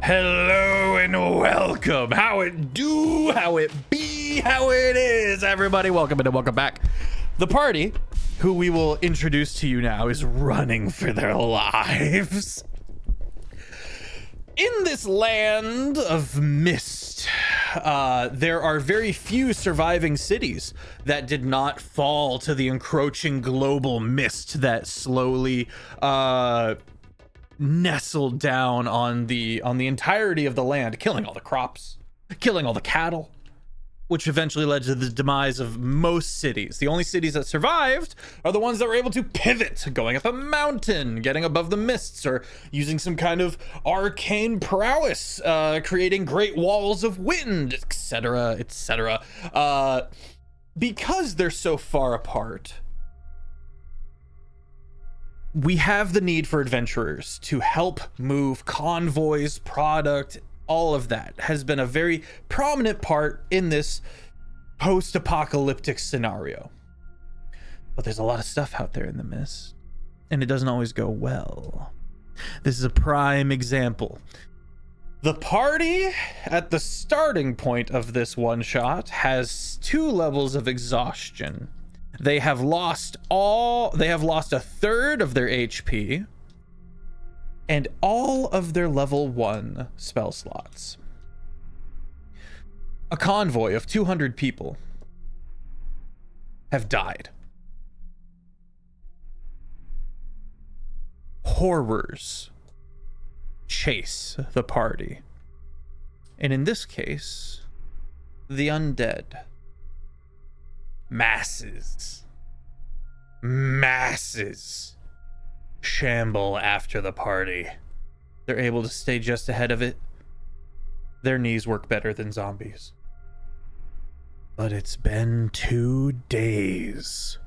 Hello and welcome. How it do, how it be, how it is, everybody. Welcome and welcome back. The party, who we will introduce to you now, is running for their lives. In this land of mist, there are very few surviving cities that did not fall to the encroaching global mist that slowly nestled down on the entirety of the land, killing all the crops, killing all the cattle, which eventually led to the demise of most cities. The only cities that survived are the ones that were able to pivot, going up a mountain, getting above the mists, or using some kind of arcane prowess, creating great walls of wind, etc., etc. Because they're so far apart, we have the need for adventurers to help move convoys, product, all of that has been a very prominent part in this post-apocalyptic scenario. But there's a lot of stuff out there in the mist, and it doesn't always go well. This is a prime example. The party at the starting point of this one shot has 2 levels of exhaustion. They have lost a third of their HP and all of their level 1 spell slots. A convoy of 200 people have died. Horrors chase the party. And in this case, the undead. Masses shamble after the party. They're able to stay just ahead of it. Their knees work better than zombies. But it's been 2 days.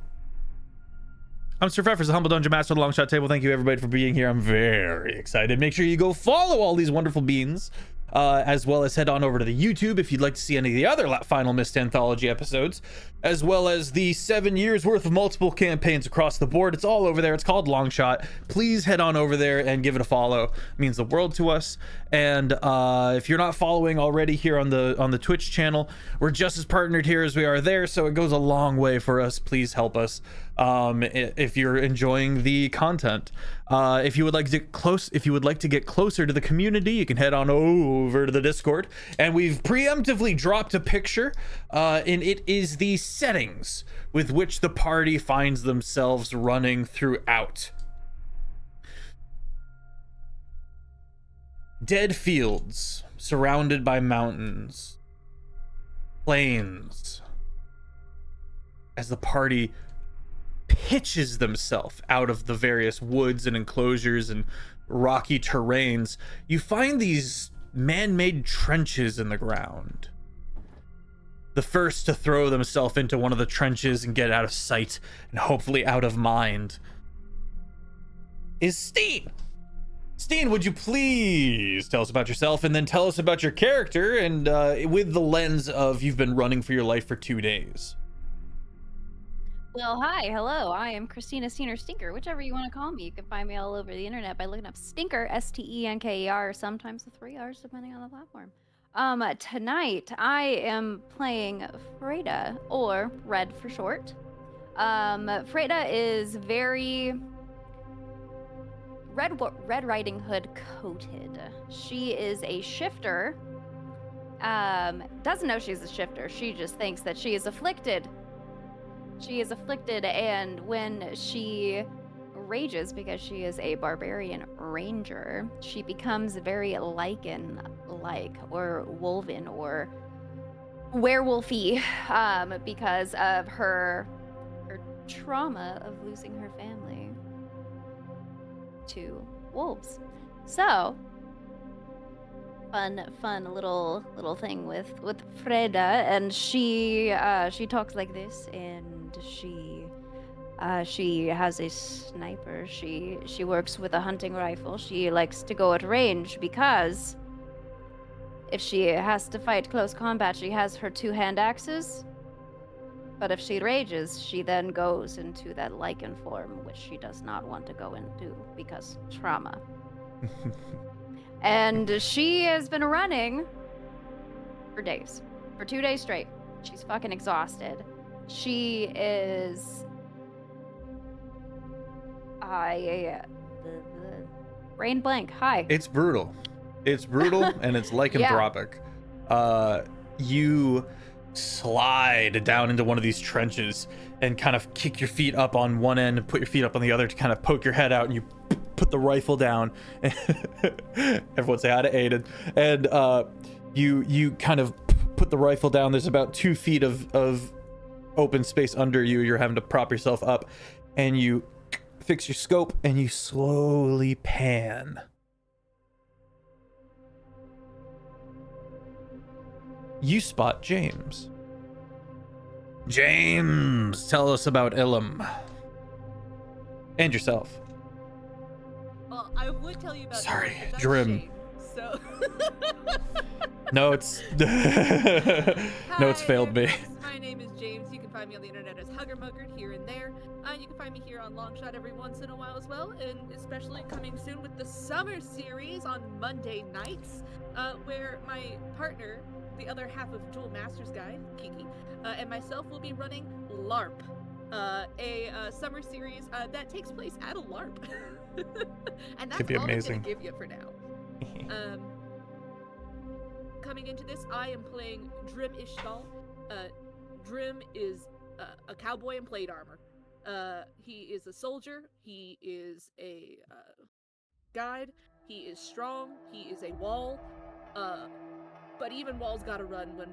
I'm Sir Pfeffers, the Humble Dungeon Master of the Long Shot Table. Thank you everybody for being here. I'm very excited. Make sure you go follow all these wonderful beans. As well as head on over to the YouTube if you'd like to see any of the other Final Mist Anthology episodes, as well as the 7 years worth of multiple campaigns across the board. It's all over there. It's called Long Shot. Please head on over there and give it a follow. It means the world to us. And if you're not following already here on the Twitch channel, we're just as partnered here as we are there, so it goes a long way for us. Please help us if you're enjoying the content. If you would like to get closer to the community, you can head on over to the Discord, and we've preemptively dropped a picture, and it is the settings with which the party finds themselves running throughout. Dead fields surrounded by mountains, plains, as the party pitches themselves out of the various woods and enclosures and rocky terrains. You find these man-made trenches in the ground. The first to throw themselves into one of the trenches and get out of sight and hopefully out of mind is Steen. Steen, would you please tell us about yourself and then tell us about your character, and with the lens of you've been running for your life for 2 days. Well, hi, hello. I am Christina Steener Stinker, whichever you want to call me. You can find me all over the internet by looking up Stinker, Stenker, or sometimes the 3 R's, depending on the platform. Tonight I am playing Freda, or Red for short. Freda is very Red Riding Hood coated. She is a shifter. Doesn't know she's a shifter. She just thinks that she is afflicted. She is afflicted, and when she rages, because she is a barbarian ranger, she becomes very lichen-like, or wolven, or werewolfy, because of her trauma of losing her family to wolves. So, fun little thing with Freda, and she talks like this, and she has a sniper. She works with a hunting rifle. She likes to go at range because if she has to fight close combat, she has her 2 hand axes. But if she rages, she then goes into that lichen form, which she does not want to go into because trauma. And she has been running for days, for 2 days straight. She's fucking exhausted. She is... brain blank. Hi. It's brutal. It's brutal and it's lycanthropic. You slide down into one of these trenches and kind of kick your feet up on one end and put your feet up on the other to kind of poke your head out, and you put the rifle down. Everyone say hi to Aiden. And you kind of put the rifle down. There's about 2 feet of open space under you. You're having to prop yourself up, and you fix your scope and you slowly pan. You spot James. James, tell us about Ilum. And yourself. Well, I would tell you about Sorry, Ilum, but that's Drim. shame, so... No, it's no, it's failed me. Folks. My name is James. You can find me on the internet as Huggermuggard here and there. You can find me here on Longshot every once in a while as well, and especially coming soon with the summer series on Monday nights, where my partner, the other half of Dual Masters Guide, Kiki, and myself will be running LARP, a summer series that takes place at a LARP. And that's Could be all amazing. I'm gonna give you for now. Coming into this, I am playing Drim Ishtal. Drim is a cowboy in plate armor. He is a soldier. He is a guide. He is strong. He is a wall. But even walls gotta run when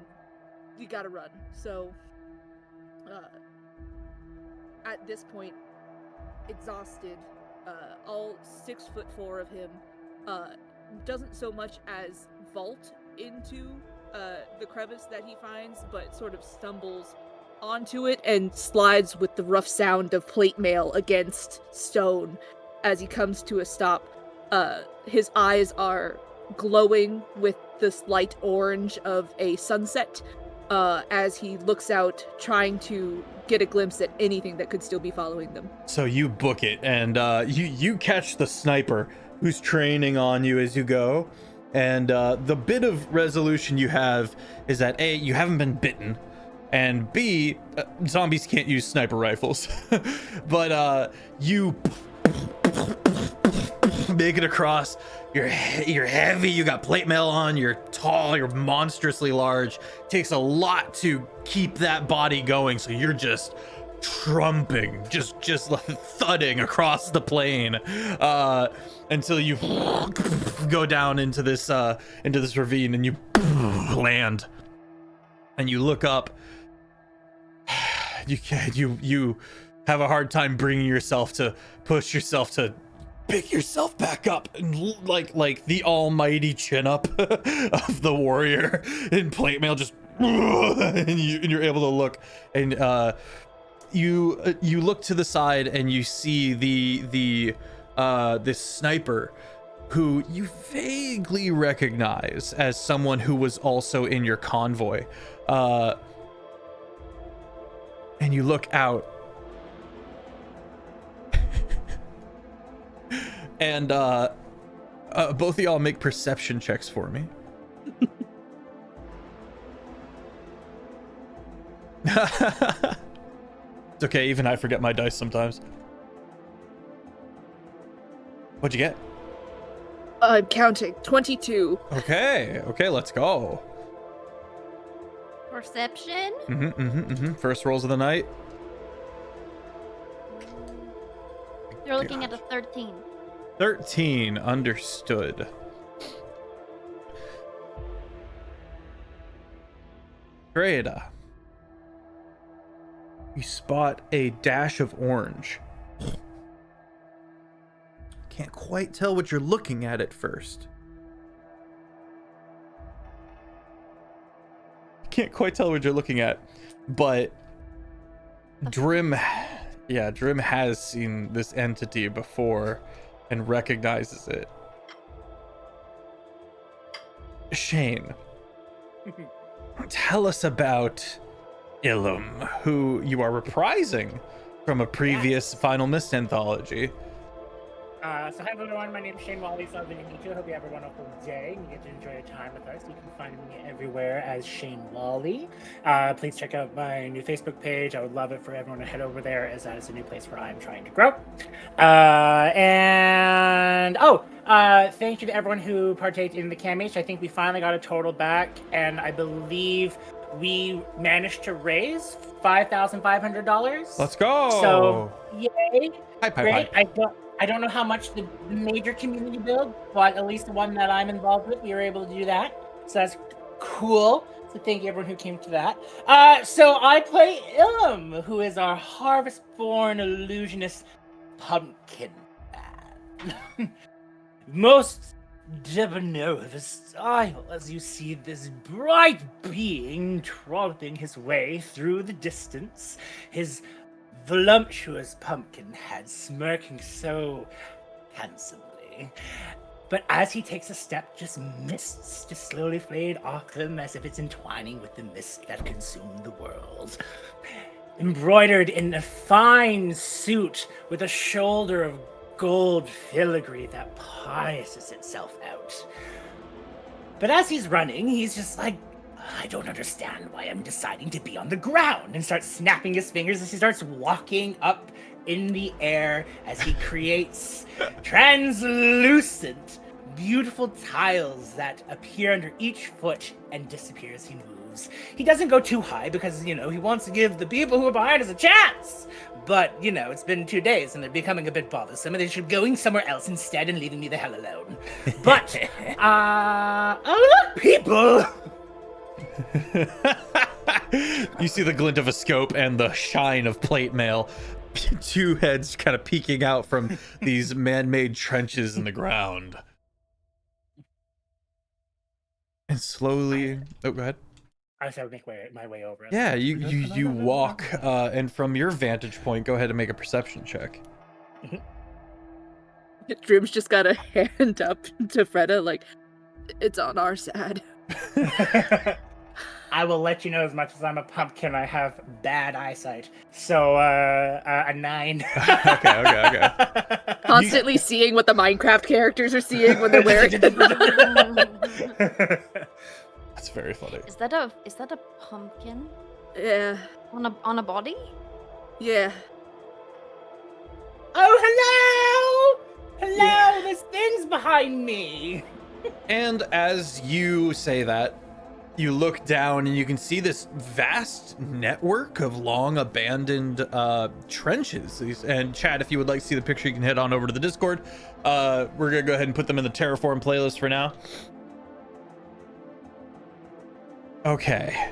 you gotta run. So, at this point, exhausted, all 6'4" of him, doesn't so much as vault into the crevice that he finds, but sort of stumbles onto it and slides with the rough sound of plate mail against stone as he comes to a stop. His eyes are glowing with this light orange of a sunset as he looks out, trying to get a glimpse at anything that could still be following them. So you book it, and you catch the sniper who's training on you as you go. And the bit of resolution you have is that A, you haven't been bitten, and B, zombies can't use sniper rifles. But you make it across. You're heavy, you got plate mail on, you're tall, you're monstrously large. Takes a lot to keep that body going, so you're just trumping, just like thudding across the plain until you go down into this ravine, and you land, and you look up. You have a hard time bringing yourself to push yourself to pick yourself back up, and like the almighty chin up of the warrior in plate mail, just and you're able to look, and you look to the side, and you see this sniper who you vaguely recognize as someone who was also in your convoy, and you look out, and both of y'all make perception checks for me. It's okay, even I forget my dice sometimes. What'd you get? I'm counting. 22. Okay, let's go. Perception? First rolls of the night. You're looking at a 13. 13, understood. Freda, you spot a dash of orange. Can't quite tell what you're looking at first. Can't quite tell what you're looking at, but Drim has seen this entity before and recognizes it. Shane, tell us about Ilum, who you are reprising from a previous Final Mist anthology. So hi everyone, my name is Shane Wally, so lovely to meet you. I hope you have a wonderful day and you get to enjoy your time with us. You can find me everywhere as Shane Wally. Please check out my new Facebook page. I would love it for everyone to head over there, as that is a new place where I'm trying to grow. Thank you to everyone who partaked in the CAMH. I think we finally got a total back, and I believe we managed to raise $5,500. Let's go. So, yay! Hi. Great. I don't know how much the major community build, but at least the one that I'm involved with, we were able to do that. So that's cool. So thank you everyone who came to that. So I play Ilum, who is our Harvest-born illusionist pumpkin man. Most debonair of his style, as you see this bright being trolloping his way through the distance, his voluptuous pumpkin head smirking so handsomely. But as he takes a step, just mists just slowly fade off him as if it's entwining with the mist that consumed the world. Embroidered in a fine suit with a shoulder of gold filigree that pierces itself out. But as he's running, he's just like, I don't understand why I'm deciding to be on the ground, and starts snapping his fingers as he starts walking up in the air as he creates translucent, beautiful tiles that appear under each foot and disappear as he moves. He doesn't go too high because, he wants to give the people who are behind us a chance. But, it's been 2 days and they're becoming a bit bothersome, and they should be going somewhere else instead and leaving me the hell alone. But, oh look, people! You see the glint of a scope and the shine of plate mail. Two heads kind of peeking out from these man-made trenches in the ground. And slowly... Oh, go ahead. I said I would make my way over. Yeah, you walk, and from your vantage point, go ahead and make a perception check. Drim's just got a hand up to Freda, like, it's on our side. I will let you know, as much as I'm a pumpkin, I have bad eyesight. So, a 9. Okay. Constantly seeing what the Minecraft characters are seeing when they're wearing it. That's very funny. Is that a pumpkin Yeah. on a body? Yeah. Oh, hello! Hello, there's things behind me! And as you say that, you look down and you can see this vast network of long abandoned trenches. And Chad, if you would like to see the picture, you can head on over to the Discord. We're gonna go ahead and put them in the Terraform playlist for now. Okay.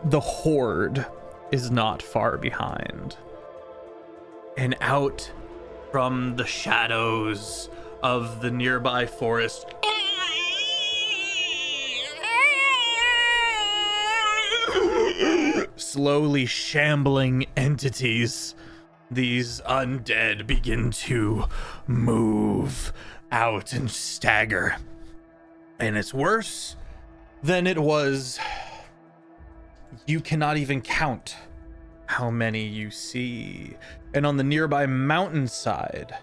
The Horde is not far behind. And out from the shadows of the nearby forest, slowly shambling entities, these undead, begin to move out and stagger. And it's worse than it was. You cannot even count how many you see. And on the nearby mountainside,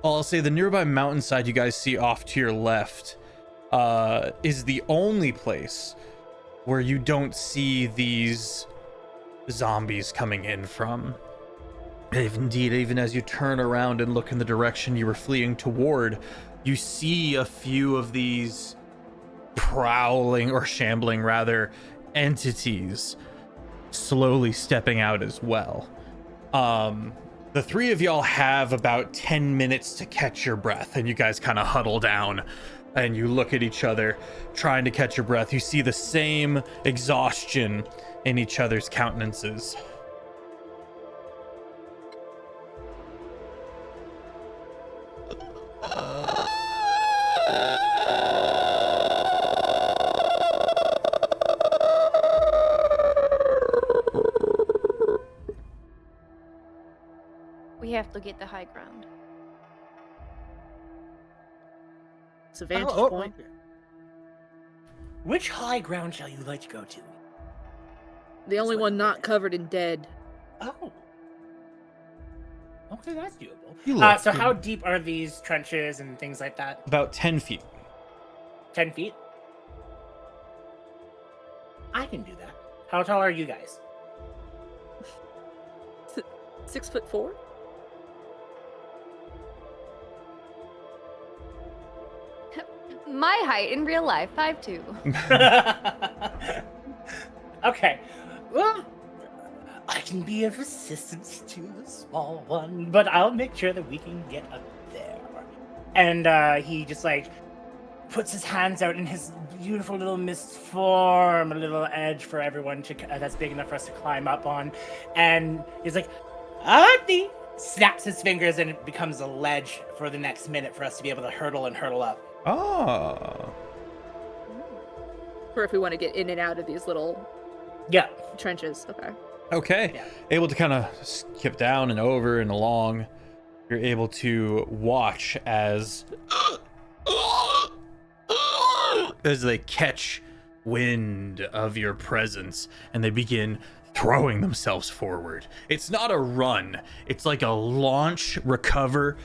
I'll say the nearby mountainside you guys see off to your left is the only place where you don't see these zombies coming in from. Indeed, even as you turn around and look in the direction you were fleeing toward, you see a few of these prowling, or shambling rather, entities slowly stepping out as well. The three of y'all have about 10 minutes to catch your breath, and you guys kind of huddle down and you look at each other trying to catch your breath. You see the same exhaustion in each other's countenances. We have to get the high ground. It's a vantage point. Which high ground shall you like to go to? The only one not covered in dead. Oh. Okay, that's doable. You look So good. how deep are these trenches and things like that? About 10 feet. 10 feet? I can do that. How tall are you guys? 6'4"? My height in real life, 5'2". Okay. Well, I can be of assistance to the small one, but I'll make sure that we can get up there. And he just like puts his hands out in his beautiful little mist form, a little edge for everyone to that's big enough for us to climb up on. And he's like, Auntie! Snaps his fingers and it becomes a ledge for the next minute for us to be able to hurtle up. Oh. For if we want to get in and out of these little Yeah. trenches. Okay. Okay. Yeah. Able to kind of skip down and over and along. You're able to watch as they catch wind of your presence and they begin throwing themselves forward. It's not a run. It's like a launch, recover,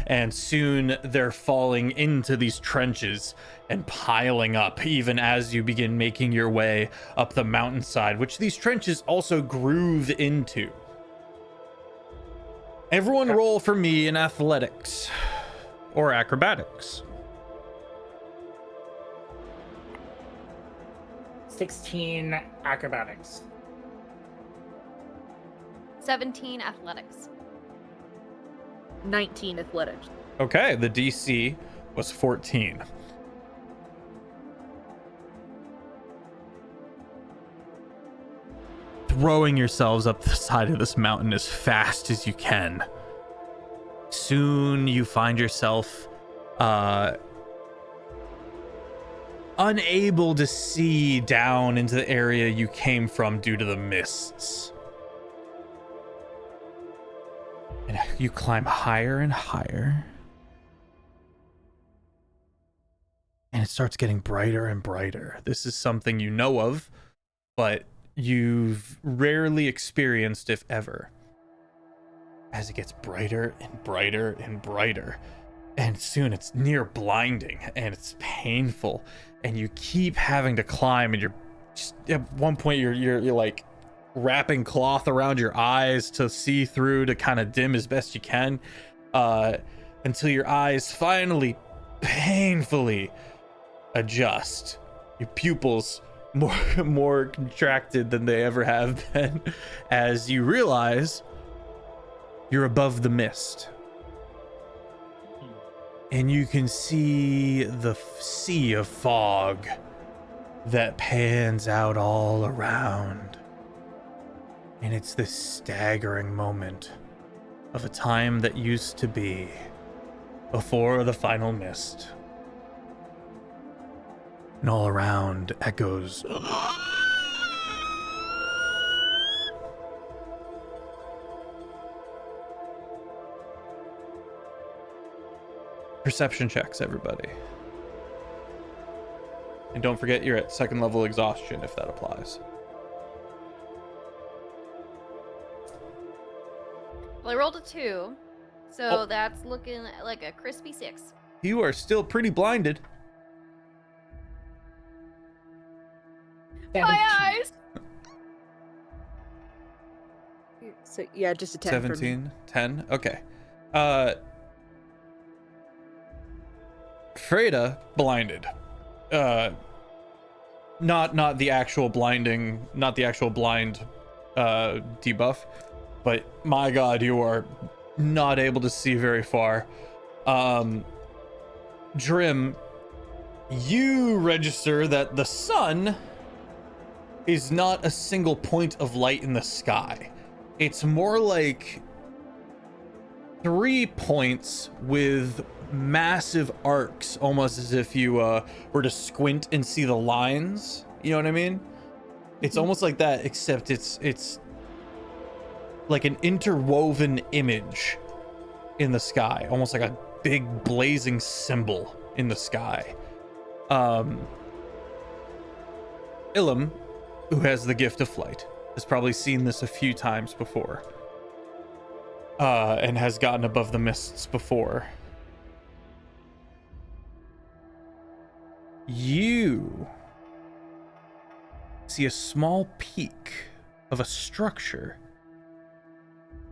and soon they're falling into these trenches and piling up even as you begin making your way up the mountainside, which these trenches also groove into. Everyone roll for me in athletics or acrobatics. 16 acrobatics. 17 athletics. 19 athletics. Okay, the DC was 14. Throwing yourselves up the side of this mountain as fast as you can. Soon you find yourself unable to see down into the area you came from due to the mists. And you climb higher and higher. And it starts getting brighter and brighter. This is something you know of, but you've rarely experienced, if ever. As it gets brighter and brighter and brighter. And soon it's near blinding and it's painful. And you keep having to climb, and you're just, at one point you're like wrapping cloth around your eyes to see through, to kind of dim as best you can, until your eyes finally painfully adjust. Your pupils more contracted than they ever have been, as you realize you're above the mist. And you can see the sea of fog that pans out all around. And it's this staggering moment of a time that used to be before the final mist. And all around echoes. Perception checks, everybody. And don't forget you're at second level exhaustion if that applies. Well, I rolled a 2, so that's looking like a crispy 6. You are still pretty blinded. My eyes! So yeah, just a 10 for me. 17, 10. Okay. Freda blinded. Not the actual blinding, not the actual blind debuff, but my god, you are not able to see very far. Drim, you register that the sun is not a single point of light in the sky. It's more like 3 points with massive arcs, almost as if you were to squint and see the lines. You know what I mean? It's almost like that, except it's like an interwoven image in the sky, almost like a big blazing symbol in the sky. Ilum, who has the gift of flight, has probably seen this a few times before, and has gotten above the mists before. You see a small peak of a structure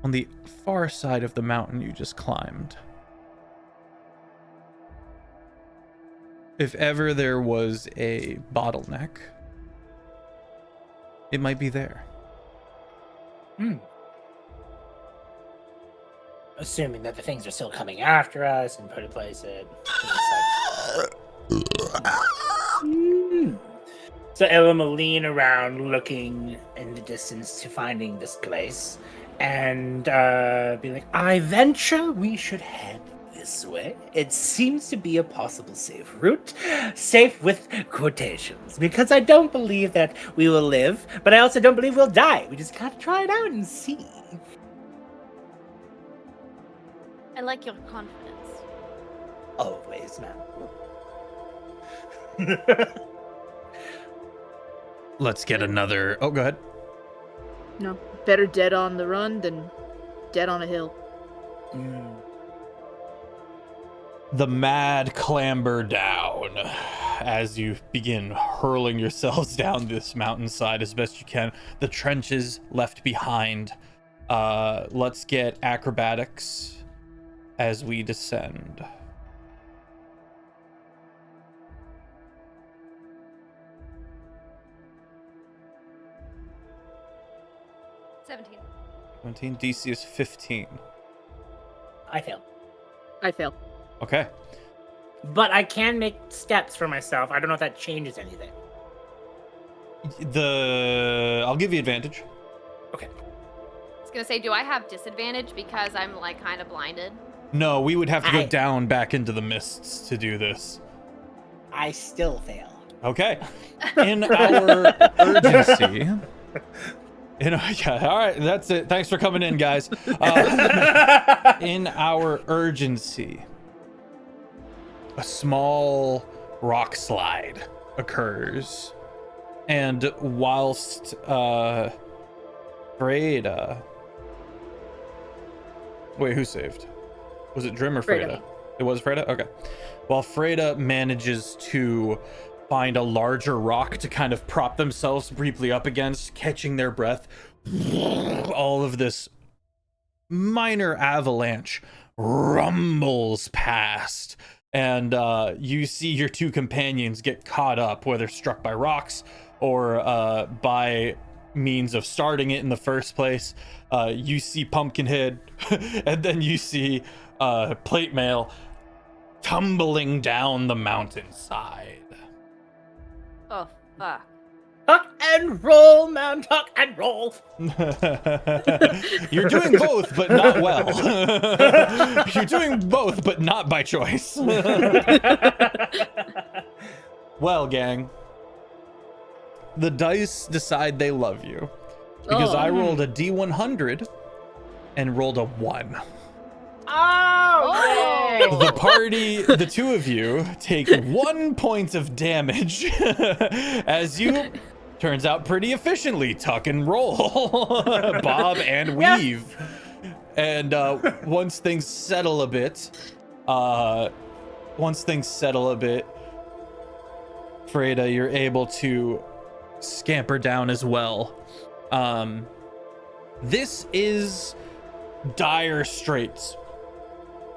on the far side of the mountain you just climbed. If ever there was a bottleneck, it might be there. Assuming that the things are still coming after us and put in place it. So Elam will lean around looking in the distance to finding this place and be like, I venture we should head this way. It seems to be a possible safe route. Safe with quotations, because I don't believe that we will live, but I also don't believe we'll die. We just gotta try it out and see. I like your confidence. Always, man. Let's get another... Oh, go ahead. No, better dead on the run than dead on a hill. The mad clamber down as you begin hurling yourselves down this mountainside as best you can. The trenches left behind. Let's get acrobatics as we descend. $17. 17. DC is 15. I fail. I fail. Okay. But I can make steps for myself. I don't know if that changes anything. I'll give you advantage. Okay. I was gonna say, do I have disadvantage because I'm like kind of blinded? No, we would have to go down back into the mists to do this. I still fail. Okay. In our urgency. Yeah, all right, that's it. Thanks for coming in, guys. In our urgency, a small rock slide occurs. And whilst Freda... Wait, who saved? Was it Drim or Freda? It was Freda? Okay. While Freda manages to find a larger rock to kind of prop themselves briefly up against, catching their breath, all of this minor avalanche rumbles past. And you see your two companions get caught up, whether struck by rocks or by means of starting it in the first place. You see Pumpkinhead, and then you see Plate Mail tumbling down the mountainside. Oh, fuck. Tuck and roll, man, tuck and roll. You're doing both, but not well. You're doing both, but not by choice. Well, gang, the dice decide they love you because I rolled a D100 and rolled a 1. Oh! The party, the two of you, take 1 point of damage as you, turns out pretty efficiently, tuck and roll, bob and weave. And once things settle a bit, Freda, you're able to scamper down as well. This is dire straits,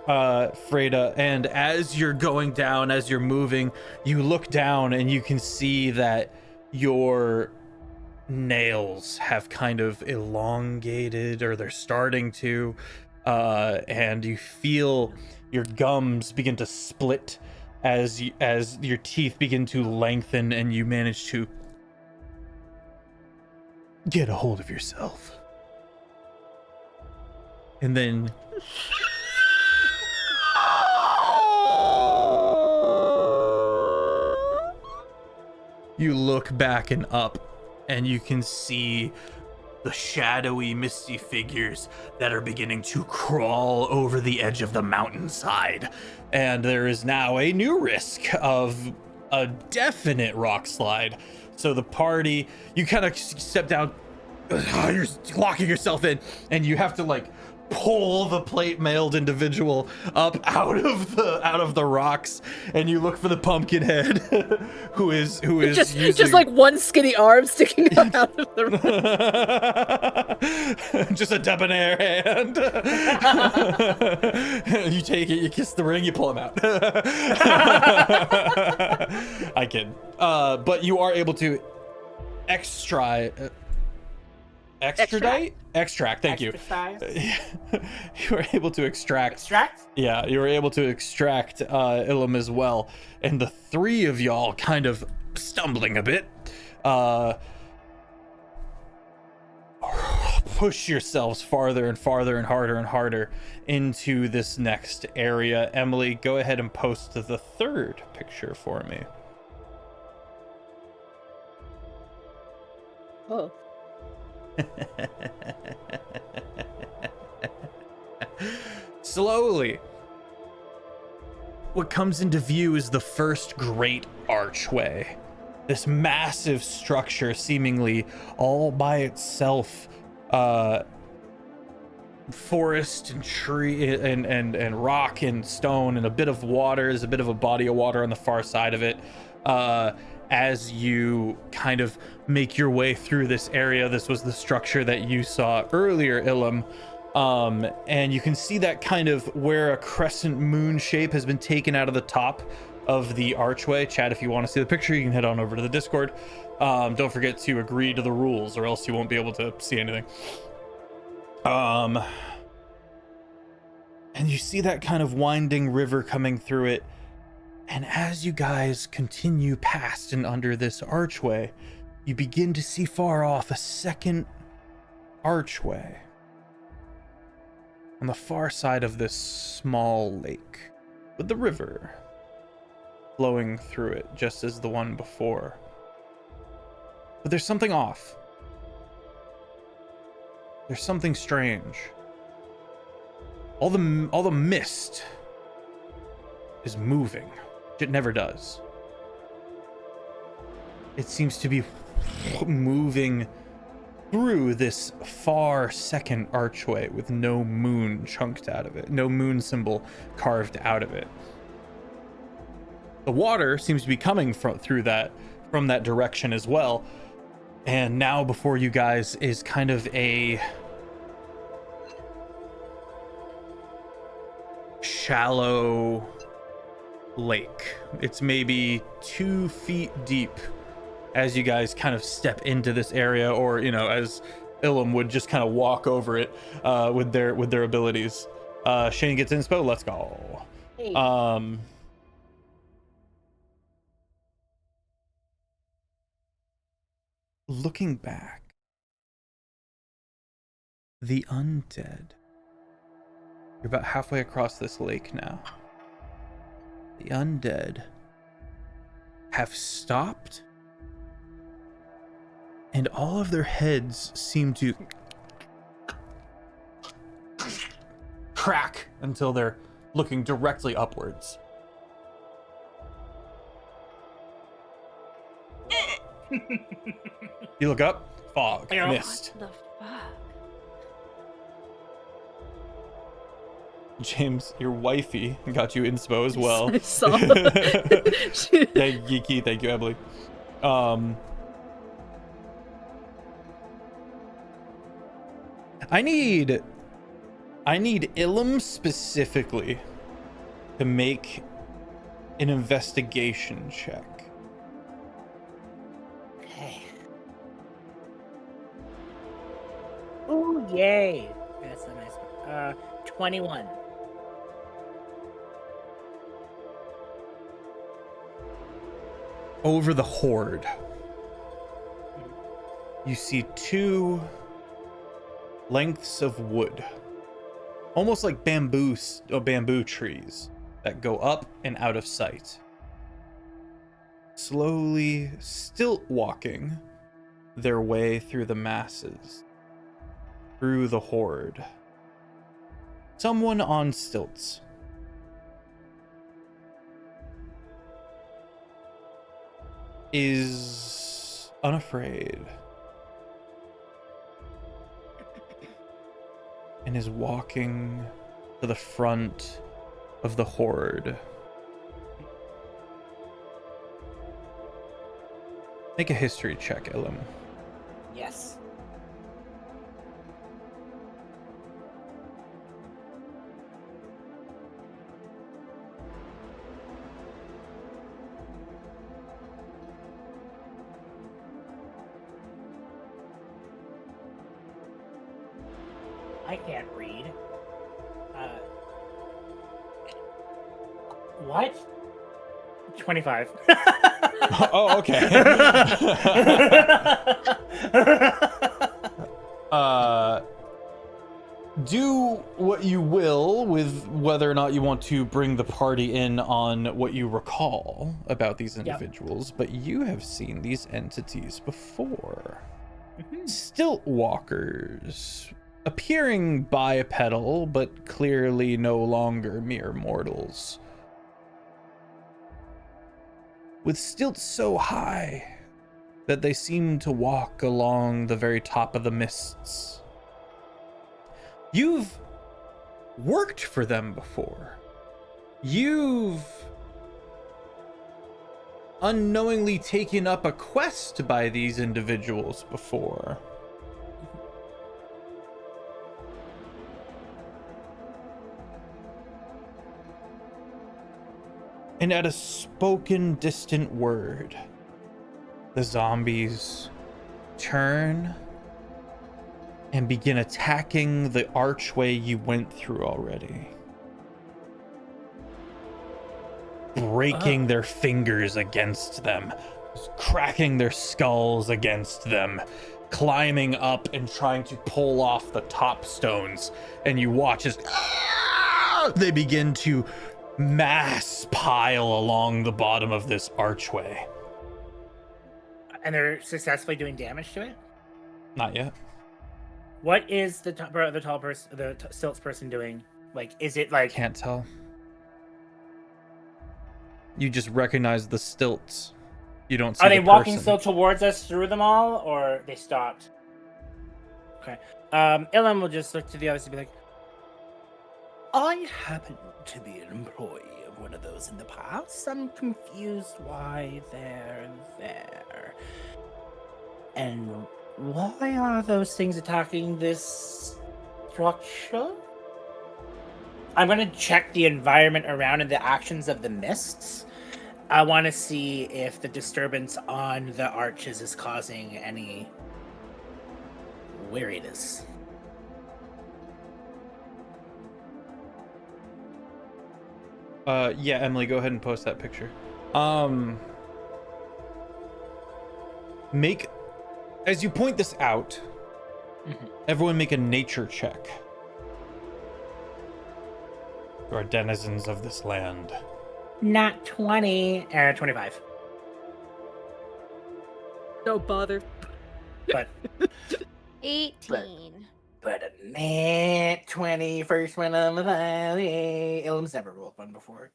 Freda, and as you're going down, as you're moving, you look down and you can see that your nails have kind of elongated, or they're starting to, and you feel your gums begin to split as your teeth begin to lengthen, and you manage to get a hold of yourself. And then you look back and up, and you can see the shadowy, misty figures that are beginning to crawl over the edge of the mountainside. And there is now a new risk of a definite rock slide. So the party, you kind of step down, you're locking yourself in, and you have to like pull the plate mailed individual up out of the rocks, and you look for the pumpkin head who is Just using... like one skinny arm sticking up out of the just a debonair hand. You take it, you kiss the ring, you pull him out. I kid. But you are able to extradite. Thank you. You were able to extract. Yeah, you were able to extract Ilum as well, and the three of y'all kind of stumbling a bit. Push yourselves farther and farther and harder into this next area. Emily, go ahead and post the third picture for me. Oh. Slowly, what comes into view is the first great archway. This massive structure, seemingly all by itself, forest and tree and rock and stone and a bit of water. There's a bit of a body of water on the far side of it. As you kind of make your way through this area, this was the structure that you saw earlier, Ilum. And you can see that kind of where a crescent moon shape has been taken out of the top of the archway. Chad, if you want to see the picture, you can head on over to the Discord. Don't forget to agree to the rules, or else you won't be able to see anything. And you see that kind of winding river coming through it. And as you guys continue past and under this archway, you begin to see far off a second archway on the far side of this small lake, with the river flowing through it, just as the one before. But there's something off. There's something strange. All the mist is moving. It never does. It seems to be moving through this far second archway with no moon chunked out of it, no moon symbol carved out of it. The water seems to be coming from that direction as well. And now before you guys is kind of a shallow lake. It's maybe 2 feet deep as you guys kind of step into this area, or as Ilum would just kind of walk over it with their abilities. Shane gets inspo. Let's go. Hey. Looking back, the undead. You're about halfway across this lake now. The undead have stopped, and all of their heads seem to crack until they're looking directly upwards. You look up, fog, mist. What the fuck? James, your wifey got you inspo as well. I saw. Thank you, Emily. I need Ilum specifically to make an investigation check. Okay. Ooh, yay. That's a nice one. 21. Over the horde, you see 2 lengths of wood, almost like bamboo trees that go up and out of sight. Slowly, stilt walking their way through the masses, through the horde. Someone on stilts. Is unafraid and is walking to the front of the horde. Make a history check, Ilum. Yes. I can't read. What? 25. Oh, okay. Do what you will with whether or not you want to bring the party in on what you recall about these individuals, but you have seen these entities before. Stilt walkers, appearing bipedal, but clearly no longer mere mortals. With stilts so high that they seem to walk along the very top of the mists. You've worked for them before. You've unknowingly taken up a quest by these individuals before. And at a spoken distant word, the zombies turn and begin attacking the archway you went through already. Breaking their fingers against them, cracking their skulls against them, climbing up and trying to pull off the top stones. And you watch as they begin to mass pile along the bottom of this archway. And they're successfully doing damage to it? Not yet. What is the tall person, the stilts person doing? Like, is it like... Can't tell. You just recognize the stilts. You don't see Are they the walking person. still towards us through them all, or they stopped? Okay. Ilum will just look to the others and be like, I happen to be an employee of one of those in the past. I'm confused why they're there. And why are those things attacking this structure? I'm going to check the environment around and the actions of the mists. I want to see if the disturbance on the arches is causing any weariness. Yeah, Emily, go ahead and post that picture. As you point this out, everyone make a nature check. You are denizens of this land. Not 20, 25. Don't bother. But 18. but a nat 20, first one on the valley. Ilum's never rolled one before.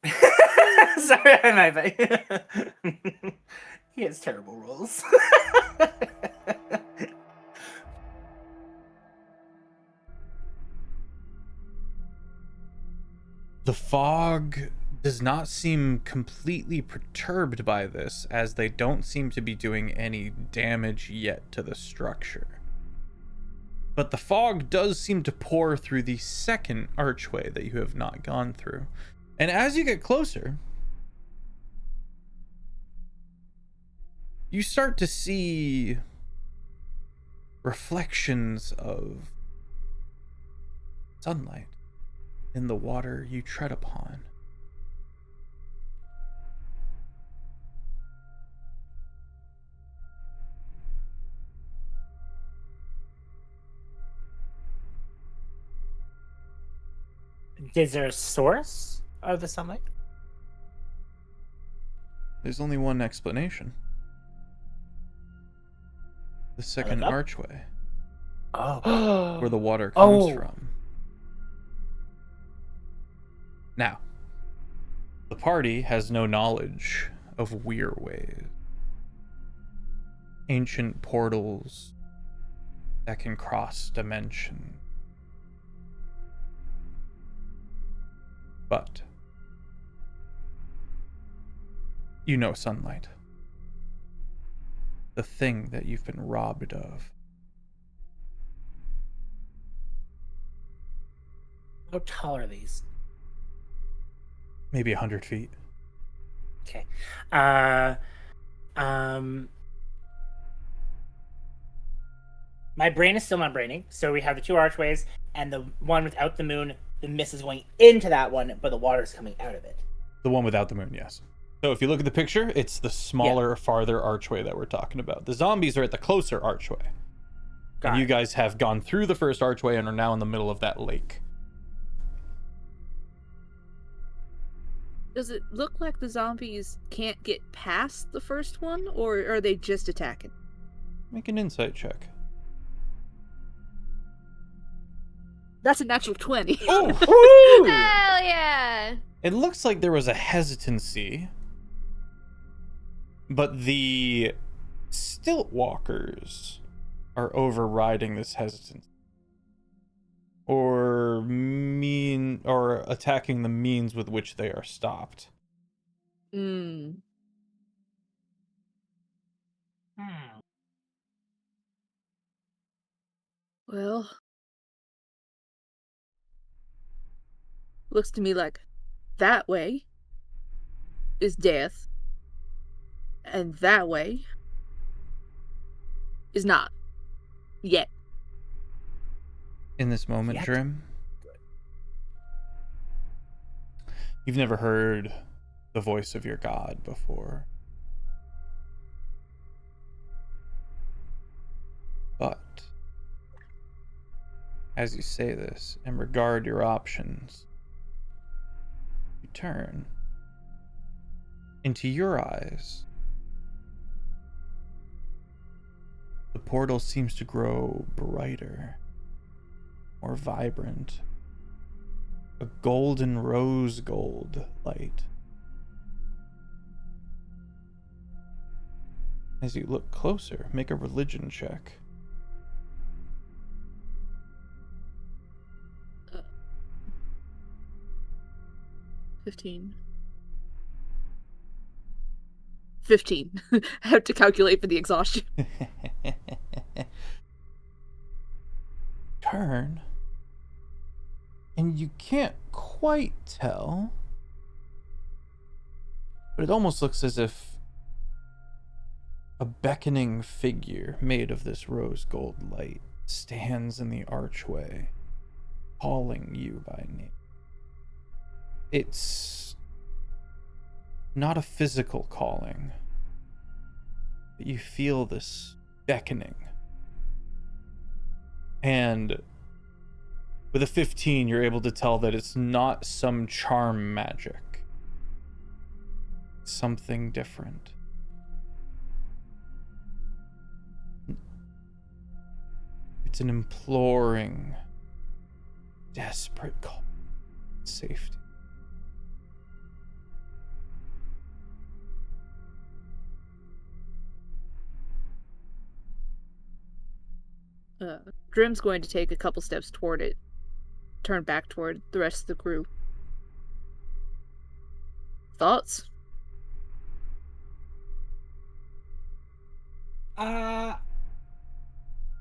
Sorry, my bad. He has terrible rolls. The fog does not seem completely perturbed by this, as they don't seem to be doing any damage yet to the structure. But the fog does seem to pour through the second archway that you have not gone through. And as you get closer, you start to see reflections of sunlight in the water you tread upon. Is there a source of the sunlight? There's only one explanation. The second up? archway, Oh. where the water comes Oh. from. Now, the party has no knowledge of Weirways. ancient portals that can cross dimension. But you know sunlight. The thing that you've been robbed of. How tall are these? Maybe 100 feet. Okay. My brain is still not braining, so we have the two archways, and the one without the moon, the mist is going into that one, but the water's coming out of it. The one without the moon, yes. So if you look at the picture, it's the smaller, farther archway that we're talking about. The zombies are at the closer archway. And you guys have gone through the first archway and are now in the middle of that lake. Does it look like the zombies can't get past the first one, or are they just attacking? Make an insight check. That's a natural 20. Oh! Hell yeah! It looks like there was a hesitancy, but the stilt walkers are overriding this hesitancy. Or attacking the means with which they are stopped. Well, looks to me like that way is death, and that way is not. Yet. In this moment, Yet. Drim, you've never heard the voice of your god before. But as you say this and regard your options, you turn. Into your eyes, the portal seems to grow brighter, more vibrant. A golden rose gold light. As you look closer, make a religion check. Uh, 15. 15. I have to calculate for the exhaustion. Turn. And you can't quite tell, but it almost looks as if a beckoning figure made of this rose gold light stands in the archway, calling you by name. It's not a physical calling, but you feel this beckoning. And with a 15, you're able to tell that it's not some charm magic. It's something different. It's an imploring, desperate call for safety. Drim's going to take a couple steps toward it, turn back toward the rest of the group. Thoughts?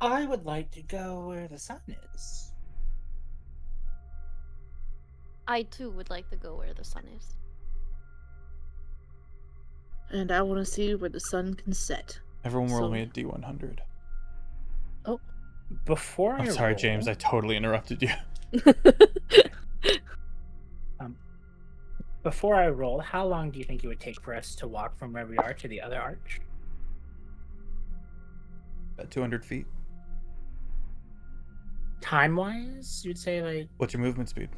I would like to go where the sun is. I too would like to go where the sun is. And I want to see where the sun can set. Everyone roll So- me a D100. Before I'm I sorry, roll, James. I totally interrupted you. Before I roll, how long do you think it would take for us to walk from where we are to the other arch? About 200 feet. Time-wise, you'd say like What's your movement speed?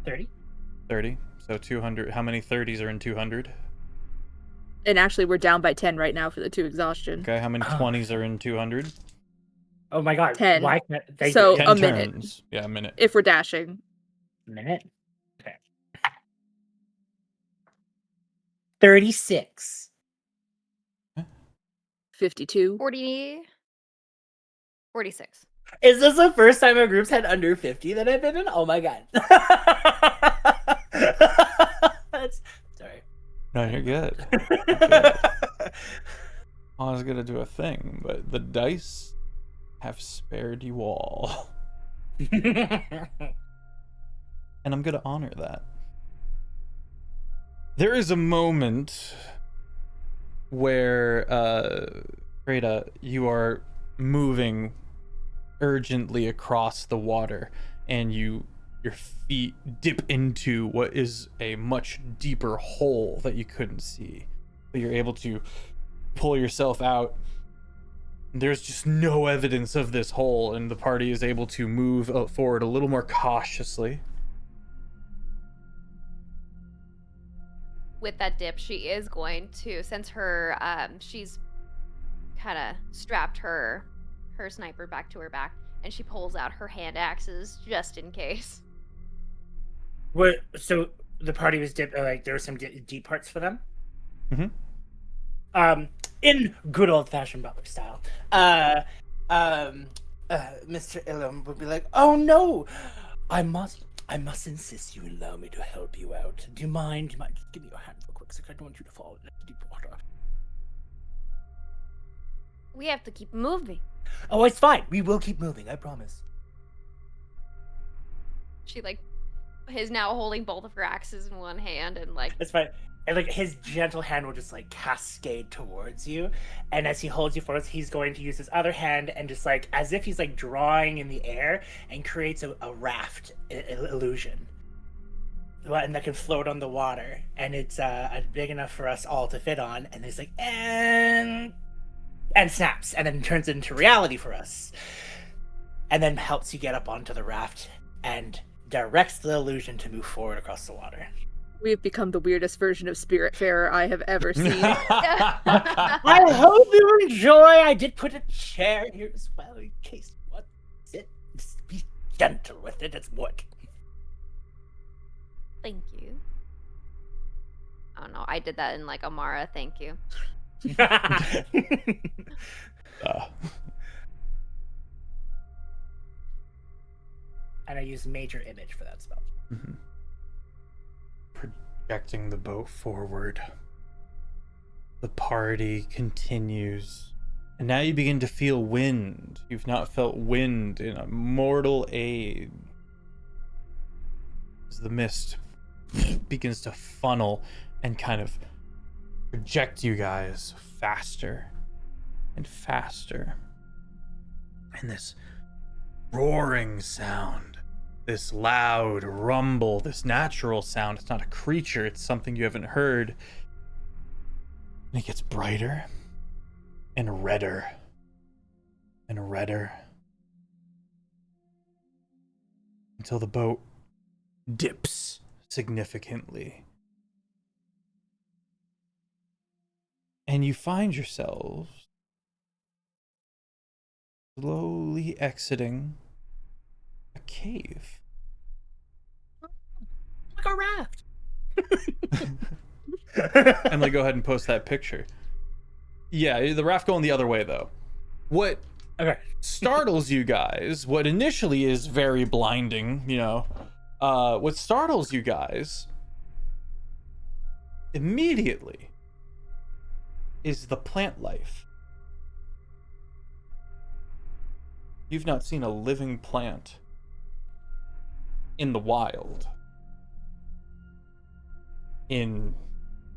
30? 30. So 200. How many 30s are in 200? And actually, we're down by 10 right now for the 2 exhaustion. Okay, how many 20s are in 200? Oh my god. 10. Why can't they So- Ten a minute. turns. Yeah, a minute. If we're dashing. minute? Okay. 36. 52. 46. Is this the first time our group's had under 50 that I've been in? Oh my god. Sorry. No, you're good. You're good. I was gonna do a thing, but the dice have spared you all. And I'm gonna honor that. There is a moment where, Freda, you are moving urgently across the water, and your feet dip into what is a much deeper hole that you couldn't see. But you're able to pull yourself out. There's just no evidence of this hole, and the party is able to move forward a little more cautiously. With that dip, she is going to, since her she's kind of strapped her sniper back to her back, and she pulls out her hand axes just in case. So the party was like there were some deep parts for them. Mm-hmm. In good old fashioned Butler style, Mr. Ilum would be like, "Oh no, I must insist you allow me to help you out. Do you mind? Just give me your hand real quick, so I don't want you to fall into deep water." We have to keep moving. Oh, it's fine. We will keep moving. I promise. She is now holding both of her axes in one hand, and It's fine. And his gentle hand will just cascade towards you, and as he holds you forward, he's going to use his other hand and just as if he's drawing in the air and creates a raft illusion, and that can float on the water, and it's big enough for us all to fit on, and it's and snaps, and then turns into reality for us, and then helps you get up onto the raft and directs the illusion to move forward across the water. We've become the weirdest version of Spiritfarer I have ever seen. I hope you enjoy. I did put a chair here as well in case you want to sit. Just be gentle with it. It's wood. Thank you. Oh no, I did that in Amara. Thank you. And I use major image for that spell. Mm-hmm. Projecting the boat forward. The party continues. And now you begin to feel wind. You've not felt wind in a mortal age. As the mist begins to funnel and kind of project you guys faster and faster. And this roaring sound, this loud rumble, this natural sound, it's not a creature, it's something you haven't heard. And it gets brighter and redder and redder until the boat dips significantly. And you find yourselves slowly exiting a cave. Like a raft. Emily, go ahead and post that picture. Yeah, the raft going the other way, though. What startles you guys, what initially is very blinding, what startles you guys immediately is the plant life. You've not seen a living plant in the wild in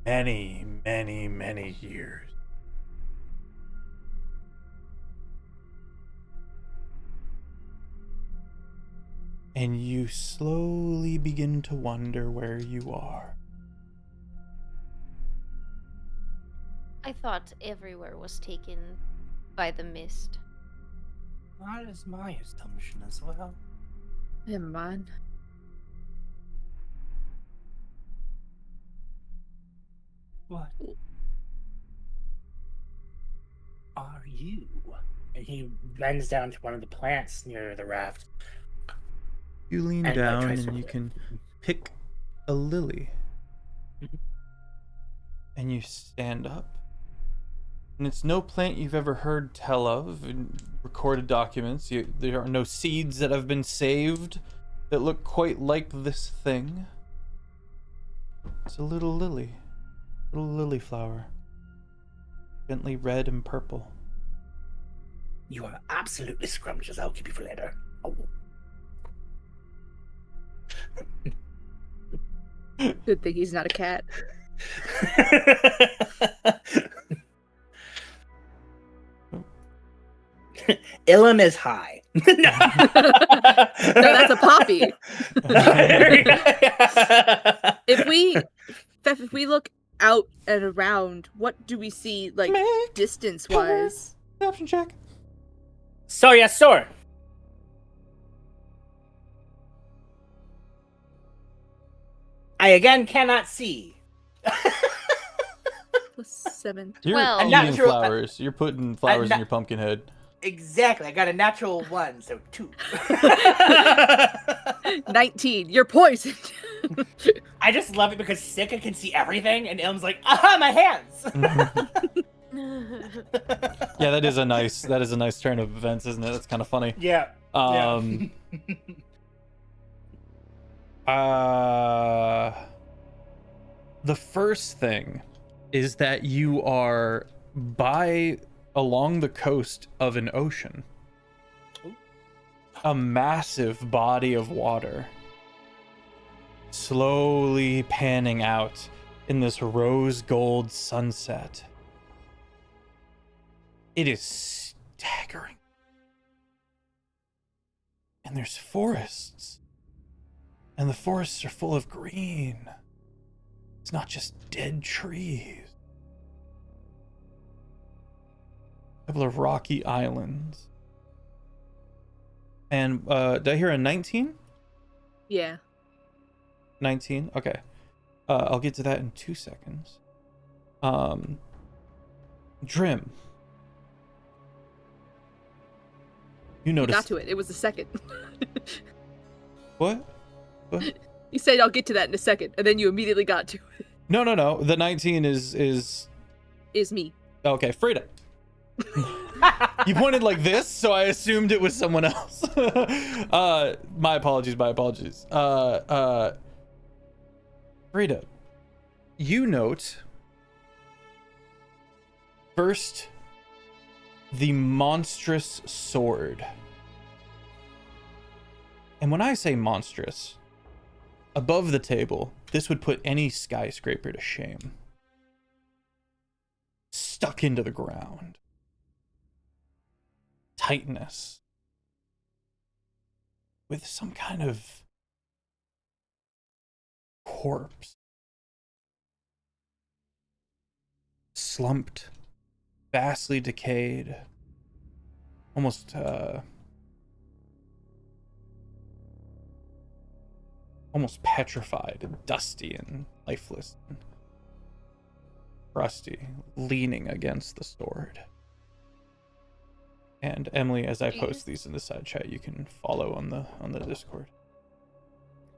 many, many, many years. And you slowly begin to wonder where you are. I thought everywhere was taken by the mist. That is my assumption as well. Never mind. What are you? And he bends down to one of the plants near the raft. You lean And, down tries and to- you can pick a lily. and you stand up. And it's no plant you've ever heard tell of in recorded documents. There are no seeds that have been saved that look quite like this thing. It's a little lily flower, gently red and purple. You are absolutely scrumptious. I'll keep you for later. Oh. Good thing he's not a cat. Ilum is high. No, that's a poppy. If we look out and around, what do we see, like, Make distance-wise? Option check. So yes, sir. I again cannot see. +7. You're Well- eating Natural- flowers. You're putting flowers in your pumpkin head. Exactly. I got a natural 1, so 2. 19. You're poisoned. I just love it because Sika can see everything, and Ilm's like, aha, my hands. Yeah, that is a nice turn of events, isn't it? That's kind of funny. Yeah. The first thing is that you are along the coast of an ocean. A massive body of water slowly panning out in this rose gold sunset. It is staggering. And there's forests. And the forests are full of green. It's not just dead trees. A couple of rocky islands. And did I hear a 19? Yeah. 19? Okay. I'll get to that in 2 seconds. Drim. You You noticed. got to it. It was the second. What? You said I'll get to that in a second, and then you immediately got to it. No. The 19 is Is me. okay, Frida. You pointed like this, so I assumed it was someone else. My apologies. Frida, you note first the monstrous sword. And when I say monstrous, above the table, this would put any skyscraper to shame. Stuck into the ground. Tightness. With some kind of corpse. Slumped. Vastly decayed. Almost petrified and dusty and lifeless and rusty, leaning against the sword. And Emily, as I post these in the side chat, you can follow on the Discord.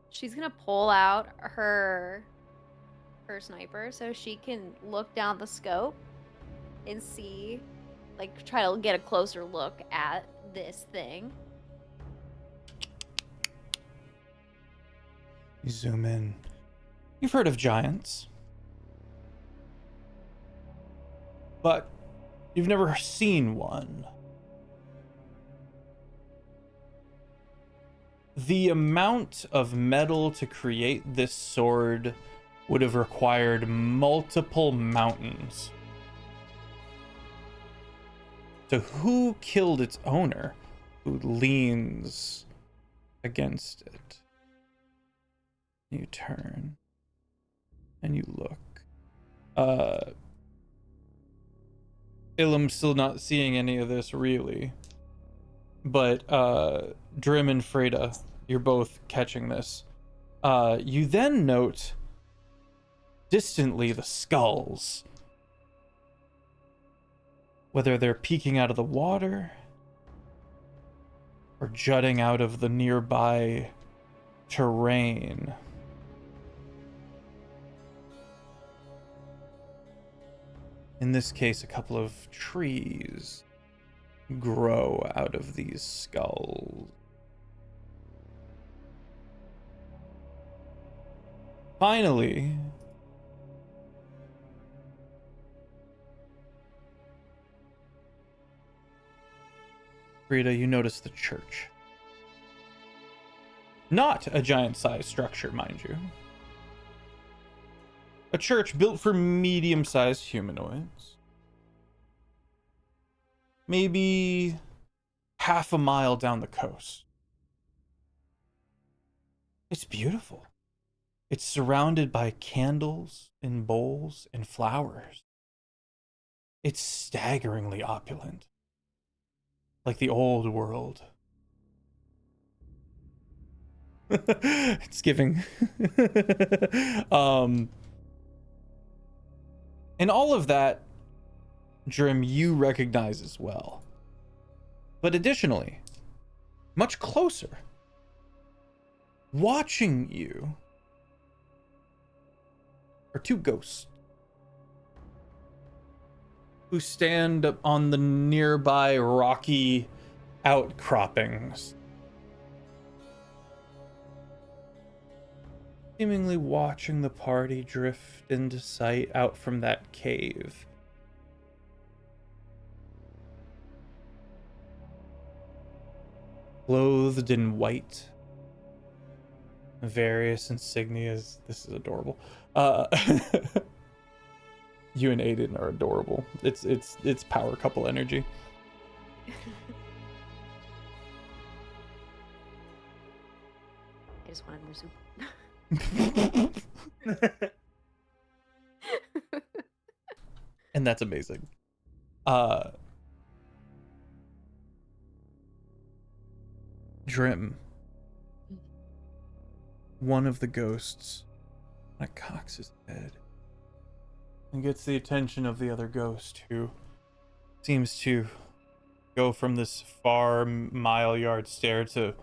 She's gonna pull out her sniper so she can look down the scope and see, like, try to get a closer look at this thing. You zoom in. You've heard of giants, but you've never seen one. The amount of metal to create this sword would have required multiple mountains. So who killed its owner, who leans against it? You turn and you look. Ilum's still not seeing any of this really, but Drim and Freda, you're both catching this. You then note distantly the skulls, whether they're peeking out of the water or jutting out of the nearby terrain. in this case, a couple of trees grow out of these skulls. Finally, Frida, you notice the church. Not a giant-sized structure, mind you. A church built for medium-sized humanoids. Maybe half a mile down the coast. It's beautiful. It's surrounded by candles and bowls and flowers. It's staggeringly opulent. Like the old world. It's giving. And all of that, Drim, you recognize as well. But additionally, much closer, watching you are two ghosts who stand up on the nearby rocky outcroppings, seemingly watching the party drift into sight out from that cave. Clothed in white, various insignias. This is adorable. You and Aiden are adorable. It's power couple energy. I just wanted more soup. And that's amazing. Drim, one of the ghosts, cocks his head and gets the attention of the other ghost, who seems to go from this far mile-yard stare to,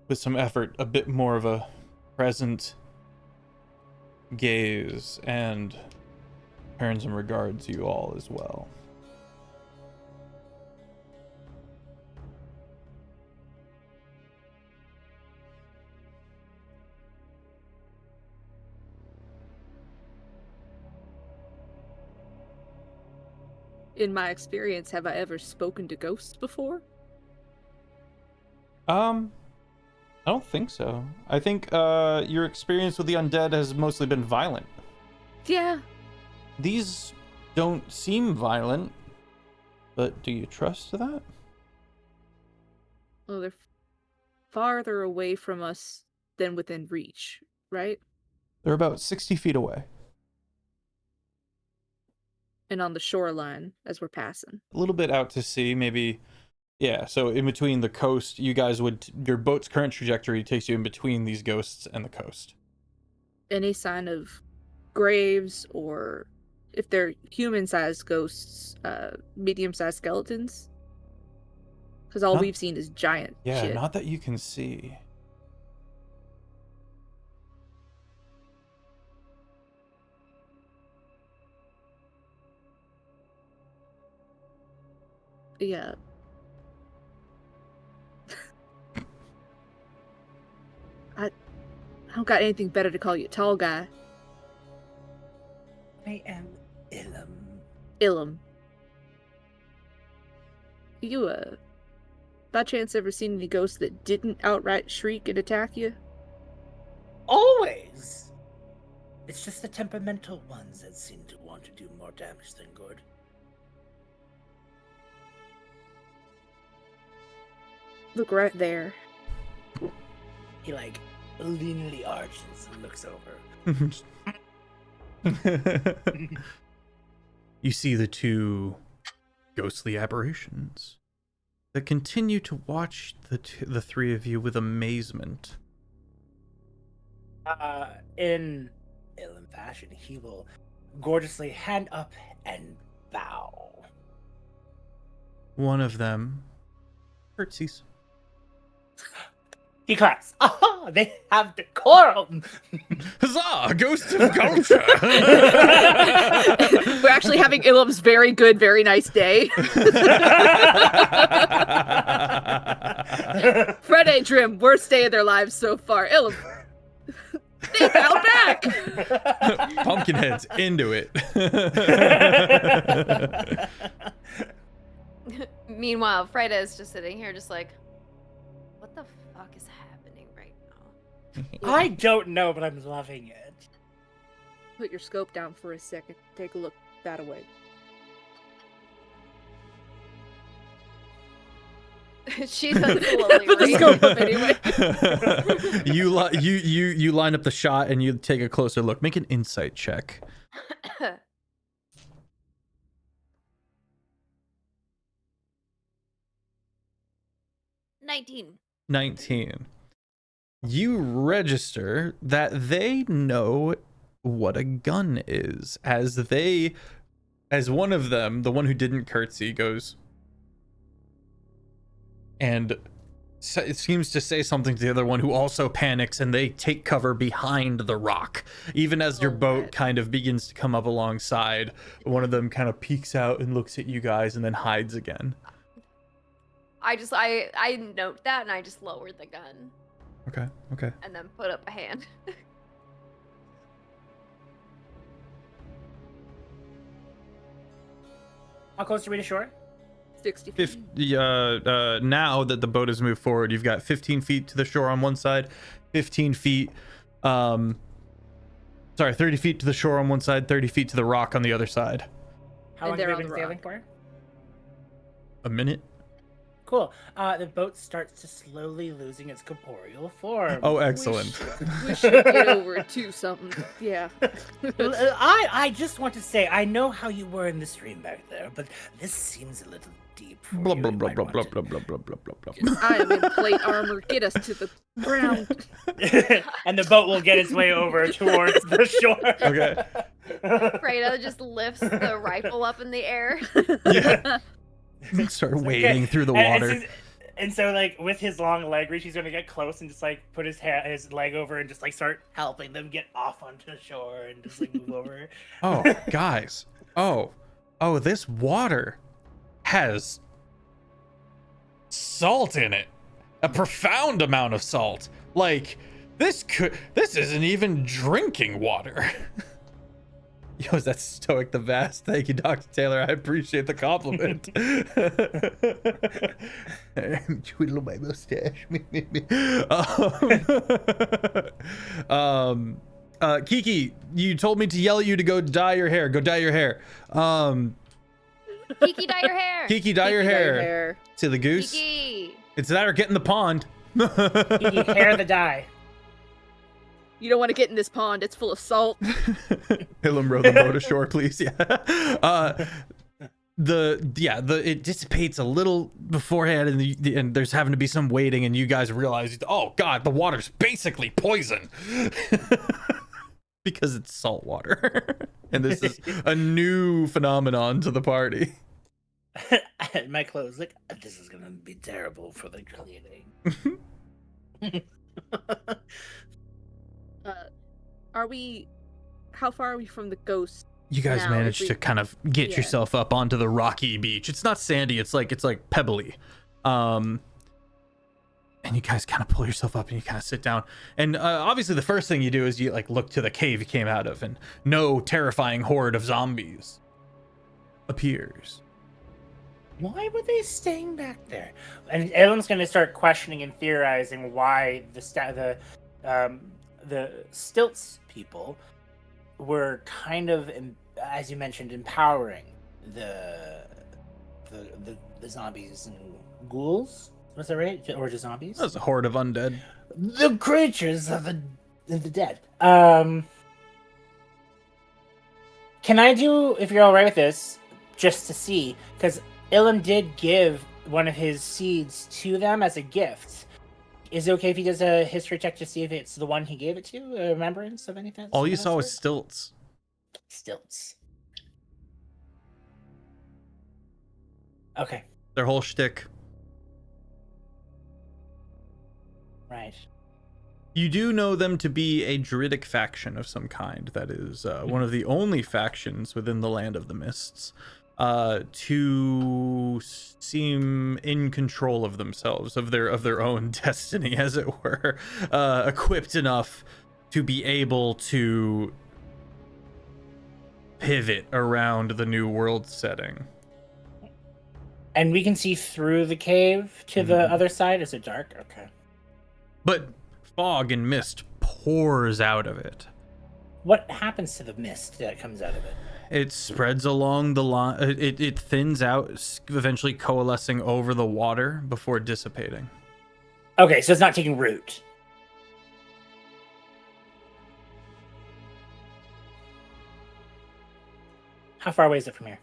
with some effort, a bit more of a present gaze, and turns and regards you all as well. In my experience, have I ever spoken to ghosts before? I don't think so. I think your experience with the undead has mostly been violent. Yeah. These don't seem violent, but do you trust that? Well, they're farther away from us than within reach, right? They're about 60 feet away. And on the shoreline as we're passing. A little bit out to sea, maybe. Yeah, so in between the coast, you guys would... Your boat's current trajectory takes you in between these ghosts and the coast. Any sign of graves, or if they're human-sized ghosts, medium-sized skeletons? Because all we've seen is giant shit. Not that you can see. Yeah. I don't got anything better to call you, tall guy. I am Ilum. Ilum. You, by chance ever seen any ghosts that didn't outright shriek and attack you? Always! It's just the temperamental ones that seem to want to do more damage than good. Look right there. He, leanly arches and looks over. You see the two ghostly aberrations that continue to watch the three of you with amazement. In Ilum fashion, he will gorgeously hand up and bow. One of them curtsies. He claps. Oh, they have decorum. Huzzah! Ghost of culture! We're actually having Ilum's very good, very nice day. Fred and Trim, worst day of their lives so far. Ilum, they fell back. Pumpkinhead's into it. Meanwhile, Freda is just sitting here, just like, what the fuck is happening right now? I don't know, but I'm loving it. Put your scope down for a second. Take a look that away. She does slowly Put the raise scope up up anyway. you line up the shot and you take a closer look. Make an insight check. 19. 19. You register that they know what a gun is, as one of them, the one who didn't curtsy, goes and it seems to say something to the other one, who also panics, and they take cover behind the rock. Even as your boat kind of begins to come up alongside, one of them kind of peeks out and looks at you guys and then hides again. I note that and I just lowered the gun Okay. and then put up a hand. How close are we to shore? 60 feet. Now that the boat has moved forward, you've got 15 feet to the shore on one side, 15 feet, 30 feet to the shore on one side, 30 feet to the rock on the other side. How And long they're have we on been the sailing rock. for? A minute? Cool. The boat starts to slowly losing its corporeal form. Oh, excellent. We should get over to something. Yeah. I just want to say, I know how you were in the stream back there, but this seems a little deep for Blah you. blah You blah might blah want blah to- blah blah blah blah blah. I am in plate armor. Get us to the ground. And the boat will get its way over towards the shore. Okay. Freda just lifts the rifle up in the air. Yeah. Start wading through the water. And so, like, with his long leg reach, he's going to get close and just, like, put his leg over and just, like, start helping them get off onto the shore and just, like, move over. Oh, guys. Oh, this water has salt in it. A profound amount of salt. Like, this isn't even drinking water. Yo, is that Stoic the Vast? Thank you, Dr. Taylor. I appreciate the compliment. Twiddle my mustache. Kiki, you told me to yell at you to go dye your hair. Go dye your hair. Kiki, dye your hair. Kiki, dye your hair. To the goose. Kiki. It's that or get in the pond. Kiki, hair the dye. You don't want to get in this pond. It's full of salt. Ilum, row the boat ashore, please. Yeah. It dissipates a little beforehand, and there's having to be some waiting, and you guys realize, oh god, the water's basically poison. Because it's salt water. And this is a new phenomenon to the party. My clothes, like, this is gonna be terrible for the cleaning. How far are we from the ghost? You guys Now, managed if we- to kind of get Yeah. yourself up onto the rocky beach. It's not sandy, it's like pebbly. And you guys kind of pull yourself up and you kind of sit down. And obviously the first thing you do is you like look to the cave you came out of, and no terrifying horde of zombies appears. Why were they staying back there? And Ellen's going to start questioning and theorizing why the Stilts people were kind of, as you mentioned, empowering the zombies and ghouls. Was that right? Or just zombies? That was a horde of undead. The creatures of the dead. Can I do, if you're all right with this, just to see, because Ilum did give one of his seeds to them as a gift. Is it okay if he does a history check to see if it's the one he gave it to? A remembrance of anything? All you saw was stilts. Stilts. Okay. Their whole shtick. Right. You do know them to be a druidic faction of some kind. That is one of the only factions within the Land of the Mists to seem in control of themselves, of their own destiny, as it were, equipped enough to be able to pivot around the new world setting. And we can see through the cave to the other side. Is it dark? Okay. But fog and mist pours out of it. What happens to the mist that comes out of it? It spreads along the line. It thins out, eventually coalescing over the water before dissipating. Okay, so it's not taking root. How far away is it from here?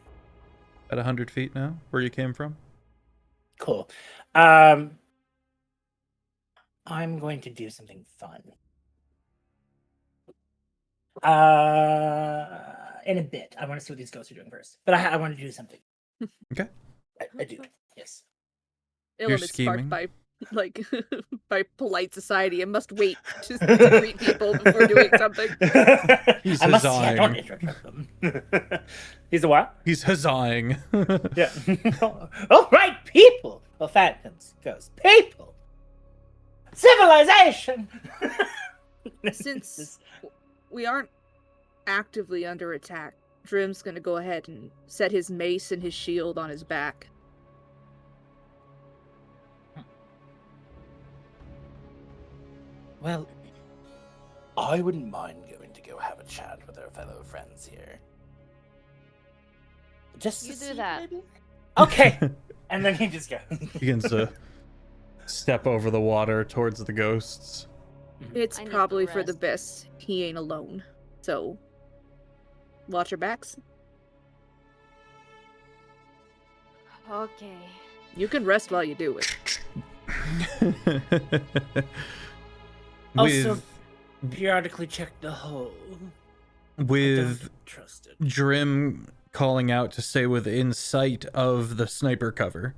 At 100 feet now, where you came from? Cool. I'm going to do something fun. In a bit. I want to see what these ghosts are doing first. But I want to do something. Okay. I do. Yes. You're Ilum is scheming. sparked by by polite society and must wait to greet people before doing something. He's I must see, I don't huzzahing. interrupt them. He's a what? He's huzzahing. Yeah. All right, people. Well, Phantoms, ghosts, people. Civilization. Since we aren't actively under attack, Drim's gonna go ahead and set his mace and his shield on his back. Well, I wouldn't mind going to go have a chat with our fellow friends here. Just You to do see, that. maybe? Okay. And then he just goes. Begins to step over the water towards the ghosts. It's I need probably to for the rest. best he ain't alone. So, watch your backs. Okay. You can rest while you do it. Also, periodically check the hole. I with don't trust it. Drim calling out to stay within sight of the sniper cover,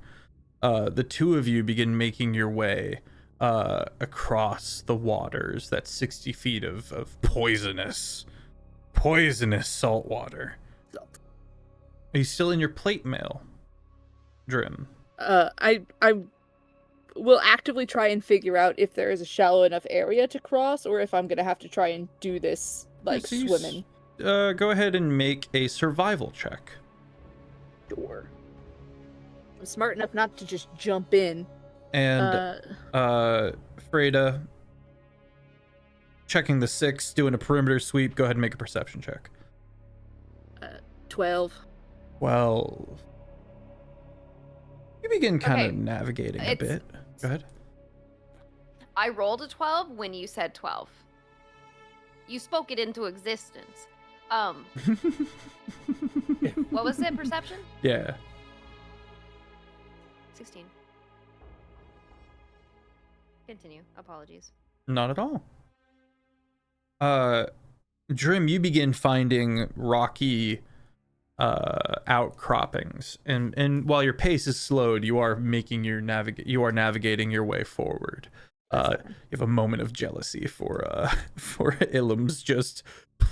the two of you begin making your way across the waters, that 60 feet of poisonous salt water. Salt. Are you still in your plate mail, Drim? I will actively try and figure out if there is a shallow enough area to cross, or if I'm gonna have to try and do this like So you swimming. Go ahead and make a survival check. Sure. I'm smart enough not to just jump in. And Freda, checking the 6, doing a perimeter sweep. Go ahead and make a perception check. 12. 12. You begin kind Okay, of navigating a it's- bit. Go ahead. I rolled a 12 when you said 12. You spoke it into existence. What was it? Perception? Yeah. 16. Continue. Apologies. Not at all. Drim, you begin finding rocky outcroppings, and while your pace is slowed, you are making your navigating your way forward. You have a moment of jealousy for Ilum's just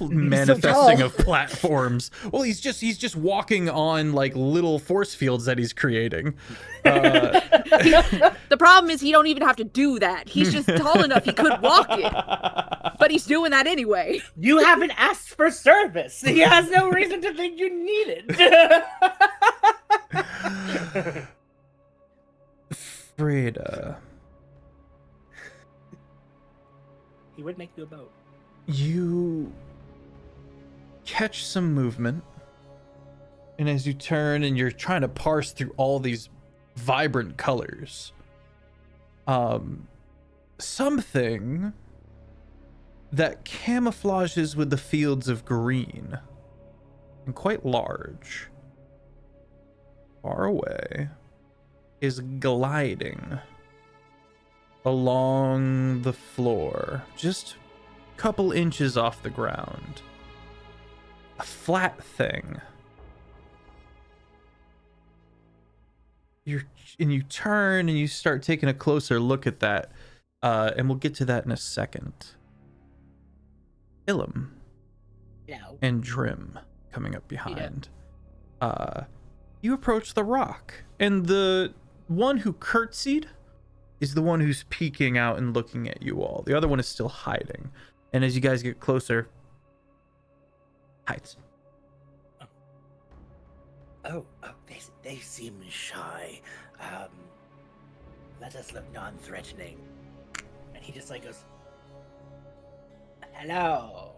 manifesting tall. of platforms. Well, he's just walking on like little force fields that he's creating. The problem is he don't even have to do that. He's just tall enough he could walk it. But he's doing that anyway. You haven't asked for service. He has no reason to think you need it. Freda, He would make you a boat. you catch some movement, and as you turn and you're trying to parse through all these vibrant colors, something that camouflages with the fields of green and quite large, far away, is gliding along the floor, just a couple inches off the ground. A flat thing. You turn and you start taking a closer look at that. And we'll get to that in a second. Ilum No. and Drim coming up behind. You approach the rock, and the one who curtsied is the one who's peeking out and looking at you all. The other one is still hiding. And as you guys get closer, hides. Oh, they seem shy. Let us look non-threatening. And he just like goes, hello.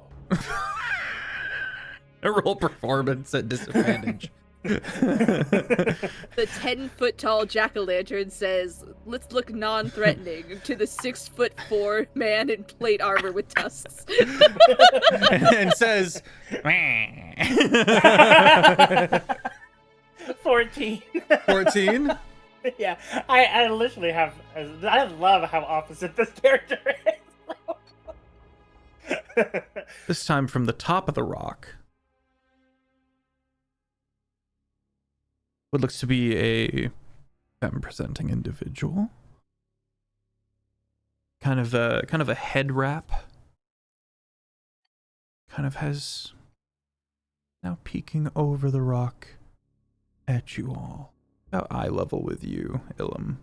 A roll performance at disadvantage. The 10-foot-tall jack-o'-lantern says, "Let's look non-threatening," to the 6'4" man in plate armor with tusks. And says, 14. 14. Yeah, I literally have. I love how opposite this character is. This time from the top of the rock. What looks to be a femme-presenting individual. Kind of a head wrap. Kind of has now peeking over the rock at you all. About eye level with you, Ilum.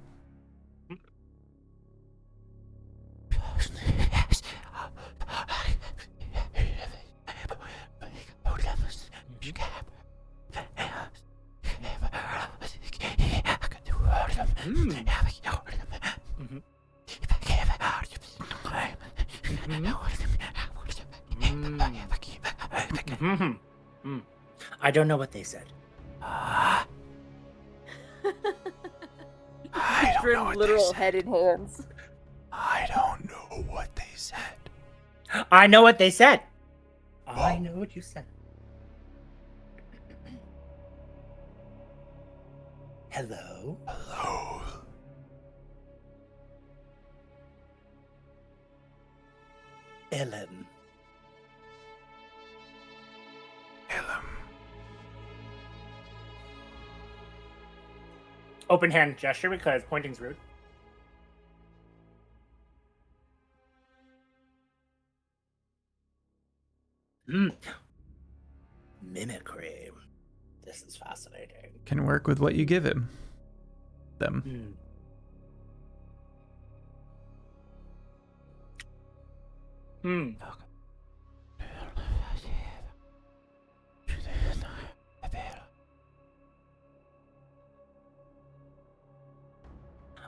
I don't know what they said. I don't know what Literal they said. head in hands. I don't know what they said. I know what they said. I know what you said. Hello? Hello. Ellen. Ilum. Open hand gesture because pointing's rude. Mimicry. This is fascinating. Can work with what you give him. Them.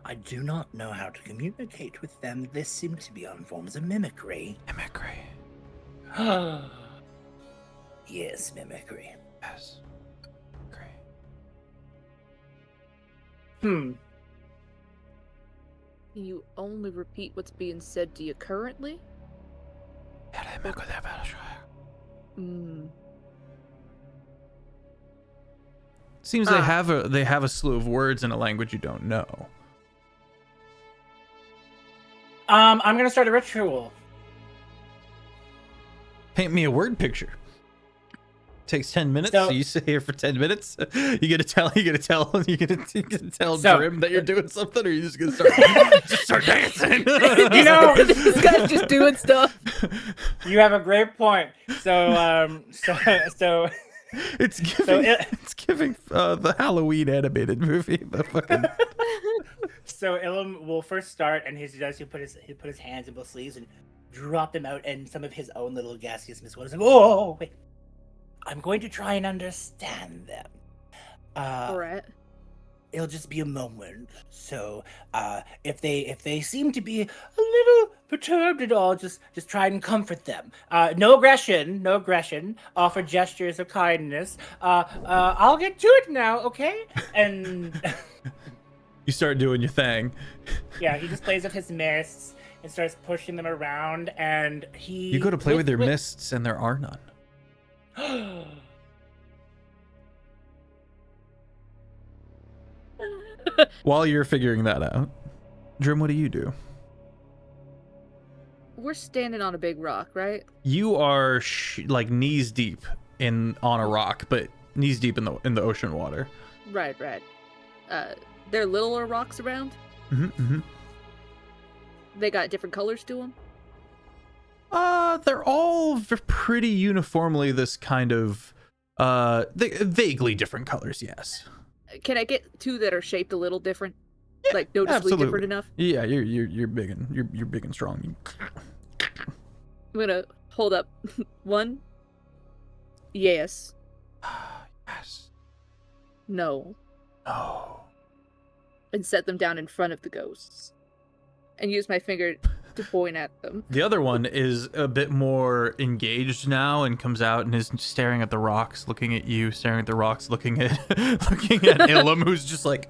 I do not know how to communicate with them. This seems to be on forms of mimicry. Mimicry. Yes, mimicry. Yes. Great. Can you only repeat what's being said to you currently? Seems they have a slew of words in a language you don't know. I'm gonna start a ritual. Paint me a word picture. Takes 10 minutes. So- So you sit here for 10 minutes. You gonna tell So- Drim that you're doing something, or you just gonna start dancing? You know, This guy's just doing stuff. you have a great point. So it's giving it- it's giving the Halloween animated movie. The fucking So Ilum will first start, and he put his hands in both sleeves and drop them out, and some of his own little gaseous mist waters. Oh wait, I'm going to try and understand them. Alright. It'll just be a moment. So, if they seem to be a little perturbed at all, just try and comfort them. No aggression. Offer gestures of kindness. I'll get to it now, okay? And you start doing your thing. yeah, he just plays with his mists and starts pushing them around, and You go to play with your mists, and there are none. While you're figuring that out, Drim, what do you do? We're standing on a big rock, right? You are like knees deep on a rock, but knees deep in the ocean water. Right. There are littler rocks around? Mm-hmm. They got different colors to them? They're all pretty uniformly this kind of vaguely different colors, yes. Can I get two that are shaped a little different? Yeah, Like noticeably absolutely. different enough? Yeah, you're big and you're big and strong. I'm gonna hold up one. Yes. Yes. No. No. And set them down in front of the ghosts. And use my finger to point at them. The other one is a bit more engaged now and comes out and is staring at the rocks, looking at you, staring at the rocks, looking at Ilum, who's just like.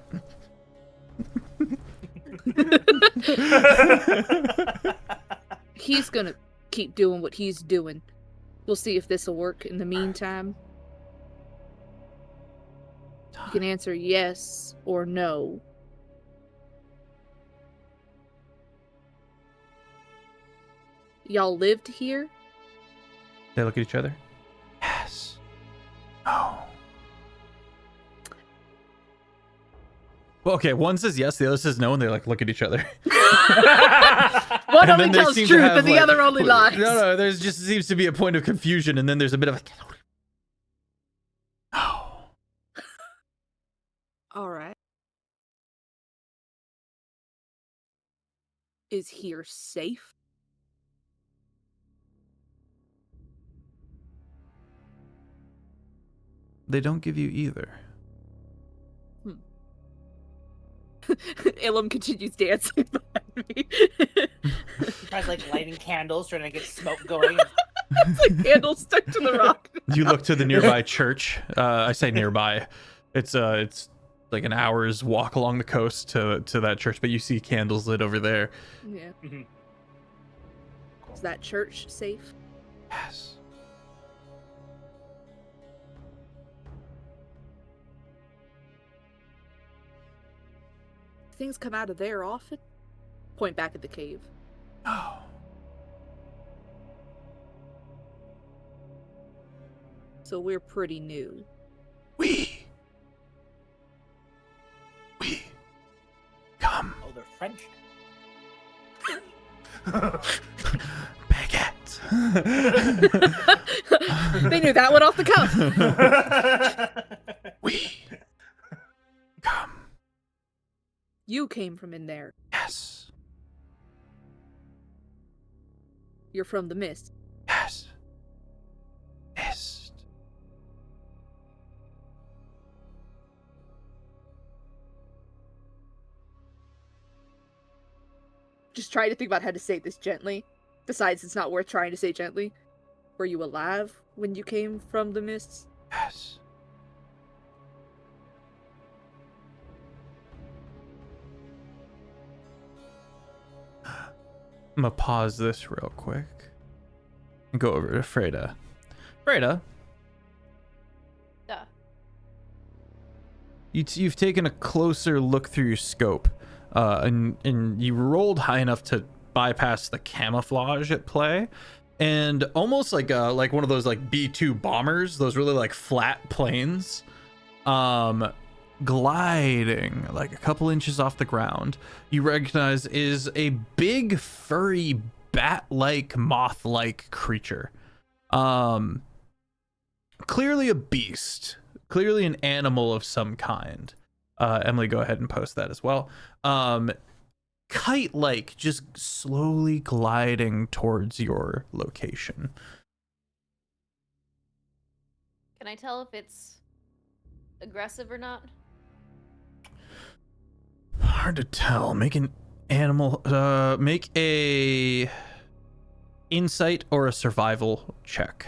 He's gonna keep doing what he's doing. We'll see if this will work. In the meantime, you can answer yes or no. Y'all lived here? They look at each other. Yes. No. Well, okay, one says yes, the other says no, and they like look at each other. One And only then they tells seem to truth, have, and the like- other only lies. No, there's just seems to be a point of confusion, and then there's a bit of a. No. All right. Is here safe? They don't give you either. Ilum continues dancing behind me. He tries like lighting candles, trying to get smoke going. It's like candles stuck to the rock. You look to the nearby church. I say nearby. It's like an hour's walk along the coast to that church, but you see candles lit over there. Yeah. Mhm. Is that church safe? Yes. Things come out of there often? Point back at the cave. No. So we're pretty new. We come. Oh, they're French. Baguette. They knew that one off the cuff. We come. You came from in there. Yes. You're from the mist. Yes. Mist. Just trying to think about how to say this gently. Besides, it's not worth trying to say gently. Were you alive when you came from the mists? Yes. I'm gonna pause this real quick and go over to Freda. Freda, Duh. you've taken a closer look through your scope, and you rolled high enough to bypass the camouflage at play, and almost like one of those like B-2 bombers, those really like flat planes, gliding like a couple inches off the ground, you recognize is a big furry bat-like moth-like creature. Clearly a beast, clearly an animal of some kind. Emily, go ahead and post that as well. Kite-like, just slowly gliding towards your location. Can I tell if it's aggressive or not? Hard to tell. Make an animal, make a insight or a survival check.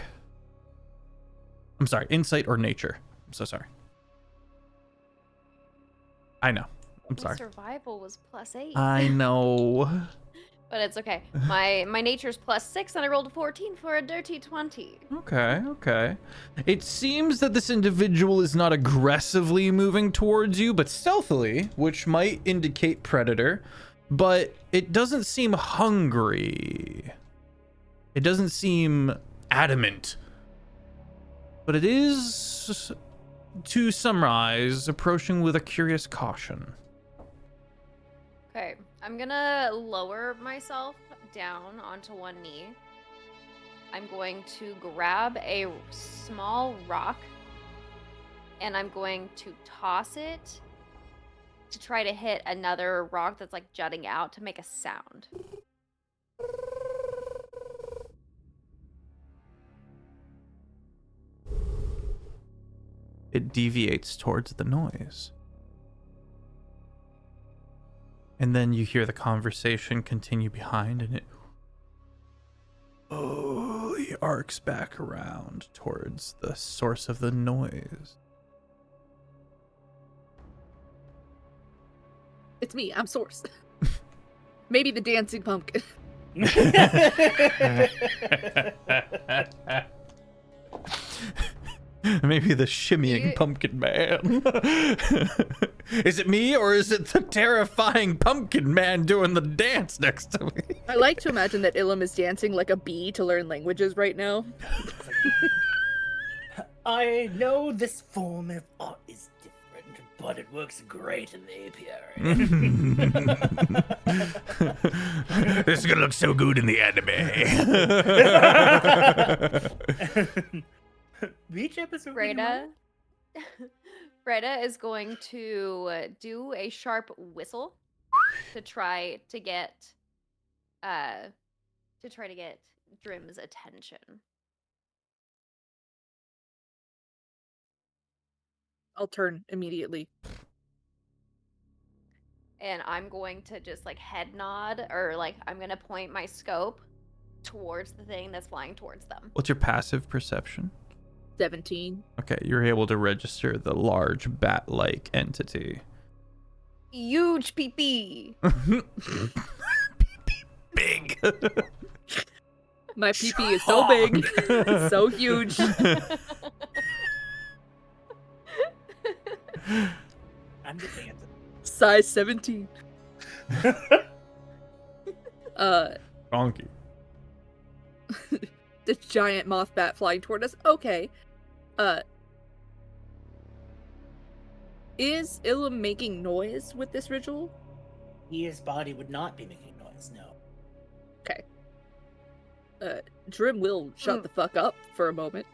I'm sorry, insight or nature. I'm so sorry. I know. I'm My sorry. survival was +8. I know. But it's okay. My nature's +6 and I rolled a 14 for a dirty 20. Okay. It seems that this individual is not aggressively moving towards you, but stealthily, which might indicate predator, but it doesn't seem hungry. It doesn't seem adamant. But it is, to summarize, approaching with a curious caution. Okay. I'm gonna lower myself down onto one knee. I'm going to grab a small rock and I'm going to toss it to try to hit another rock that's like jutting out to make a sound. It deviates towards the noise. And then you hear the conversation continue behind, and it arcs back around towards the source of the noise. It's me. I'm Source. Maybe the dancing pumpkin. Maybe the shimmying pumpkin man. Is it me, or is it the terrifying pumpkin man doing the dance next to me? I like to imagine that Ilum is dancing like a bee to learn languages right now. I know this form of art is different, but it works great in the apiary. This is gonna look so good in the anime. Which episode? Freda is going to do a sharp whistle to try to get Drim's attention. I'll turn immediately. And I'm going to just like head nod, or like I'm gonna point my scope towards the thing that's flying towards them. What's your passive perception? 17. Okay, you're able to register the large bat-like entity. Huge pee-pee. Big. My pee-pee is so big, so huge. I'm just dancing. Size 17. Donkey. This giant moth bat flying toward us. Okay. Is Ilum making noise with this ritual? His body would not be making noise, no. Okay. Drim will shut the fuck up for a moment.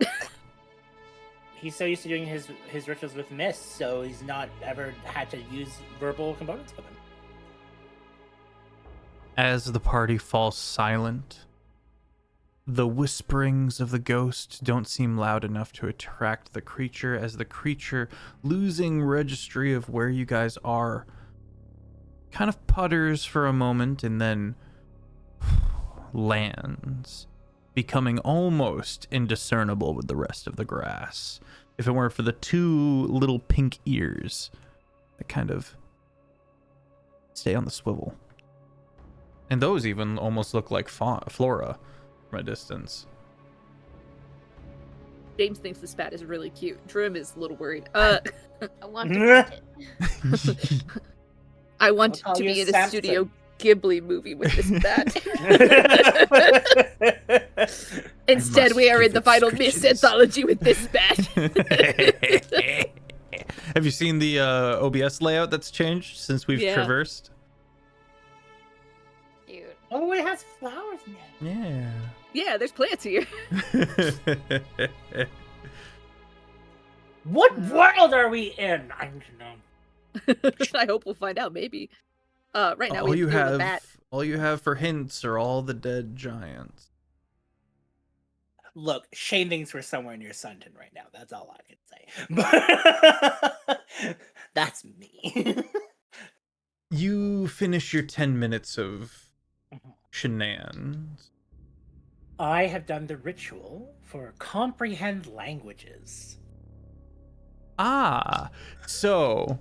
He's so used to doing his rituals with mist, so he's not ever had to use verbal components with him. As the party falls silent, the whisperings of the ghost don't seem loud enough to attract the creature, as the creature, losing registry of where you guys are, kind of putters for a moment and then lands, becoming almost indiscernible with the rest of the grass, if it weren't for the two little pink ears that kind of stay on the swivel. And those even almost look like Flora from a distance. James thinks this bat is really cute. Drim is a little worried. I want to pet it. I want I'll to call be you in a Samson. Studio Ghibli movie with this bat. Instead, must we are give in the it Final Mist scritches. anthology with this bat. Have you seen the OBS layout that's changed since we've Yeah. traversed? Cute. Oh, it has flowers in it. Yeah. Yeah, there's plants here. What world are we in? I don't know. I hope we'll find out. Maybe. Right now all we you have to deal have, with that. all you have for hints are all the dead giants. Look, Shane thinks we're somewhere near Sunton right now. That's all I can say. But that's me. You finish your 10 minutes of shenanigans. I have done the ritual for comprehend languages. Ah, so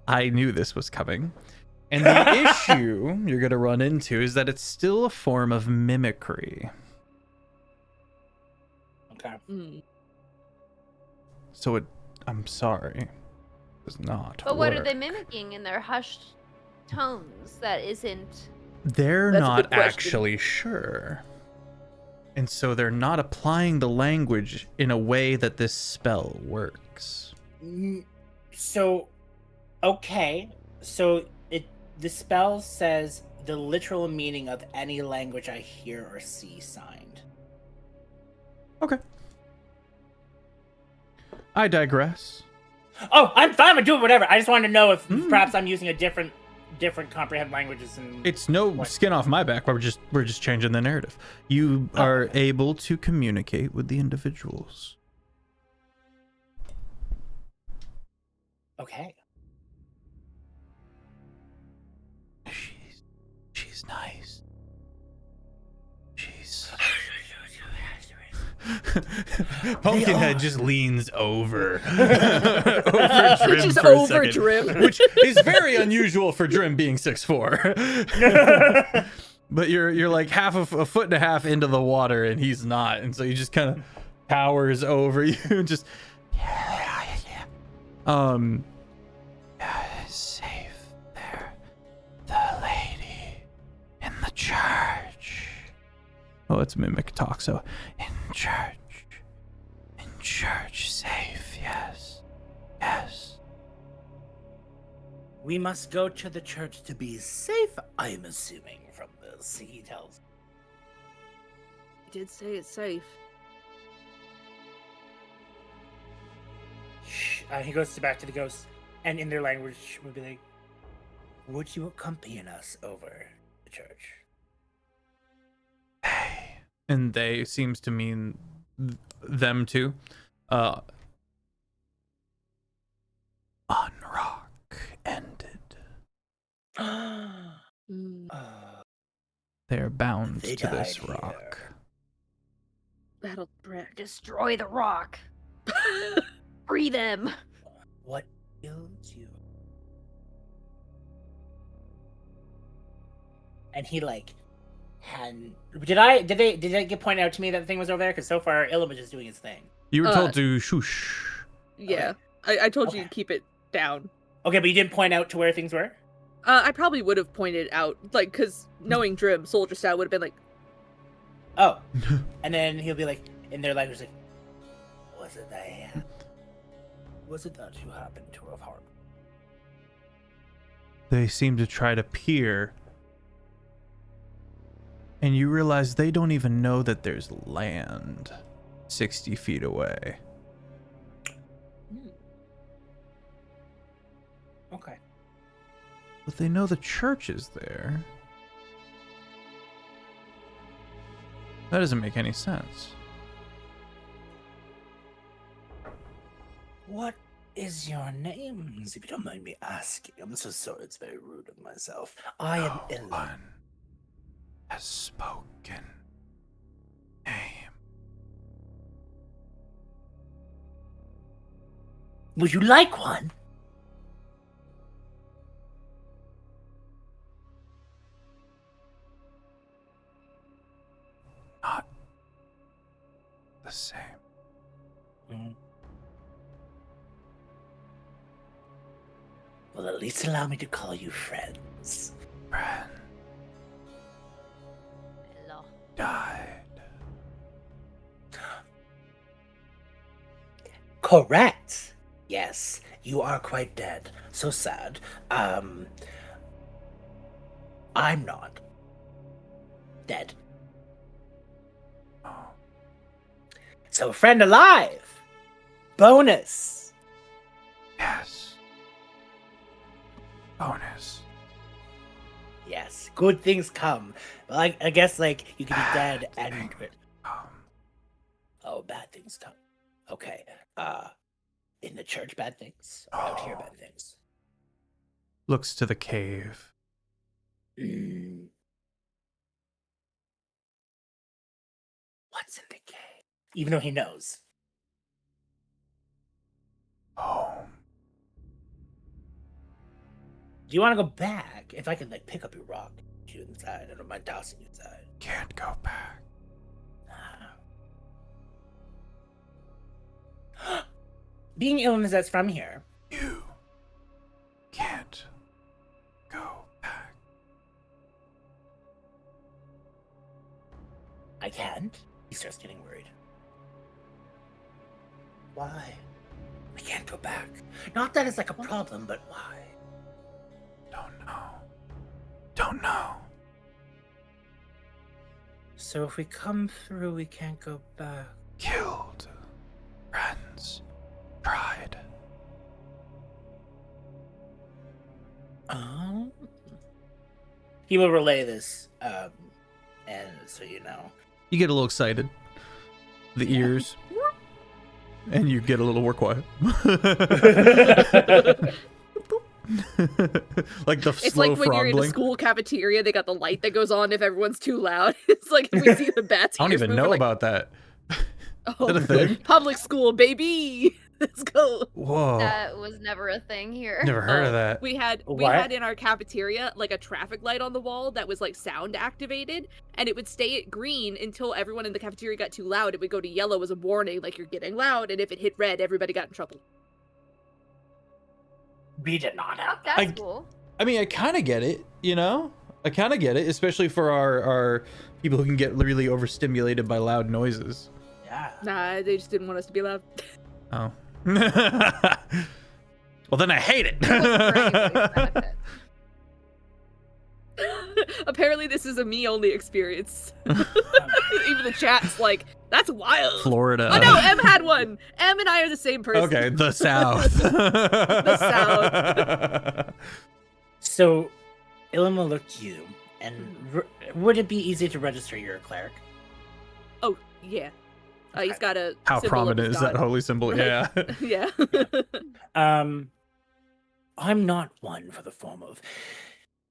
I knew this was coming. And the issue you're going to run into is that it's still a form of mimicry. Okay. So I'm sorry. It does not But what are work. they mimicking in their hushed tones that isn't... They're That's a not good question. actually sure. And so they're not applying the language in a way that this spell works. So, okay. So the spell says the literal meaning of any language I hear or see signed. Okay. I digress. Oh, I'm fine with doing whatever. I just wanted to know if perhaps I'm using a different comprehend languages and It's no What? skin off my back. We're just changing the narrative. You are able to communicate with the individuals. okay. She's nice. She's Pumpkinhead just leans over over Drim Just for a over second, Drim. which is very unusual for Drim being 6'4". But you're like a foot and a half into the water and he's not, and so he just kind of towers over you and just safe there, the lady in the church. Oh, it's mimic talk, so in church, safe, yes. We must go to the church to be safe, I'm assuming from this, he tells. He did say it's safe. Shh. He goes back to the ghosts, and in their language, would be like, would you accompany us over the church? And they seems to mean them too. Unrock ended. Mm, They are bound They to this died rock. here. Battle Brick. Destroy the rock. Free them. What kills you? And he like did they get pointed out to me that the thing was over there? Because so far Ilum is just doing his thing. You were told to shush. Yeah, I told you Okay. to keep it down. Okay, but you didn't point out to where things were? I probably would have pointed out, like, because knowing Drim, Soldier Style would have been like, Oh. And then he'll be like, in their language, like, was it that? Was it that you happened to have harmed? They seem to try to peer. And you realize they don't even know that there's land 60 feet away. Okay. But they know the church is there. That doesn't make any sense. What is your name, if you don't mind me asking? I'm so sorry, it's very rude of myself. I am No Ilum. one has spoken name. Would you like one? Not the same. Well, at least allow me to call you friends. Friend Hello. died. Correct. Yes, you are quite dead. So sad. I'm not dead. Oh. So, friend alive. Bonus. Yes. Bonus. Yes, good things come. Well, I guess like you can be dead and oh, bad things come. Okay. In the church, bad things. Or out here, bad things. Looks to the cave. Mm. What's in the cave? Even though he knows. Home. Do you want to go back? If I could like pick up your rock, put you inside. I don't mind tossing you inside. Can't go back. Being illness that's from here. You can't go back. I can't. He starts getting worried. Why? I can't go back. Not that it's like a problem, but why? Don't know. Don't know. So if we come through, we can't go back. Killed. Friends. Tried. He will relay this, and so you know. You get a little excited. The ears. And you get a little more quiet. Like the It's slow like when frog you're in a blink. school cafeteria, they got the light that goes on if everyone's too loud. It's like if we see the bats. I don't ears even move, know we're like, about that. Oh, that a thing? Public school, baby. Let's go. Whoa. That was never a thing here. Never heard of that. We had What? in our cafeteria like a traffic light on the wall that was like sound activated, and it would stay at green until everyone in the cafeteria got too loud. It would go to yellow as a warning, like you're getting loud, and if it hit red, everybody got in trouble. We did not have that. That's cool. I mean, I kind of get it, you know? I kind of get it, especially for our people who can get really overstimulated by loud noises. Yeah. Nah, they just didn't want us to be loud. Oh. Well, then I hate it. It was for anybody's benefit. Apparently, this is a me-only experience. Even the chat's like, "That's wild." Florida. Oh no, M had one. M and I are the same person. Okay, the South. The South. So, Ilum will look to you, and would it be easy to register you're a cleric? Oh yeah. He's got a. How symbol of prominent his is that god. holy symbol? Right. Yeah. Yeah. I'm not one for the form of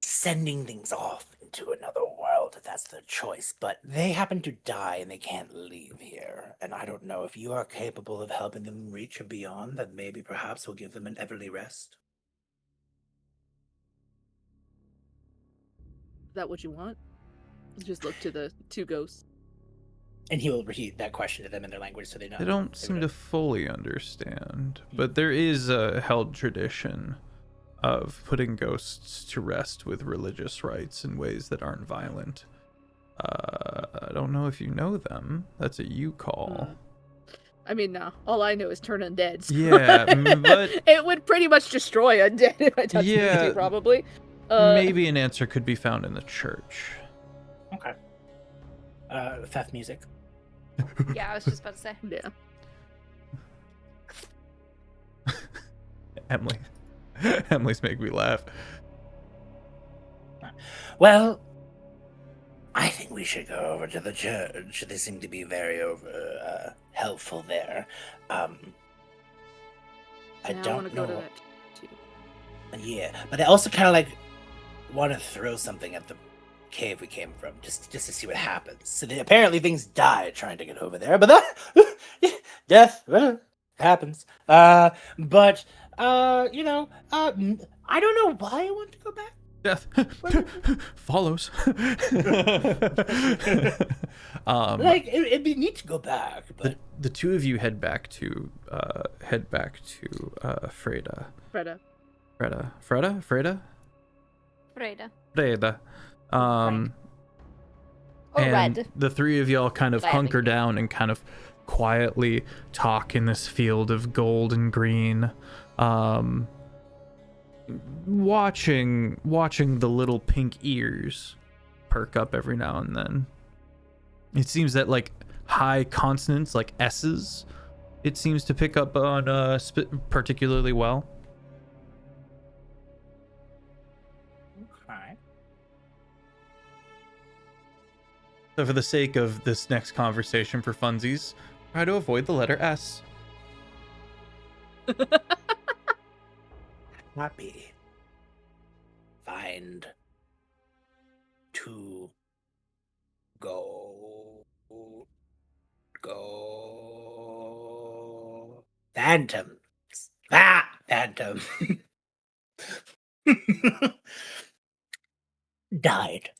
sending things off into another world if that's their choice, but they happen to die and they can't leave here. And I don't know if you are capable of helping them reach a beyond that maybe perhaps will give them an everly rest. Is that what you want? Just look to the two ghosts. And he will repeat that question to them in their language so they know. They don't seem to fully understand, but there is a held tradition of putting ghosts to rest with religious rites in ways that aren't violent. I don't know if you know them. That's a you call. I mean, no. All I know is turn undead. So Yeah, but it would pretty much destroy undead if I touched Yeah, it, probably. maybe an answer could be found in the church. Okay. Theft music. Yeah, I was just about to say. Yeah. Emily. Emily's making me laugh. Well, I think we should go over to the church. They seem to be very helpful there. I Yeah, I don't want to know. go to that too. Yeah, but I also kind of like want to throw something at the cave we came from, just to see what happens. So apparently things die trying to get over there, but that death happens. But you know, I don't know why I want to go back. Death follows. Like it'd be neat to go back, but the two of you head back to Freda. Freda. Freda. Freda. Oh, And red. the three of y'all kind of Gladly. hunker down and kind of quietly talk in this field of gold and green, watching the little pink ears perk up every now and then. It seems that like high consonants, like S's, it seems to pick up on particularly well. okay. So for the sake of this next conversation for funsies, try to avoid the letter S. Happy. Find. To. Go. Phantoms. Phantom. Died.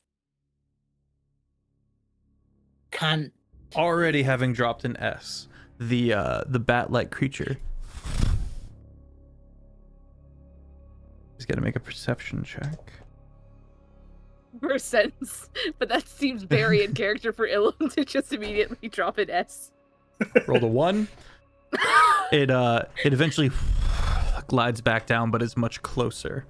Can't. Already having dropped an S, the bat-like creature is gonna make a perception check. For a sentence, but that seems very in character for Ilum to just immediately drop an S. Rolled a 1. It eventually glides back down, but is much closer.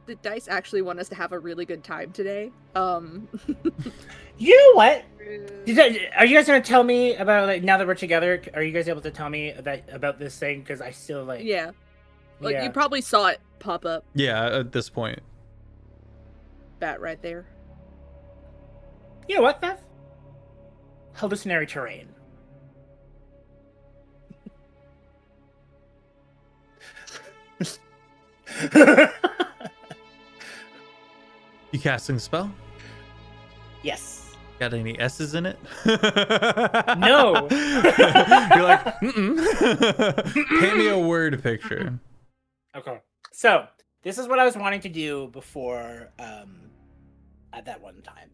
the dice actually want us to have a really good time today. You know what? Are you guys gonna tell me about, like, now that we're together? Are you guys able to tell me about this thing? Because I still like. Yeah. Like, Yeah. you probably saw it pop up. Yeah, at this point. That right there. You know what, Beth? Hallucinatory terrain. You casting the spell? Yes. Got any S's in it? No. You're like, mm-mm. Paint me a word picture. Okay. So this is what I was wanting to do before, at that one time.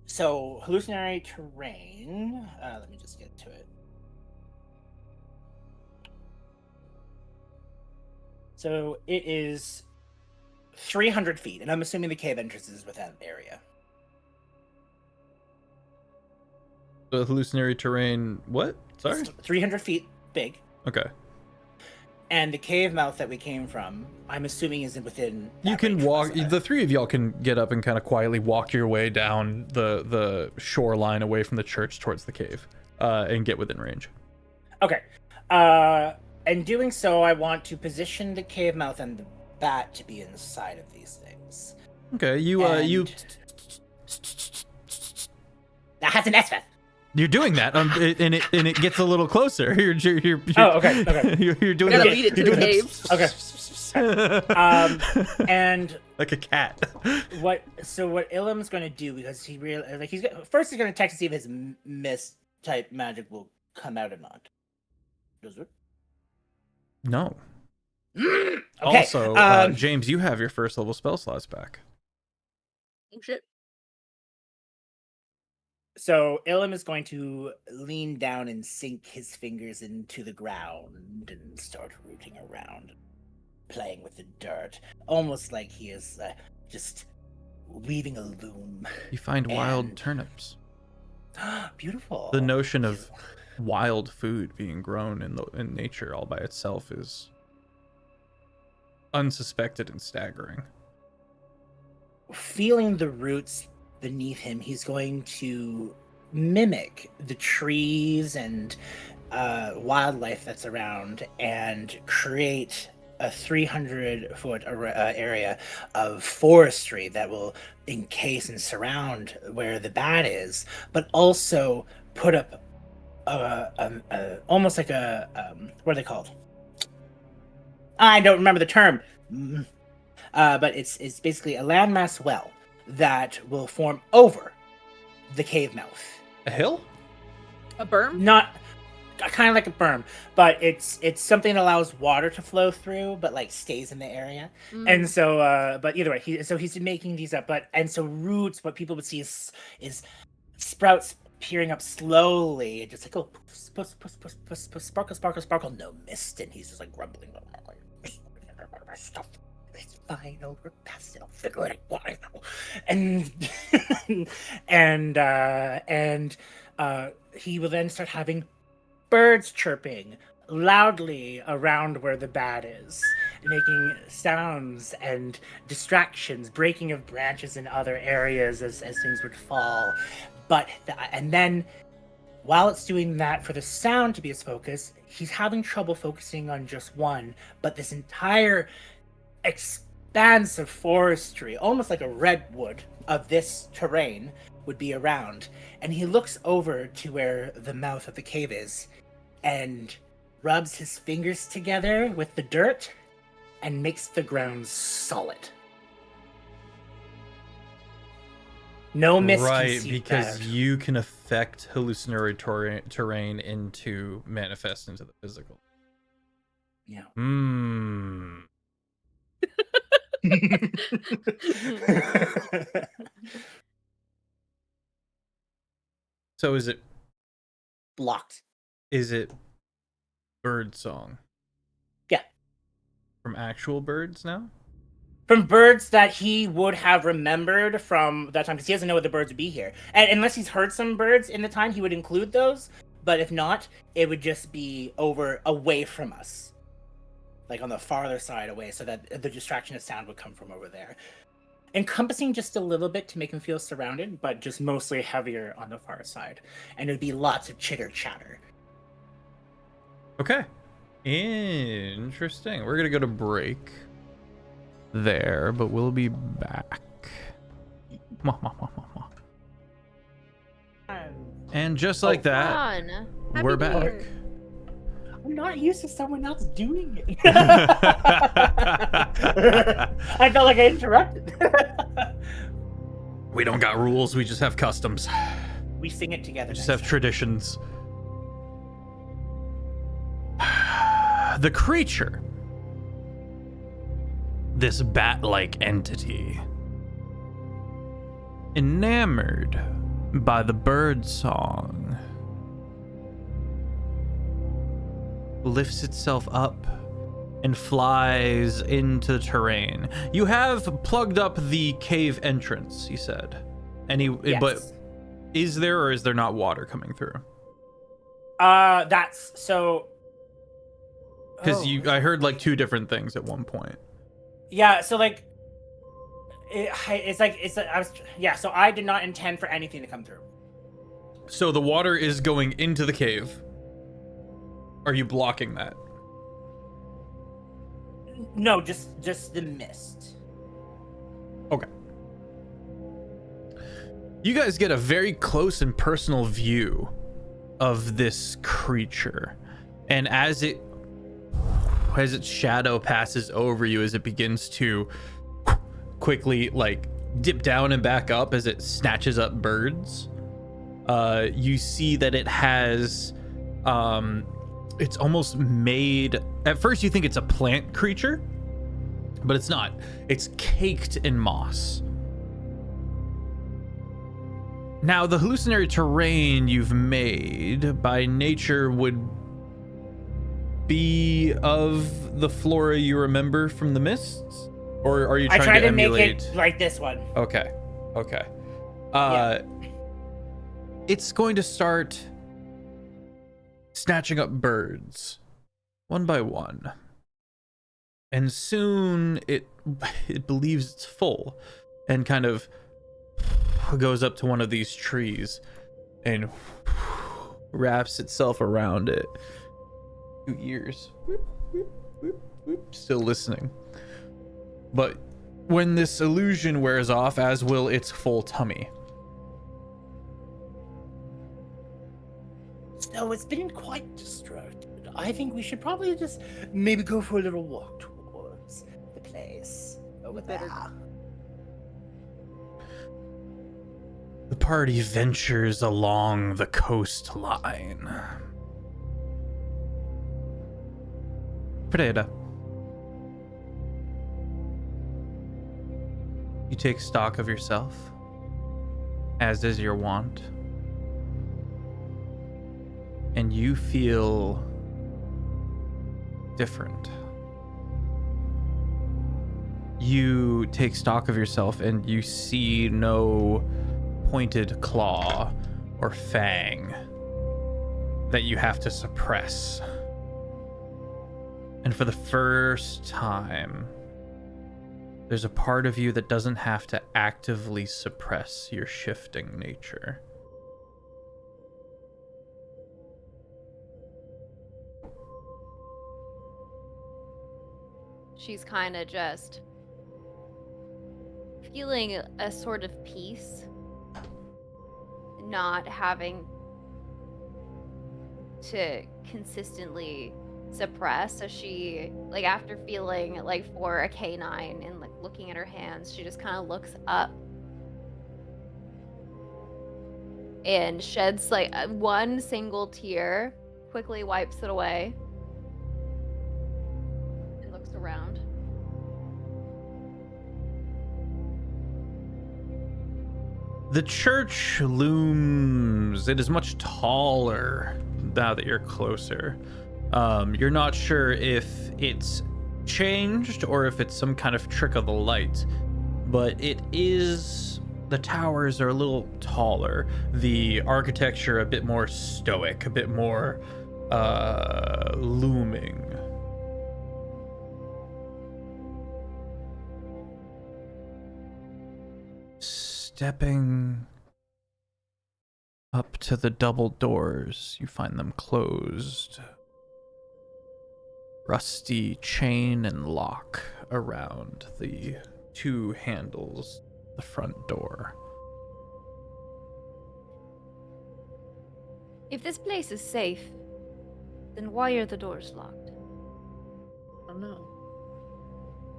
So hallucinatory terrain. Let me just get to it. So it is 300 feet, and I'm assuming the cave entrance is within that area. The hallucinatory terrain, what? Sorry? It's 300 feet big, Okay. and the cave mouth that we came from, I'm assuming, isn't within. You that can range from walk, us. the three of y'all can get up and kind of quietly walk your way down the shoreline away from the church towards the cave and get within range. Okay. In doing so, I want to position the cave mouth and the bat to be inside of these things. Okay, you That has an S, Beth. you're doing that, and it gets a little closer. You're Oh, okay. You're doing Gotta that. lead it to you're the doing cave. Okay. And like a cat. what Ilum's going to do, because he's first he's going to check to see if his mist type magic will come out or not. Does it? No. Okay. Also, James, you have your first level spell slots back. Oh, shit. So Ilum is going to lean down and sink his fingers into the ground and start rooting around, playing with the dirt, almost like he is just weaving a loom. You find wild And- turnips. Beautiful. The notion of wild food being grown in nature all by itself is unsuspected and staggering. Feeling the roots beneath him, he's going to mimic the trees and wildlife that's around and create a 300-foot area of forestry that will encase and surround where the bat is, but also put up almost like a what are they called? I don't remember the term, but it's basically a landmass well that will form over the cave mouth. A hill? A berm? Not kind of like a berm, but it's something that allows water to flow through, but like stays in the area. And so, but either way, he's making these up. So roots, what people would see is sprouts peering up slowly, just like sparkle, no mist, and he's just like grumbling. Stuff. It's fine. We're past it. I'll figure it out. And he will then start having birds chirping loudly around where the bat is, making sounds and distractions, breaking of branches in other areas as things would fall. And then while it's doing that, for the sound to be his focus, he's having trouble focusing on just one, but this entire expanse of forestry, almost like a redwood of this terrain, would be around. And he looks over to where the mouth of the cave is and rubs his fingers together with the dirt and makes the ground solid. No mist can Right, seep because out. you can affect hallucinatory terrain into manifest into the physical. Yeah. So is it Blocked. bird song? Yeah. From actual birds now? From birds that he would have remembered from that time, because he doesn't know what the birds would be here. And unless he's heard some birds in the time, he would include those. But if not, it would just be away from us. like on the farther side away, so that the distraction of sound would come from over there. Encompassing just a little bit to make him feel surrounded, but just mostly heavier on the far side. And it'd be lots of chitter chatter. Okay. Interesting. We're gonna go to break there, but we'll be back. And just like that, Fun. we're Happy New back. Year. I'm not used to someone else doing it. I felt like I interrupted. We don't got rules, we just have customs. We sing it together. We just next have traditions. The creature, this bat-like entity, enamored by the bird song, lifts itself up and flies into the terrain. You have plugged up the cave entrance, he said. Yes. But is there or is there not water coming through? That's so. Because Oh. I heard like two different things at one point. Yeah, so like, So I did not intend for anything to come through. So the water is going into the cave. Are you blocking that? No, just the mist. Okay. You guys get a very close and personal view of this creature. And as its shadow passes over you, as it begins to quickly like dip down and back up as it snatches up birds, you see that it has it's almost made, at first you think it's a plant creature, but it's not. It's caked in moss. Now, the hallucinatory terrain you've made by nature would be of the flora you remember from the mists? Or are you I trying tried to to make emulate? it like this one. Okay. Yeah. It's going to start snatching up birds one by one. And soon it believes it's full and kind of goes up to one of these trees and wraps itself around it. 2 ears. Still listening. But when this illusion wears off, as will its full tummy. So it's been quite distracted. I think we should probably just maybe go for a little walk towards the place over Better. there. The party ventures along the coastline. Freda, you take stock of yourself, as is your wont, and you feel different. You take stock of yourself and you see no pointed claw or fang that you have to suppress. And for the first time, there's a part of you that doesn't have to actively suppress your shifting nature. She's kind of just feeling a sort of peace, not having to consistently suppress. So she, like, after feeling like for a canine and like looking at her hands, she just kind of looks up and sheds like one single tear, quickly wipes it away, and looks around. The church looms. It is much taller now that you're closer. You're not sure if it's changed or if it's some kind of trick of the light, but it is. The towers are a little taller. The architecture a bit more stoic, a bit more looming. Stepping up to the double doors, you find them closed. Rusty chain and lock around the two handles, the front door. If this place is safe, then why are the doors locked? I don't know.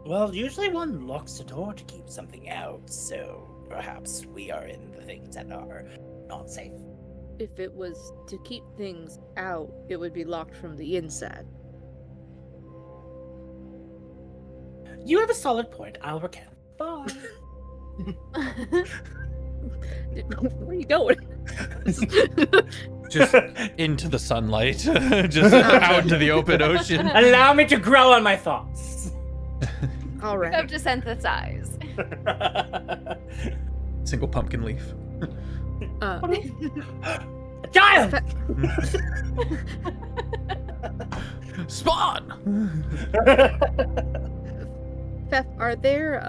Well, usually one locks the door to keep something out, so perhaps we are in the things that are not safe. If it was to keep things out, it would be locked from the inside. You have a solid point. I'll recant. Bye. Where are you going? Just into the sunlight, just out into the open ocean. Allow me to grow on my thoughts. All You have right. to synthesize. Single pumpkin leaf. A child! Spawn! Fef, are there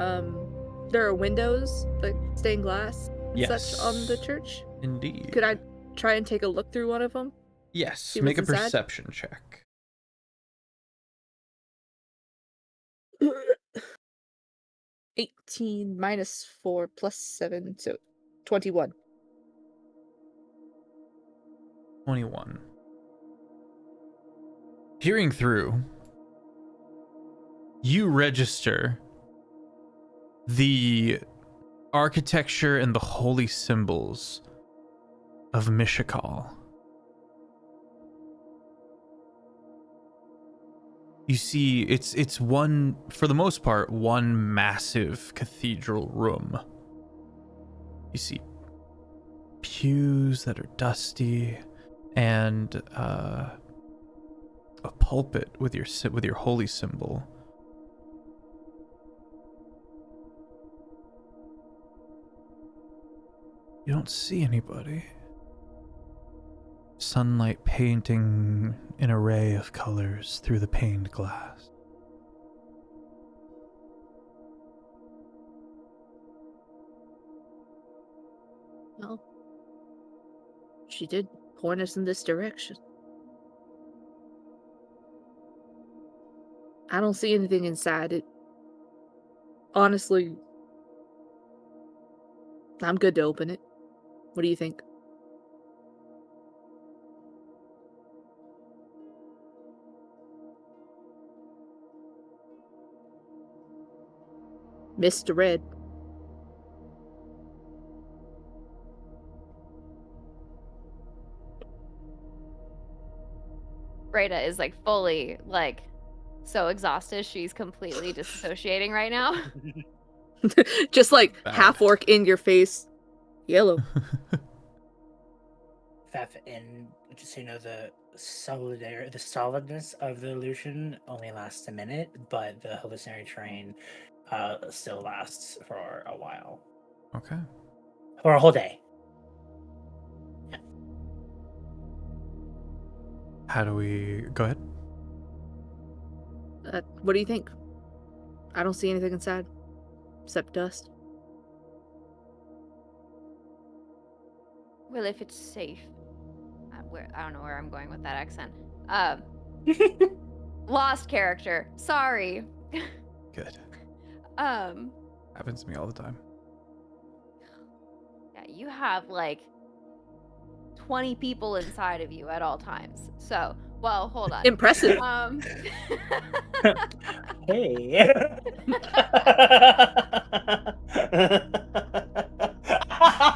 are windows, like stained glass and Yes. such on the church? Indeed. Could I try and take a look through one of them? Yes, see make a what's inside? perception check. 18 minus 4 plus 7, so 21. 21. Peering through, you register the architecture and the holy symbols of Mishakal. You see, it's one, for the most part, one massive cathedral room. You see pews that are dusty, and a pulpit with your holy symbol. You don't see anybody. Sunlight painting an array of colors through the paned glass. Well, she did point us in this direction. I don't see anything inside it. Honestly, I'm good to open it. What do you think? Mr. Red. Breda is like fully like so exhausted she's completely disassociating right now. Just like Bad. half orc in your face. Yellow. Fef, and just so you know, the solidness of the illusion only lasts a minute, but the hallucinatory train still lasts for a while. Okay. For a whole day. How do we go ahead? What do you think? I don't see anything inside. Except dust. Well, if it's safe. I don't know where I'm going with that accent. Lost character. Sorry. Good. Um, Happens to me all the time. yeah, you have like 20 people inside of you at all times. So, well, hold on. Impressive. Hey.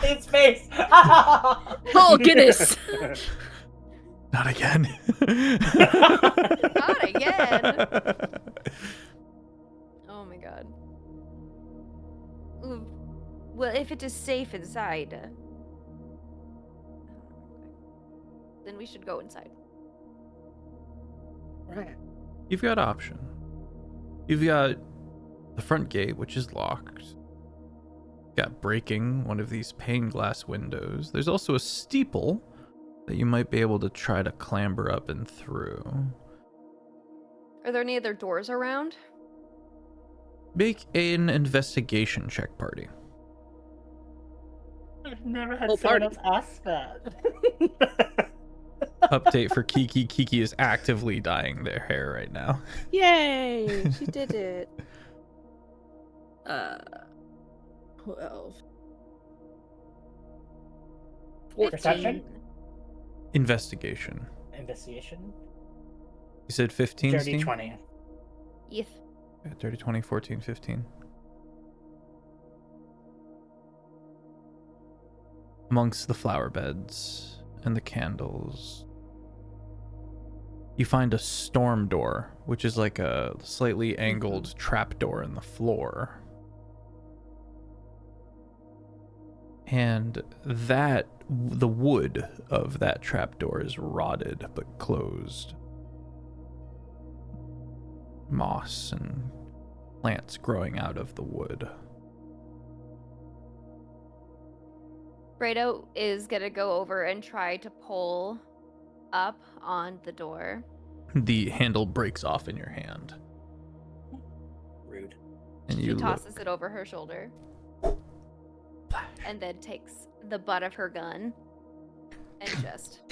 His face. Oh, goodness. Not again. Not again. Oh my god. Ooh. Well, if it is safe inside, then we should go inside. Right. You've got option. You've got the front gate, which is locked. You've got breaking one of these pane glass windows. There's also a steeple that you might be able to try to clamber up and through. Are there any other doors around? Make an investigation check, party. I've never had Whole someone party. else ask that. Update for Kiki. Kiki is actively dyeing their hair right now. Yay! She did it. 12. Perception? 15. Investigation. Investigation. You said 15, Dirty Steve? 20. Yes. Yeah, dirty 20, 14, 15. Amongst the flower beds and the candles, you find a storm door, which is like a slightly angled trapdoor in the floor. And the wood of that trapdoor is rotted but closed. Moss and plants growing out of the wood. Fredo is gonna go over and try to pull up on the door. The handle breaks off in your hand, Rude. and She you tosses look. it over her shoulder Flash. and then takes the butt of her gun and just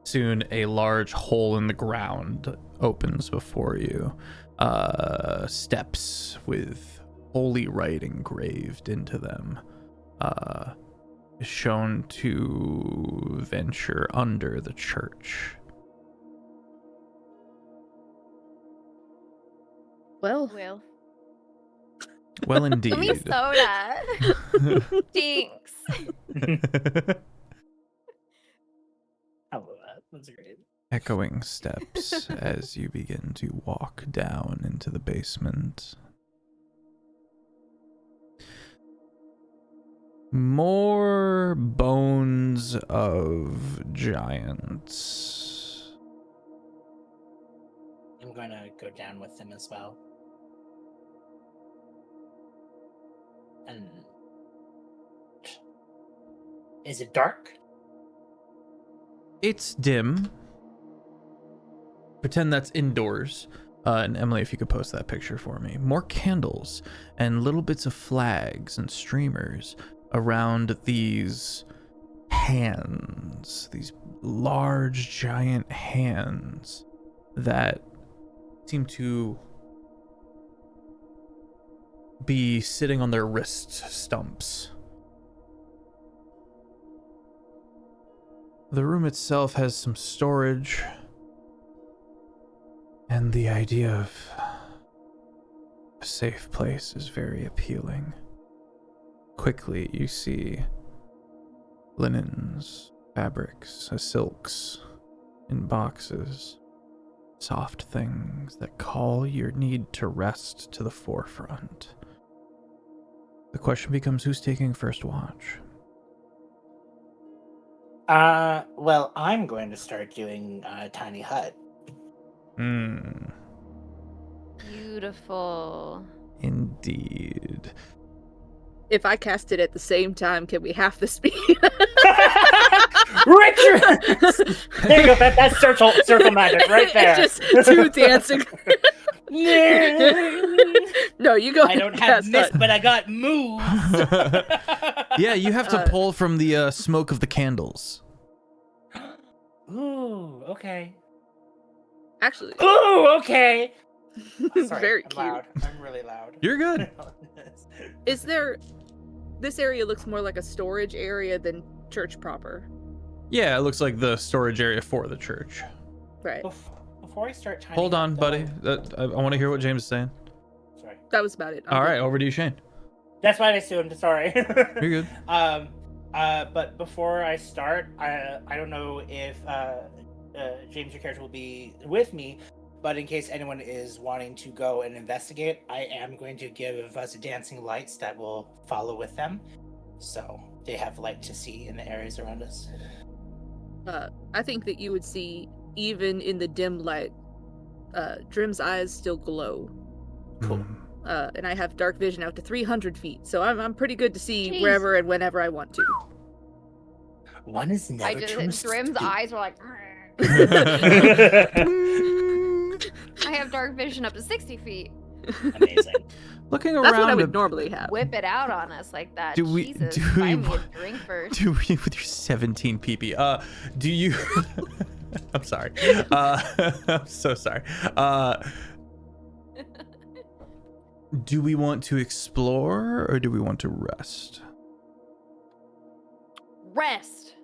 Soon, a large hole in the ground opens before you. Steps with holy rite engraved into them is shown to venture under the church. Well, will. Well, Give me indeed. soda. Stinks. I love that. That's great. Echoing steps as you begin to walk down into the basement. More bones of giants. I'm going to go down with them as well. And is it dark? It's dim. Pretend that's indoors. And Emily, if you could post that picture for me. More candles and little bits of flags and streamers around these hands, these large, giant hands that seem to be sitting on their wrist stumps. The room itself has some storage, and the idea of a safe place is very appealing. Quickly, you see linens, fabrics, silks in boxes, soft things that call your need to rest to the forefront. The question becomes, who's taking first watch? Well, I'm going to start doing Tiny Hut. Beautiful. Indeed. if I cast it at the same time, can we half the speed? Richard! There you go. That's circle magic right there. It's just two dancing. No, you go. I don't have miss, but I got moves. Yeah, you have to pull from the smoke of the candles. Ooh, okay. Actually, Ooh, okay. Sorry, very I'm cute. loud. I'm really loud. You're good. Is there? This area looks more like a storage area than church proper, Yeah, it looks like the storage area for the church. right? Before I start Tiny Hold Hut, on, though, buddy. I want to hear what James is saying. Sorry. That was about it. All right, over to you, Shane. That's what I assumed. Sorry. You're good. But before I start, I don't know if James, your character, will be with me. But in case anyone is wanting to go and investigate, I am going to give us dancing lights that will follow with them, so they have light to see in the areas around us. I think that you would see, even in the dim light, Drim's eyes still glow. Cool. And I have dark vision out to 300 feet, so I'm pretty good to see Jeez. wherever and whenever I want to. One is never too Drim's eyes were like. I have dark vision up to 60 feet. Amazing. Looking That's what I around, would normally have. Whip it out on us like that. Do we- Jesus, do buy we me wa- a drink first. do we, with your 17 pp, do you? I'm sorry. I'm so sorry. Do we want to explore or do we want to rest? Rest.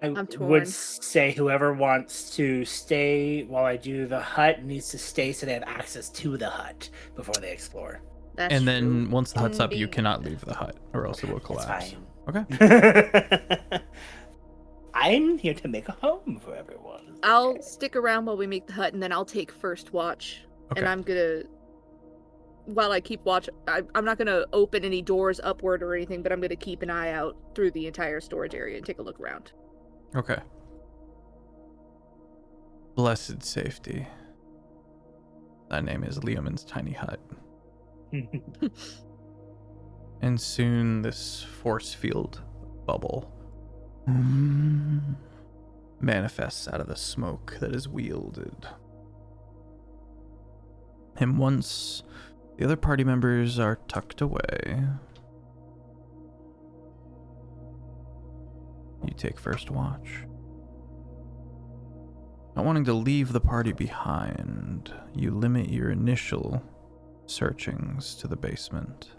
I I'm torn. would say whoever wants to stay while I do the hut needs to stay so they have access to the hut before they explore. That's And then true. once the hut's up, you Indeed. cannot leave the hut or else it will collapse. Okay. I'm here to make a home for everyone. I'll stick around while we make the hut, and then I'll take first watch. Okay. And I'm gonna, while I keep watch, I'm not gonna open any doors upward or anything, but I'm gonna keep an eye out through the entire storage area and take a look around. Okay. Blessed safety. That name is Leoman's tiny hut. And soon this force field bubble manifests out of the smoke that is wielded. And once the other party members are tucked away, you take first watch. Not wanting to leave the party behind, you limit your initial searchings to the basement.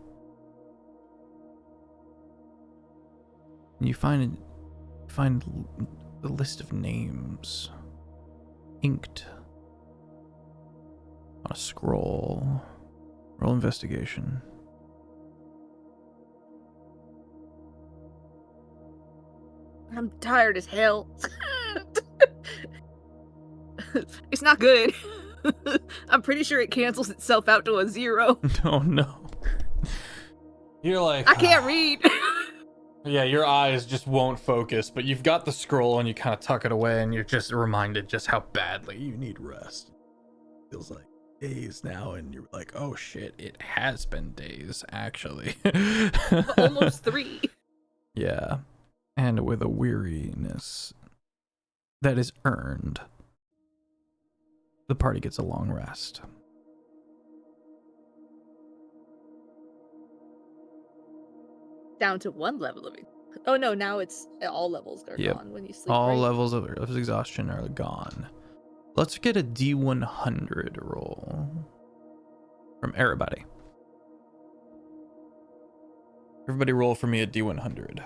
And you find a list of names inked on a scroll. Roll investigation. I'm tired as hell. It's not good. I'm pretty sure it cancels itself out to a 0. Oh no. You're like, I can't read. yeah, your eyes just won't focus, but you've got the scroll and you kind of tuck it away and you're just reminded just how badly you need rest. Feels like days now, and you're like, oh shit, it has been days, actually. Almost 3. Yeah. And with a weariness that is earned, the party gets a long rest. Down to 1 level of it. Oh no, now it's all levels are Yep. gone when you sleep. All right? levels of exhaustion are gone. Let's get a D100 roll from everybody. Everybody roll for me a D100.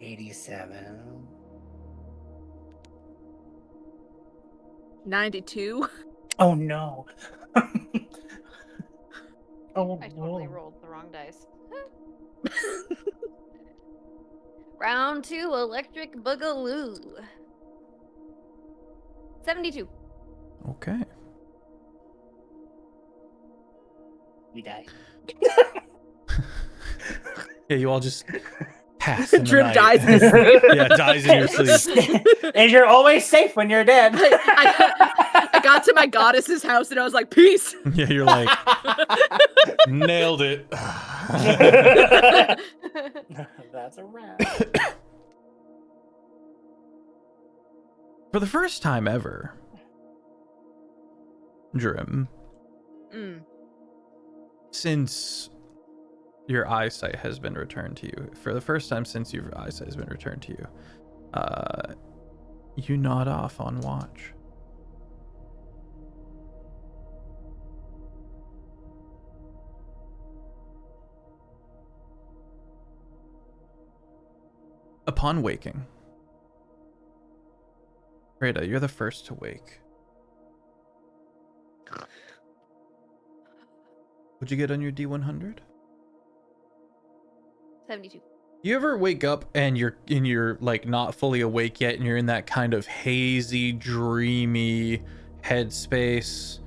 87. 92. Oh no. Oh I totally no. rolled the wrong dice. Round 2, Electric Boogaloo. 72. Okay. We die. Yeah, you all just pass in the Drim night. dies in his sleep. Yeah, dies in your sleep. And you're always safe when you're dead. I got to my goddess's house and I was like, peace. Yeah, you're like, nailed it. That's a wrap. For the first time ever, Drim, Mm. since your eyesight has been returned to you, for the first time since your eyesight has been returned to you, you nod off on watch. Upon waking, Rada, you're the first to wake. What'd you get on your D100? 72. You ever wake up and you're like not fully awake yet, and you're in that kind of hazy, dreamy headspace,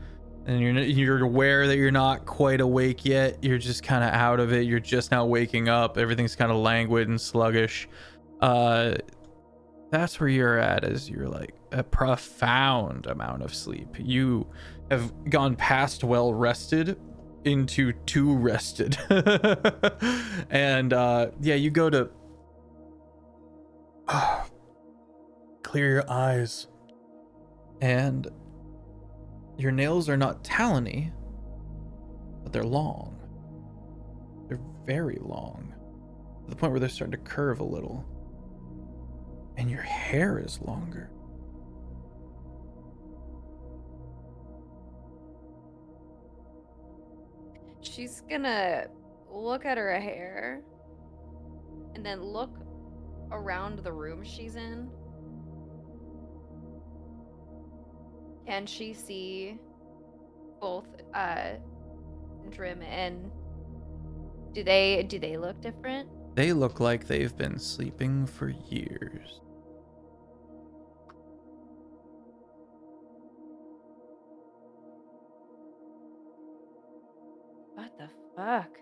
and you're aware that you're not quite awake yet. You're just kind of out of it. You're just now waking up. Everything's kind of languid and sluggish. That's where you're at, as you're like a profound amount of sleep. You have gone past well rested into too rested. And yeah, you go to clear your eyes, And your nails are not talony, but they're long. They're very long, to the point where they're starting to curve a little. And your hair is longer. She's gonna look at her hair and then look around the room she's in. Can she see both Drim and do they look different? They look like they've been sleeping for years. What the fuck?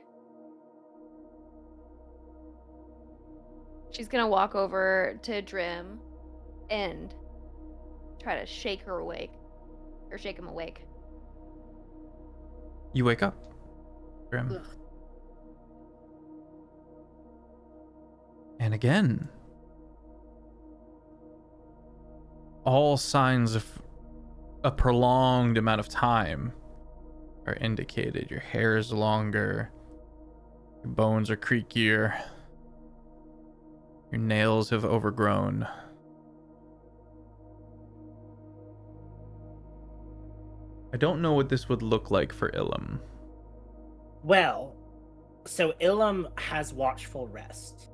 She's gonna walk over to Drim and try to shake her awake. Or shake him awake. You wake up, Grim. Ugh. And again, all signs of a prolonged amount of time are indicated. Your hair is longer, your bones are creakier, your nails have overgrown. I don't know what this would look like for Ilum. Well, so Ilum has watchful rest.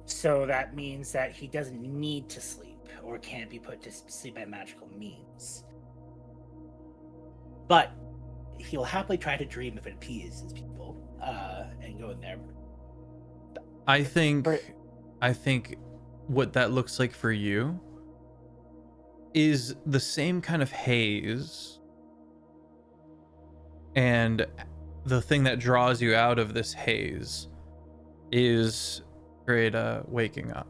So that means that he doesn't need to sleep or can't be put to sleep by magical means. But he'll happily try to dream if it appeases people and go in there. I think what that looks like for you is the same kind of haze, and the thing that draws you out of this haze is Greta waking up.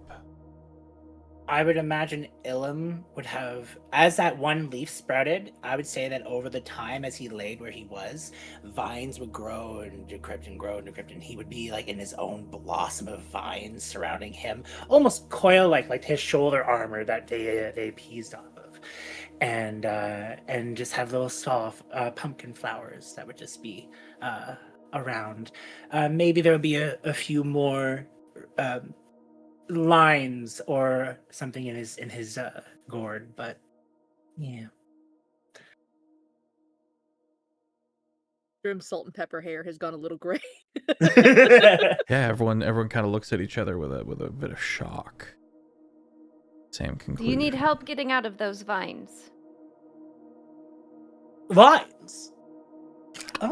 I would imagine Ilum would have, as that one leaf sprouted, I would say that over the time as he laid where he was, vines would grow and decrypt and grow and decrypt, and he would be like in his own blossom of vines surrounding him, almost coil like his shoulder armor that they pieced off of, and just have little soft pumpkin flowers that would just be around. Maybe there would be a few more lines or something in his gourd, but yeah. Grim's salt and pepper hair has gone a little gray. Yeah, everyone kind of looks at each other with a bit of shock. Same Do conclusion. you need help getting out of those vines? Vines. Oh.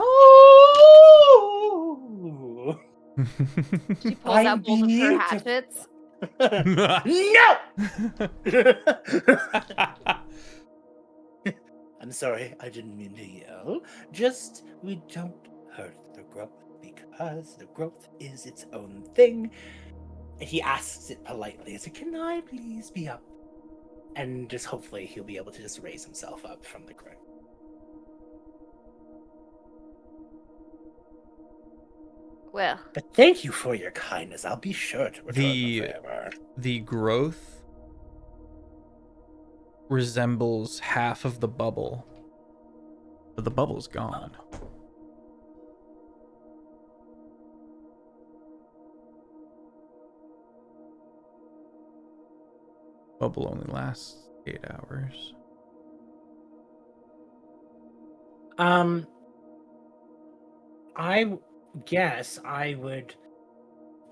She pulls out both of her hatchets. No. I'm sorry, I didn't mean to yell. Just, we don't hurt the growth because the growth is its own thing. He asks it politely, so can I please be up? And just hopefully he'll be able to just raise himself up from the ground. Well, But thank you for your kindness. I'll be sure to return the favor. The growth resembles half of the bubble, but the bubble's gone. Bubble only lasts 8 hours. I guess I would.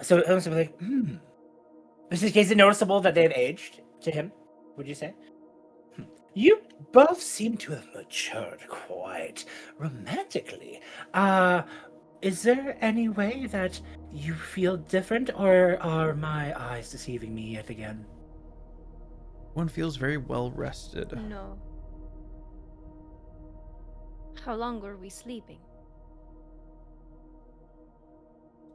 So I was like, Is it noticeable that they've aged to him? Would you say? You both seem to have matured quite romantically. Is there any way that you feel different, or are my eyes deceiving me yet again? One feels very well rested. no. How long were we sleeping?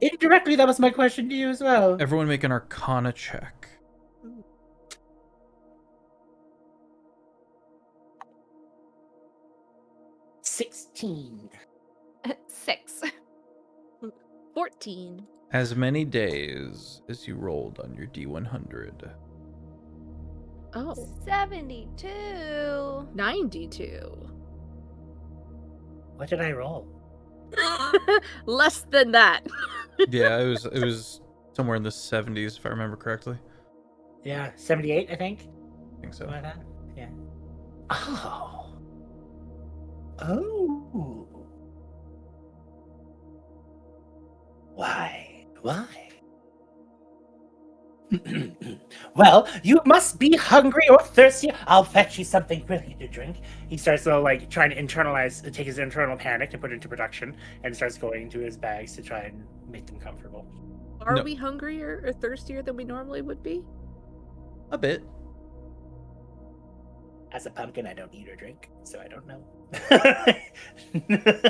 Indirectly, that was my question to you as well. Everyone make an Arcana check. 16. 6. 14. As many days as you rolled on your D100. Oh, 72. 92. What did I roll? Less than that. Yeah, it was somewhere in the 70s if I remember correctly. Yeah, 78, I think. I think so. Something like that. Yeah. Oh. Oh. Why? Why? Well, you must be hungry or thirsty. I'll fetch you something quickly to drink. He starts to trying to take his internal panic and put it into production, and starts going into his bags to try and make them comfortable. Are No. we hungrier or thirstier than we normally would be? A bit. As a pumpkin, I don't eat or drink, so I don't know.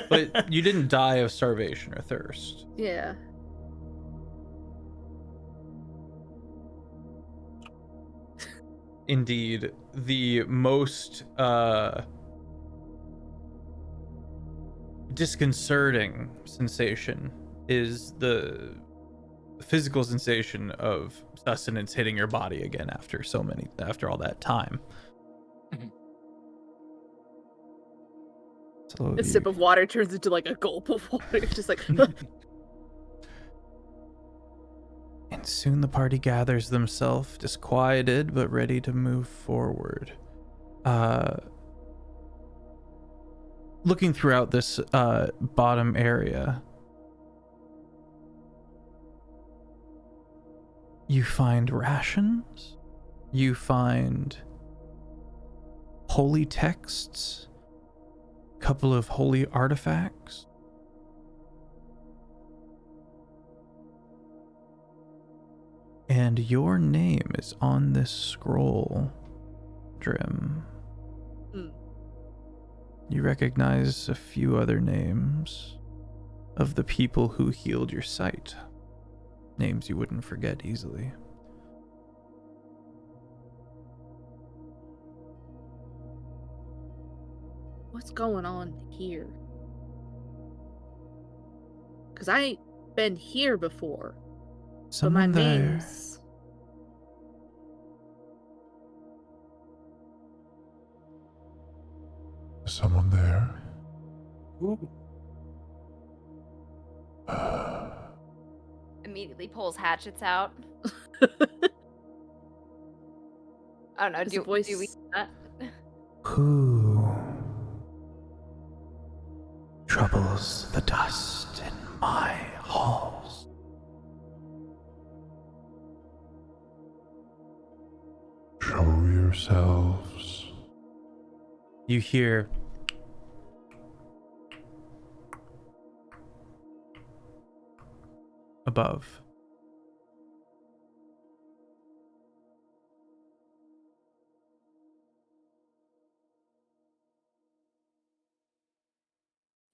But you didn't die of starvation or thirst. Yeah. Indeed, the most disconcerting sensation is the physical sensation of sustenance hitting your body again after all that time. So A sip of water turns into like a gulp of water. It's just like And soon the party gathers themselves, disquieted but ready to move forward. Looking throughout this bottom area, you find rations, you find holy texts, a couple of holy artifacts. And your name is on this scroll, Drim. Hmm. You recognize a few other names of the people who healed your sight. Names you wouldn't forget easily. what's going on here? Because I ain't been here before. But my Someone there. name's... Someone there? Immediately pulls hatchets out. I don't know. Does Do the voice... we do that? Who troubles the dust in my halls? Show yourselves. You hear above.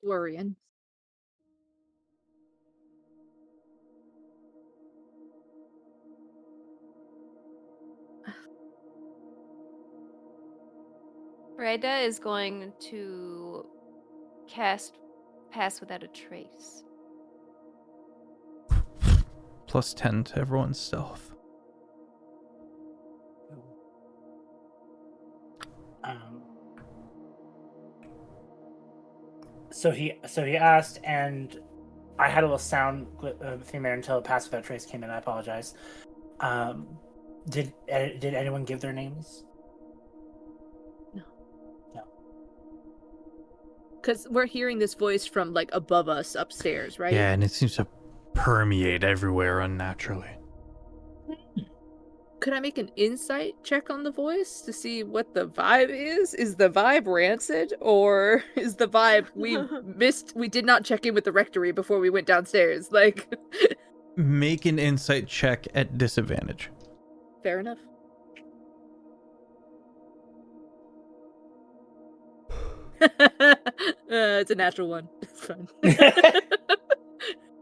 Worrying. Freda is going to cast Pass Without a Trace. Plus 10 to everyone's stealth. So he asked, and I had a little sound thing there until Pass Without Trace came in. I apologize. Did anyone give their names? Because we're hearing this voice from like above us upstairs, right? Yeah, and it seems to permeate everywhere unnaturally. Could I make an insight check on the voice to see what the vibe is? Is the vibe rancid, or is the vibe we did not check in with the rectory before we went downstairs? Like, Make an insight check at disadvantage. fair enough. It's a natural one. It's fine.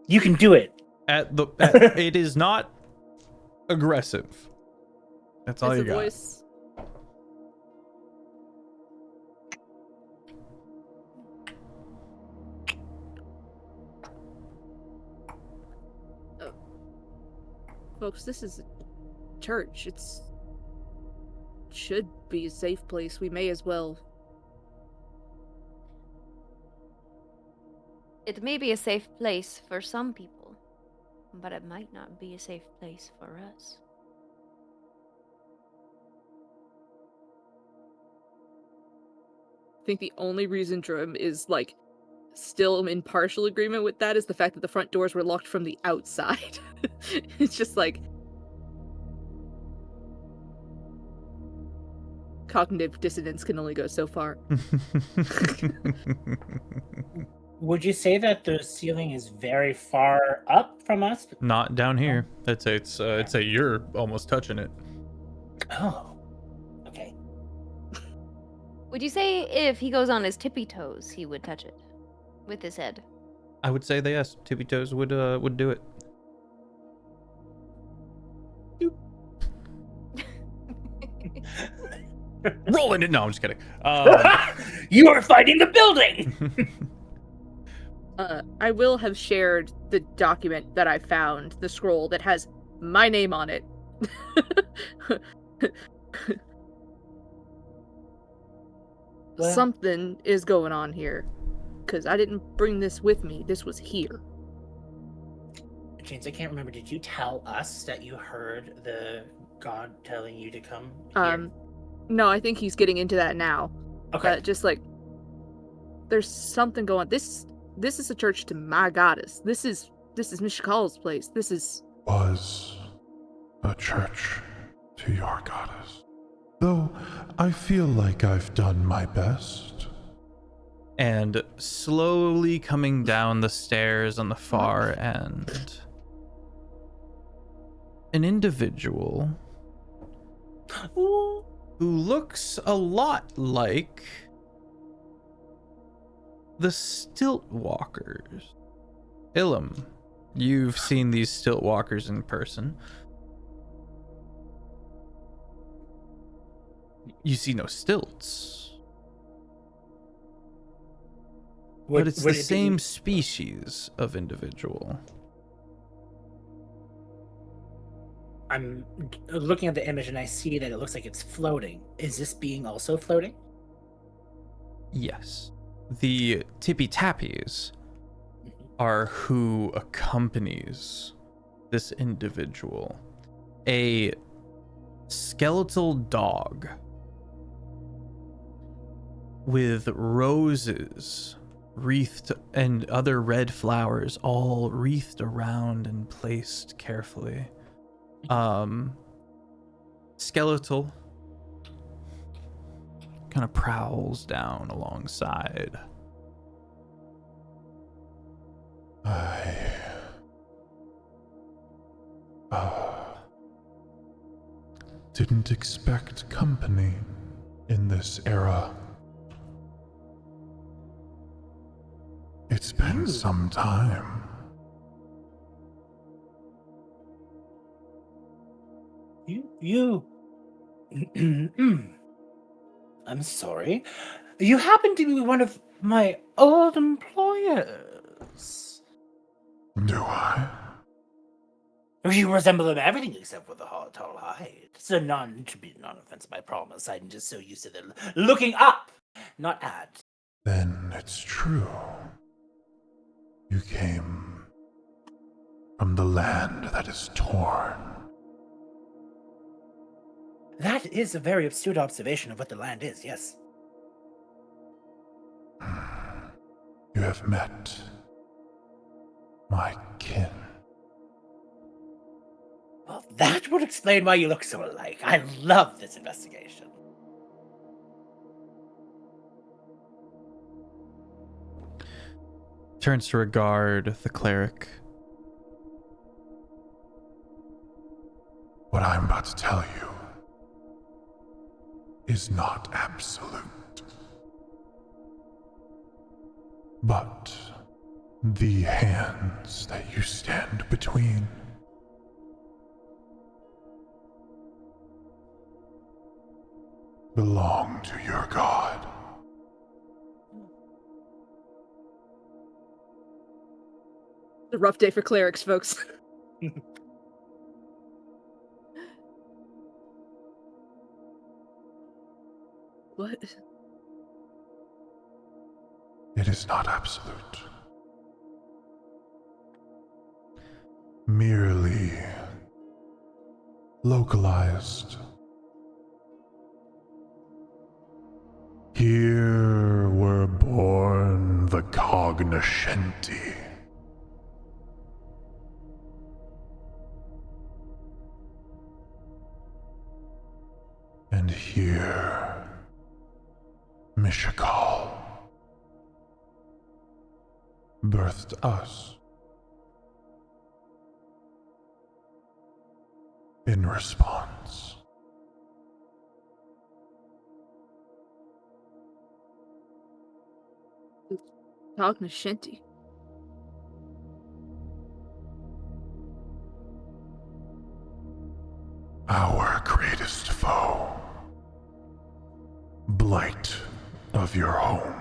You can do it. It is not aggressive. That's all It's you a got. voice. Folks, this is a church. It's should be a safe place. We may as well. It may be a safe place for some people, but it might not be a safe place for us. I think the only reason Drum is, like, still in partial agreement with that is the fact that the front doors were locked from the outside. It's just like... Cognitive dissonance can only go so far. Would you say that the ceiling is very far up from us? Not down here. I'd say you're almost touching it. Oh, okay. Would you say if he goes on his tippy toes, he would touch it with his head? I would say that yes, tippy toes would do it. Rolling it. No, I'm just kidding. You are fighting the building. I will have shared the document that I found, the scroll that has my name on it. Well- Something is going on here. Because I didn't bring this with me. This was here. James, I can't remember. Did you tell us that you heard the god telling you to come here? No, I think he's getting into that now. Okay. Just like, there's something going. This is a church to my goddess. This is Mishakal's place. This is... Was a church to your goddess. Though I feel like I've done my best. And slowly coming down the stairs on the far end, an individual who looks a lot like the Stilt Walkers. Ilum, you've seen these Stilt Walkers in person. You see no stilts. But it's the same species of individual. I'm looking at the image and I see that it looks like it's floating. Is this being also floating? Yes. The Tippy Tappies are who accompanies this individual. A skeletal dog with roses wreathed and other red flowers all wreathed around and placed carefully. Skeletal kind of prowls down alongside. I didn't expect company in this era. It's been some time. You. I'm sorry. You happen to be one of my old employers. Do I? You resemble him everything except for the tall height. So to be non-offensive, I promise. I'm just so used to the looking up, not at. Then it's true. You came from the land that is torn. That is a very astute observation of what the land is, yes. You have met my kin. Well, that would explain why you look so alike. I love this investigation. Turns to regard the cleric. What I'm about to tell you is not absolute, but the hands that you stand between belong to your god. A rough day for clerics, folks. What? It is not absolute. Merely localized. Here were born the cognoscenti. And here, Mishakal birthed us. In response. Cognoscenti. Our greatest foe. Blight of your home.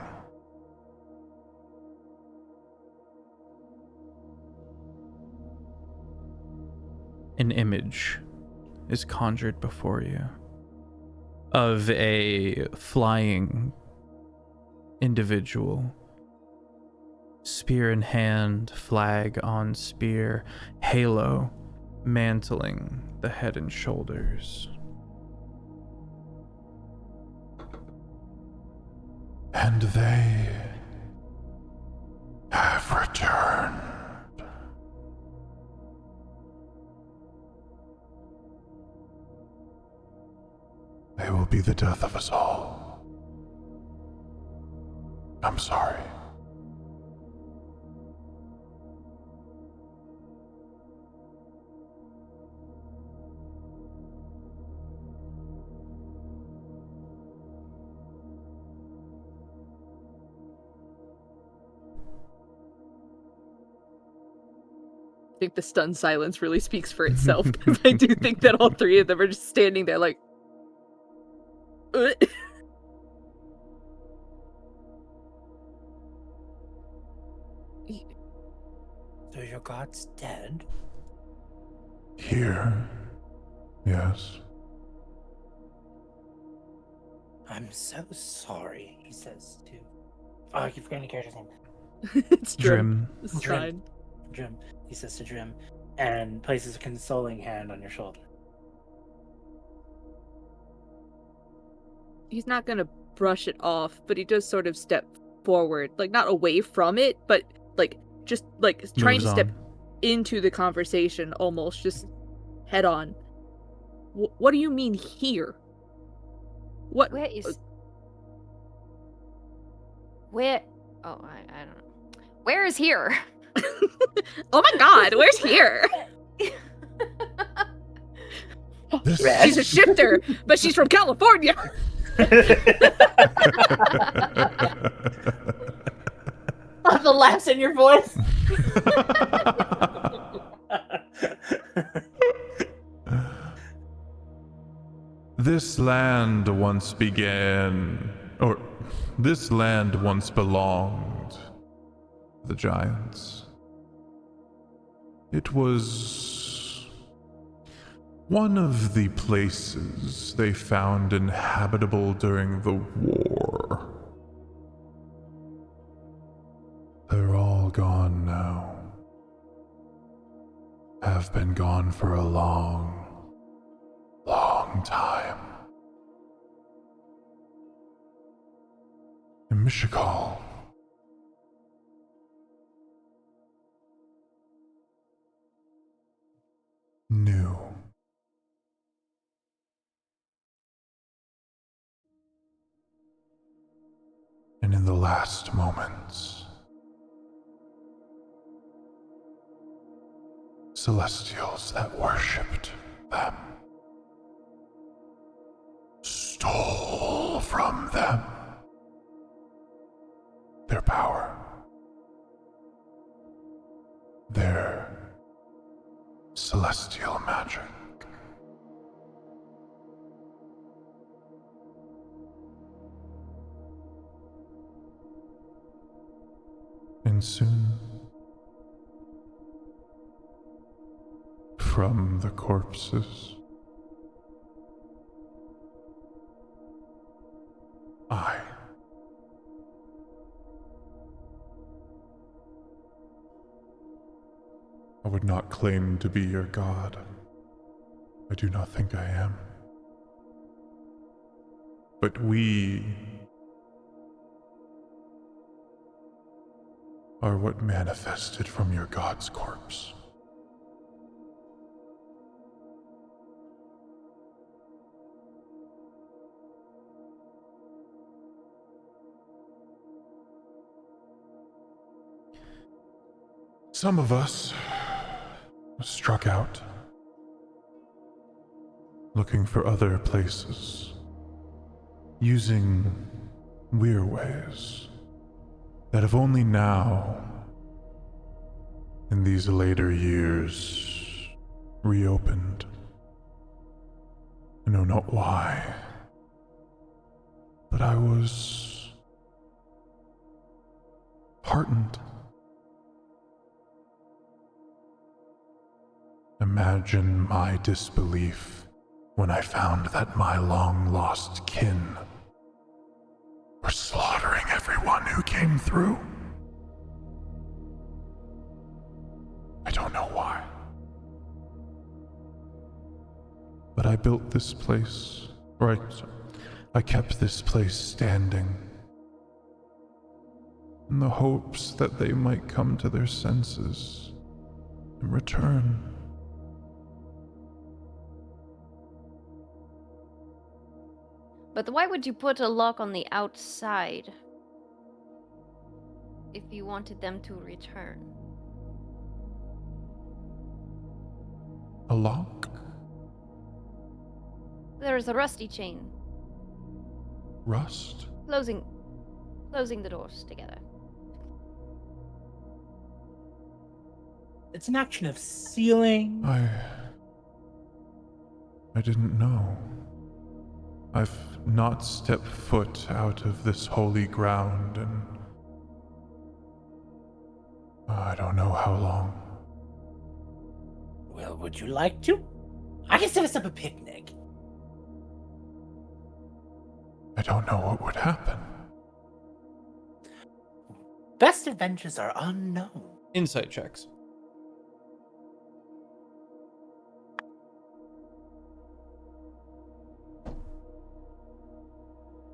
An image is conjured before you of a flying individual, spear in hand, flag on spear, halo mantling the head and shoulders. And they have returned. They will be the death of us all. I'm sorry. I think the stunned silence really speaks for itself. I do think that all three of them are just standing there like, So your god's dead? Here, yes. I'm so sorry, he says to... Oh, I keep forgetting the character's name. it's Drim. This is Drim. fine. Drim. He says to Drim, and places a consoling hand on your shoulder. He's not gonna brush it off, but he does sort of step forward, like not away from it, but like just like trying Moves to step on. into the conversation, almost just head on. What do you mean here? What? Where is? Where? Oh, I don't know. Where is here? Oh my God, where's here? This She's a shifter, but she's from California. The laughs in your voice. This land once belonged to the giants. It was one of the places they found inhabitable during the war. They're all gone now. Have been gone for a long time. And Mishakal knew. And in the last moments, celestials that worshipped them stole from them their power, their celestial magic. And soon, from the corpses, I would not claim to be your god. I do not think I am. But we are what manifested from your god's corpse. Some of us struck out, looking for other places, using weird ways that have only now, in these later years, reopened. I know not why, but I was heartened. Imagine my disbelief when I found that my long-lost kin were slaughtering everyone who came through. I don't know why. But I built this place, I kept this place standing in the hopes that they might come to their senses and return. But why would you put a lock on the outside if you wanted them to return? A lock? There is a rusty chain Rust? closing the doors together. It's an action of sealing. I didn't know. I've not stepped foot out of this holy ground in I don't know how long. Well, would you like to? I can set us up a picnic. I don't know what would happen. Best adventures are unknown. Insight checks.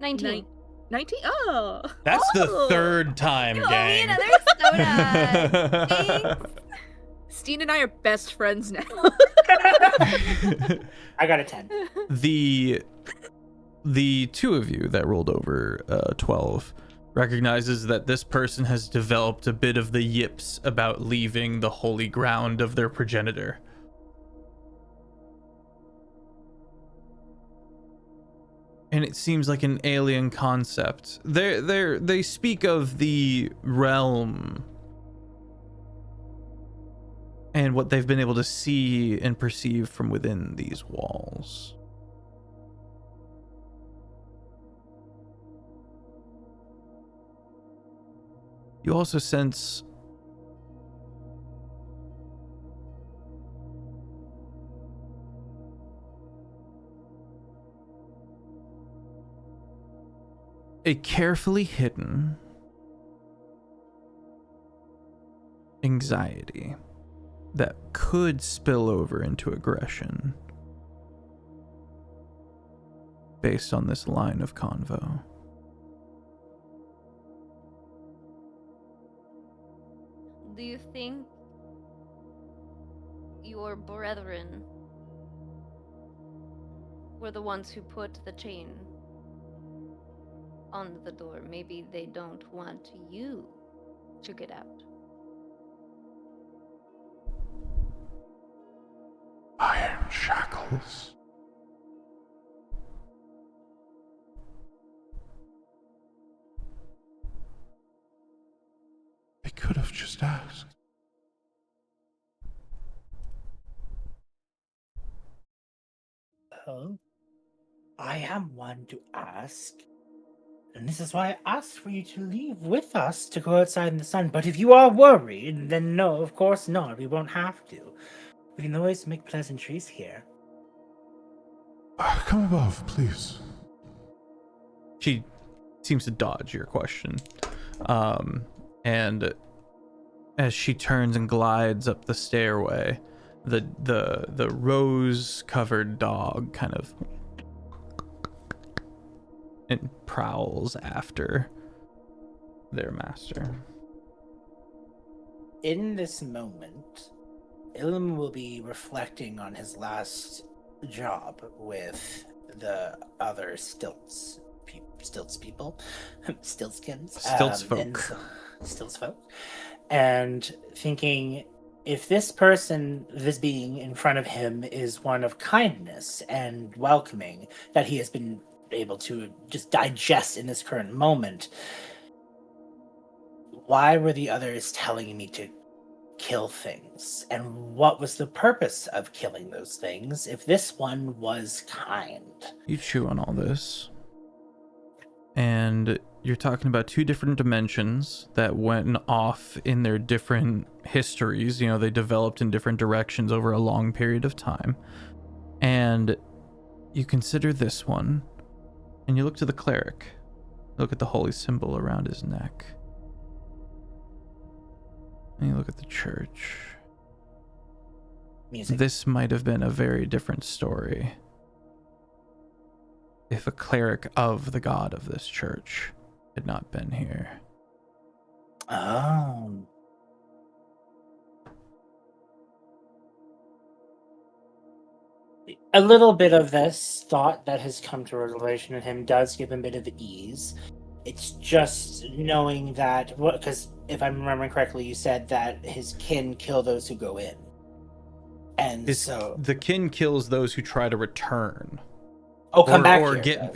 Nine- 19? Oh! That's the Oh! third time, You owe me gang. another soda. Thanks. Steen and I are best friends now. I got a 10. The two of you that rolled over 12 recognizes that this person has developed a bit of the yips about leaving the holy ground of their progenitor. And it seems like an alien concept. They speak of the realm and what they've been able to see and perceive from within these walls. You also sense a carefully hidden anxiety that could spill over into aggression based on this line of convo. Do you think your brethren were the ones who put the chain on the door? Maybe they don't want you to get out. Iron shackles. They could have just asked. Well, I am one to ask. And this is why I asked for you to leave with us to go outside in the sun. But if you are worried, then no, of course not. We won't have to. We can always make pleasantries here. Come above, please. She seems to dodge your question. And as she turns and glides up the stairway, the rose-covered dog kind of and prowls after their master. In this moment, Ilum will be reflecting on his last job with the other Stilts people, Stiltskins, Stilts folk. Stilts folk, and thinking, if this person, this being in front of him, is one of kindness and welcoming that he has been able to just digest in this current moment, why were the others telling me to kill things? And what was the purpose of killing those things if this one was kind? You chew on all this, and you're talking about two different dimensions that went off in their different histories. You know, they developed in different directions over a long period of time. And you consider this one, and you look to the cleric. Look at the holy symbol around his neck. And you look at the church. Music. This might have been a very different story if a cleric of the god of this church had not been here. Oh. A little bit of this thought that has come to revelation in him does give him a bit of ease. It's just knowing that, because if I'm remembering correctly, you said that his kin kill those who go in. And The kin kills those who try to return. come back or here.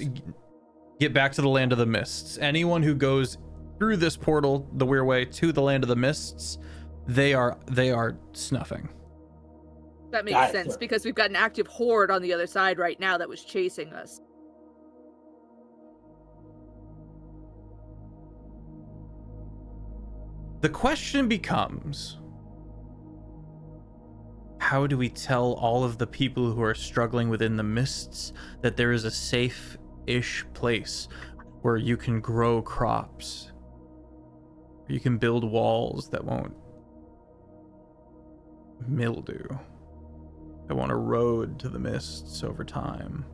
get back to the land of the mists. Anyone who goes through this portal, the Weir Way, to the land of the mists, they are snuffing. That makes Got it. sense because we've got an active horde on the other side right now that was chasing us. The question becomes, how do we tell all of the people who are struggling within the mists that there is a safe-ish place where you can grow crops? You can build walls that won't mildew, that won't erode to the mists over time.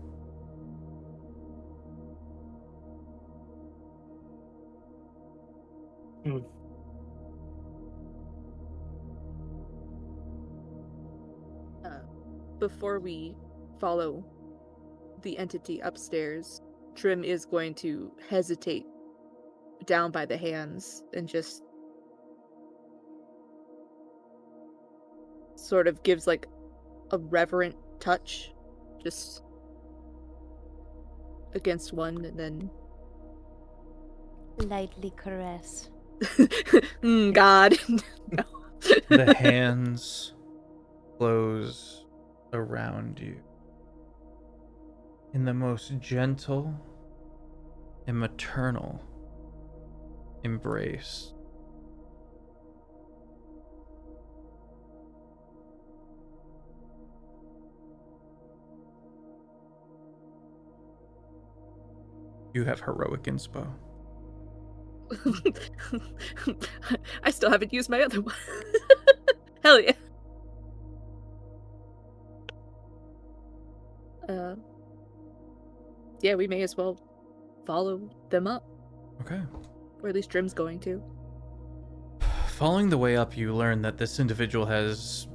Before we follow the entity upstairs, Trim is going to hesitate down by the hands and just sort of gives like a reverent touch just against one and then Lightly caress. God. No. The hands close around you in the most gentle and maternal embrace. You have heroic inspo. I still haven't used my other one. Hell yeah. Yeah, we may as well follow them up. Okay. Or at least Trim's going to. Following the way up, you learn that this individual has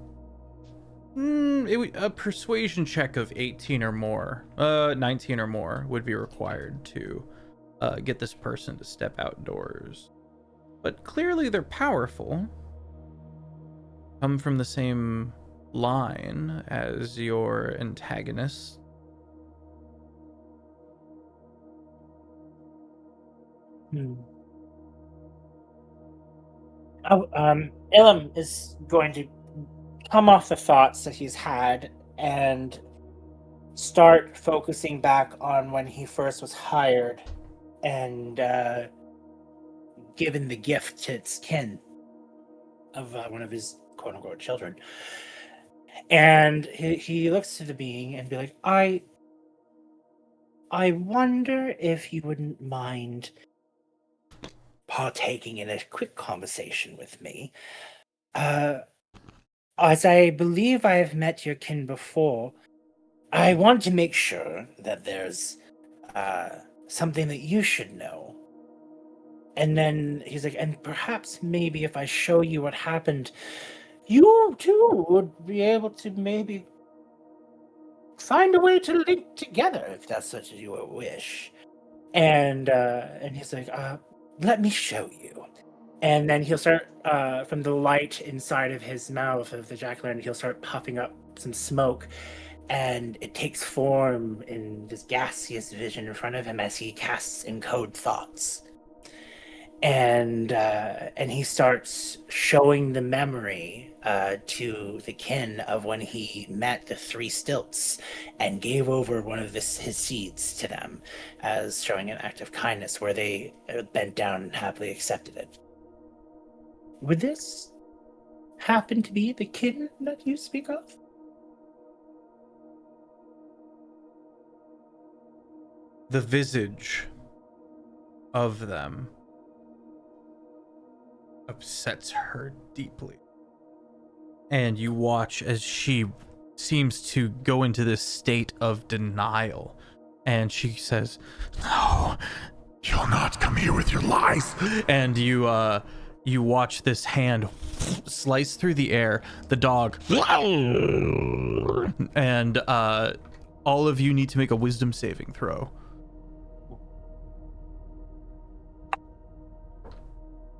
a persuasion check of 18 or more. 19 or more would be required to get this person to step outdoors. But clearly they're powerful. Come from the same line as your antagonist. Ilum is going to come off the thoughts that he's had and start focusing back on when he first was hired and given the gift to its kin of one of his quote-unquote children. And he looks to the being and be like, I wonder if you wouldn't mind partaking in a quick conversation with me. As I believe I have met your kin before, I want to make sure that there's something that you should know. And then he's like, and perhaps maybe if I show you what happened, you too would be able to maybe find a way to link together if that's such as your wish. And he's like, let me show you. And then he'll start from the light inside of his mouth of the jack-o'-lantern, he'll start puffing up some smoke, and it takes form in this gaseous vision in front of him as he casts encode thoughts. And he starts showing the memory to the kin of when he met the three stilts and gave over one of his seeds to them as showing an act of kindness where they bent down and happily accepted it. Would this happen to be the kin that you speak of? The visage of them upsets her deeply. And you watch as she seems to go into this state of denial. And she says, No, you'll not come here with your lies. and you watch this hand slice through the air, the dog, and all of you need to make a wisdom saving throw.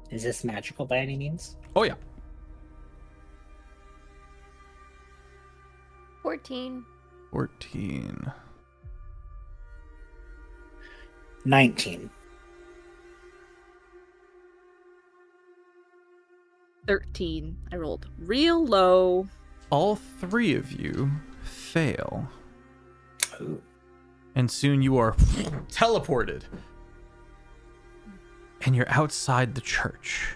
Is this magical by any means? Oh yeah. 14. 14. 19. 13. I rolled real low. All three of you fail. Ooh. And soon you are teleported. And you're outside the church.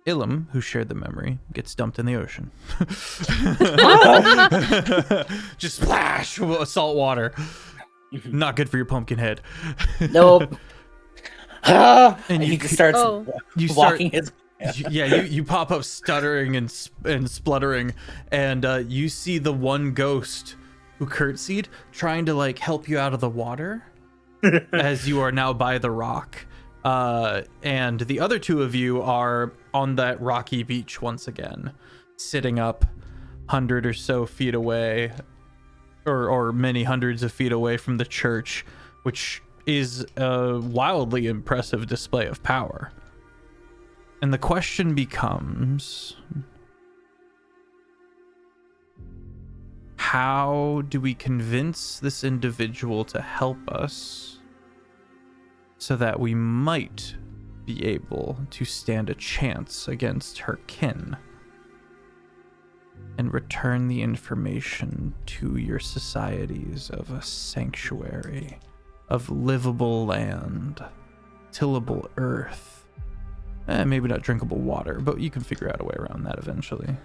Ilum, who shared the memory, gets dumped in the ocean. Just splash! Salt water. Not good for your pumpkin head. Nope. And he you just starts you start- walking his. you pop up stuttering and spluttering, and you see the one ghost who curtsied trying to like help you out of the water as you are now by the rock. And the other two of you are on that rocky beach once again, sitting up 100 or so feet away, or many hundreds of feet away from the church, which is a wildly impressive display of power. And the question becomes, how do we convince this individual to help us so that we might be able to stand a chance against her kin and return the information to your societies of a sanctuary, of livable land, tillable earth, maybe not drinkable water, but you can figure out a way around that eventually.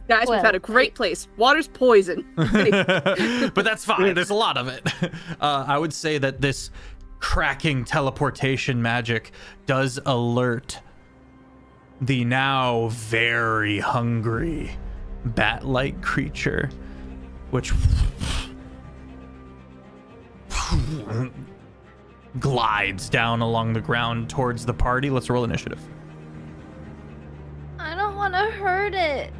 Guys, we've had a great place. Water's poison. But that's fine. There's a lot of it. I would say that this cracking teleportation magic does alert the now very hungry bat-like creature, which glides down along the ground towards the party. Let's roll initiative. I don't want to hurt it.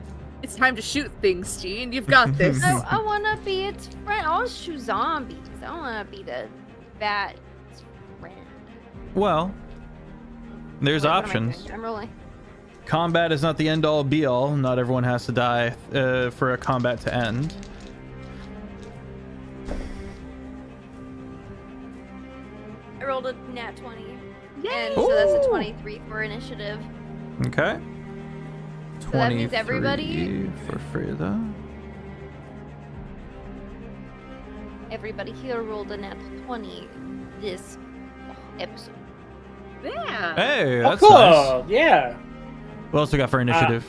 It's time to shoot things, Gene. You've got this. I want to be its friend. I want to shoot zombies. I don't want to be the bat's friend. Well, there's Wait, what am I options. doing? I'm rolling. Combat is not the end-all be-all. Not everyone has to die for a combat to end. I rolled a nat 20. Yay! And so that's a Ooh. 23 for initiative. Okay. So that means everybody- 23 for Frida. Everybody here rolled a nat 20 this episode. Yeah. Hey, Oh, that's cool. nice. Yeah. What else we got for initiative?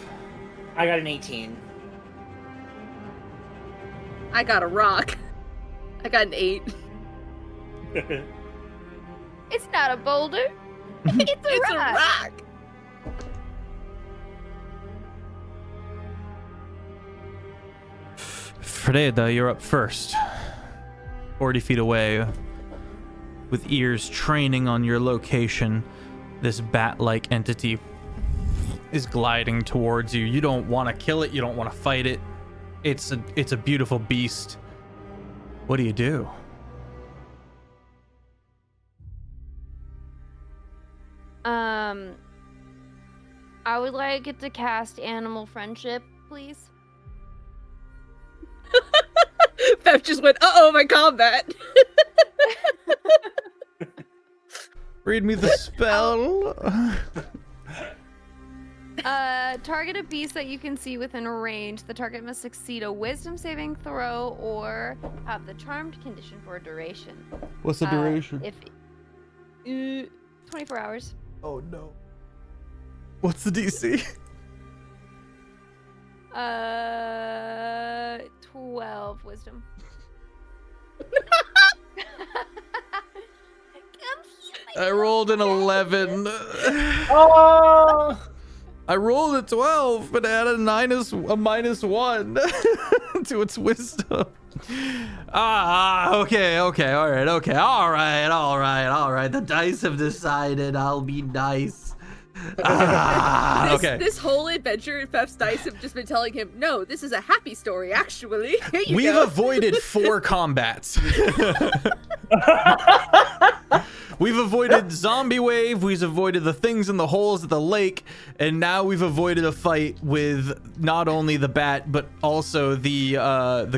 I got an 18. I got a rock. I got an 8. It's not a boulder. It's a It's a rock. rock. Freda, you're up first. 40 feet away, with ears training on your location, this bat-like entity is gliding towards you. You don't want to kill it. You don't want to fight it. It's a beautiful beast. What do you do? I would like it to cast animal friendship, please. Fef just went, uh-oh, my combat. Read me the spell. Target a beast that you can see within range. The target must succeed a wisdom saving throw or have the charmed condition for a duration. What's the duration? If 24 hours. Oh no. What's the DC? 12 wisdom. I rolled an 11. Oh, I rolled a 12, but it had a -1 to its wisdom. Okay, all right. The dice have decided I'll be nice. Okay. This whole adventure, Fef's dice have just been telling him, no, this is a happy story, actually. Here you We've go. avoided 4 combats. We've avoided zombie wave, we've avoided the things in the holes at the lake, and now we've avoided a fight with not only the bat but also the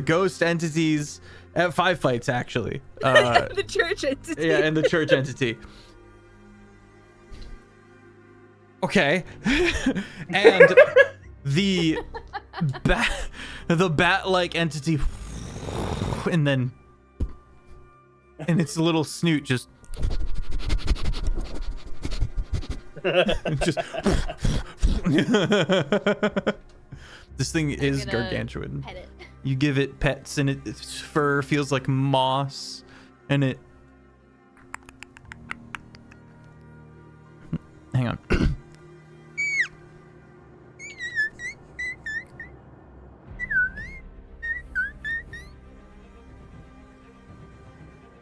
ghost entities. 5 fights actually. The church entity. Yeah, and the church entity. Okay. And the bat-like entity, and then its little snoot just this thing is gonna gargantuan. Pet it. You give it pets, and its fur feels like moss, and it. Hang on.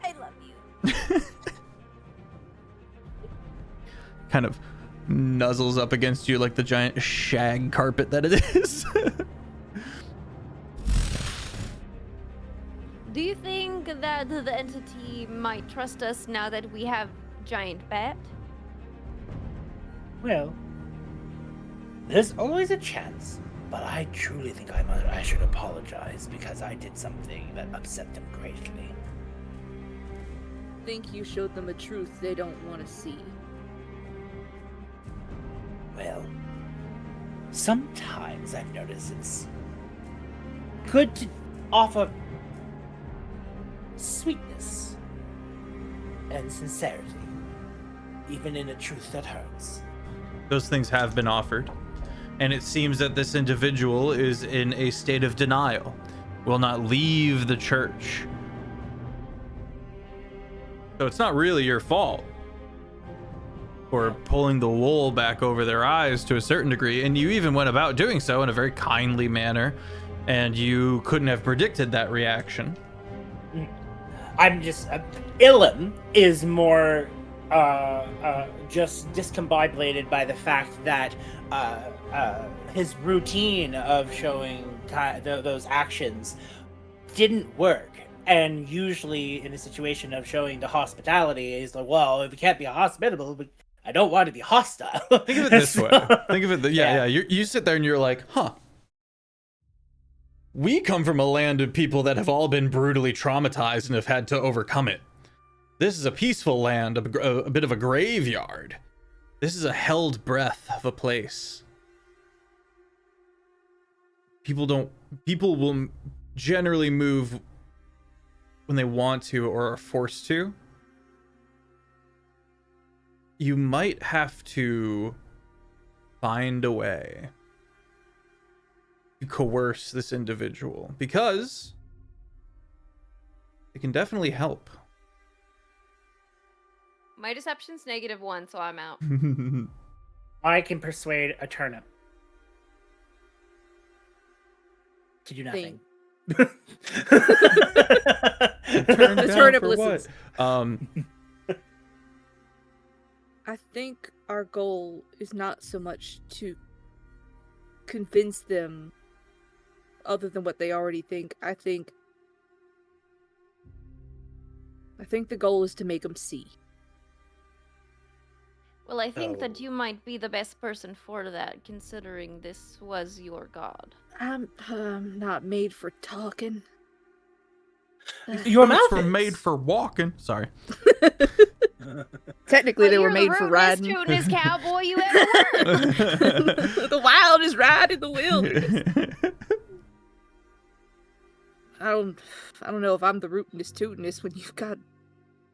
I love you. Kind of nuzzles up against you like the giant shag carpet that it is. Do you think that the entity might trust us now that we have giant bat? well, there's always a chance, but I truly think I should apologize because I did something that upset them greatly. Think you showed them a truth they don't want to see. Well, sometimes I've noticed it's good to offer sweetness and sincerity, even in a truth that hurts. Those things have been offered, and it seems that this individual is in a state of denial, will not leave the church. So it's not really your fault for pulling the wool back over their eyes to a certain degree, and you even went about doing so in a very kindly manner, and you couldn't have predicted that reaction. I'm just Ilum is more just discombobulated by the fact that his routine of showing those actions didn't work. And usually in a situation of showing the hospitality, he's like, well, if we can't be hospitable, but I don't want to be hostile. Think of it this way. Think of it, yeah. You sit there and you're like, huh. We come from a land of people that have all been brutally traumatized and have had to overcome it. This is a peaceful land, a bit of a graveyard. This is a held breath of a place. People will generally move when they want to or are forced to. You might have to find a way to coerce this individual, because it can definitely help. My deception's -1, so I'm out. I can persuade a turnip to do nothing. Turn The down turnip for listens. what? I think our goal is not so much to convince them other than what they already think. I think the goal is to make them see. Well, I think that Oh. you might be the best person for that, considering this was your god. I'm not made for talking. Your mouth Boots were is. made for walking. Sorry. Technically, they Well, were you're made for the riding. rootinest cowboy you ever were. The wildest ride in the wilderness. I don't know if I'm the rootinest tootinest when you've got.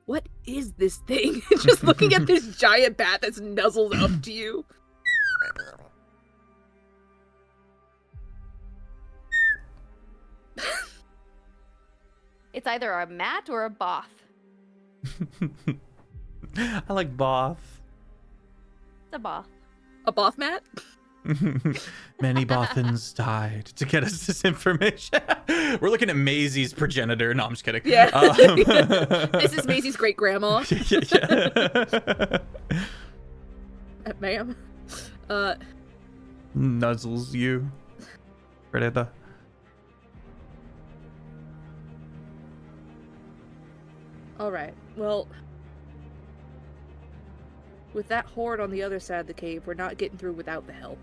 What is this thing? Just looking at this giant bat that's nuzzled up to you. It's either a mat or a both. I like Both. It's a both. A both mat? Many Bothans died to get us this information. We're looking at Maisie's progenitor. No, I'm just kidding. Yeah. Um, This is Maisie's great grandma, yeah. ma'am. Nuzzles you. Freda. Alright, well. With that horde on the other side of the cave, we're not getting through without the help.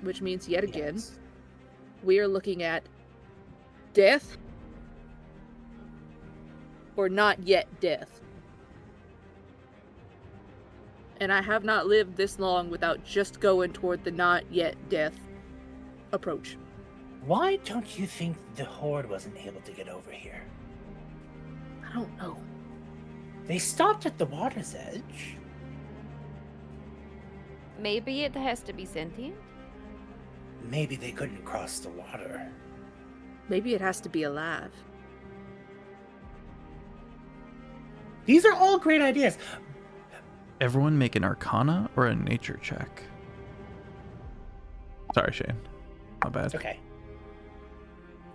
Which means, yet again, Yes. we are looking at death or not yet death. And I have not lived this long without just going toward the not yet death approach. Why don't you think the horde wasn't able to get over here? I don't know. They stopped at the water's edge. Maybe it has to be sentient. Maybe they couldn't cross the water. Maybe it has to be alive. These are all great ideas. Everyone make an Arcana or a Nature check. Sorry, Shane. My bad. Okay.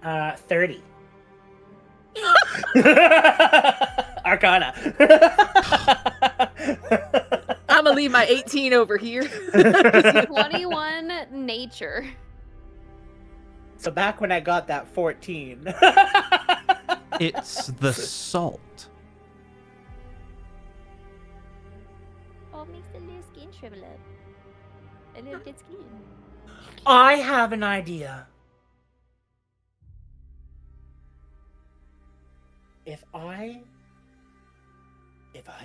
30. Arcana. I'm gonna leave my 18 over here. 21 nature. So back when I got that 14. It's the salt. Oh, makes the little skin shrivel up. A little dead skin. I have an idea. If I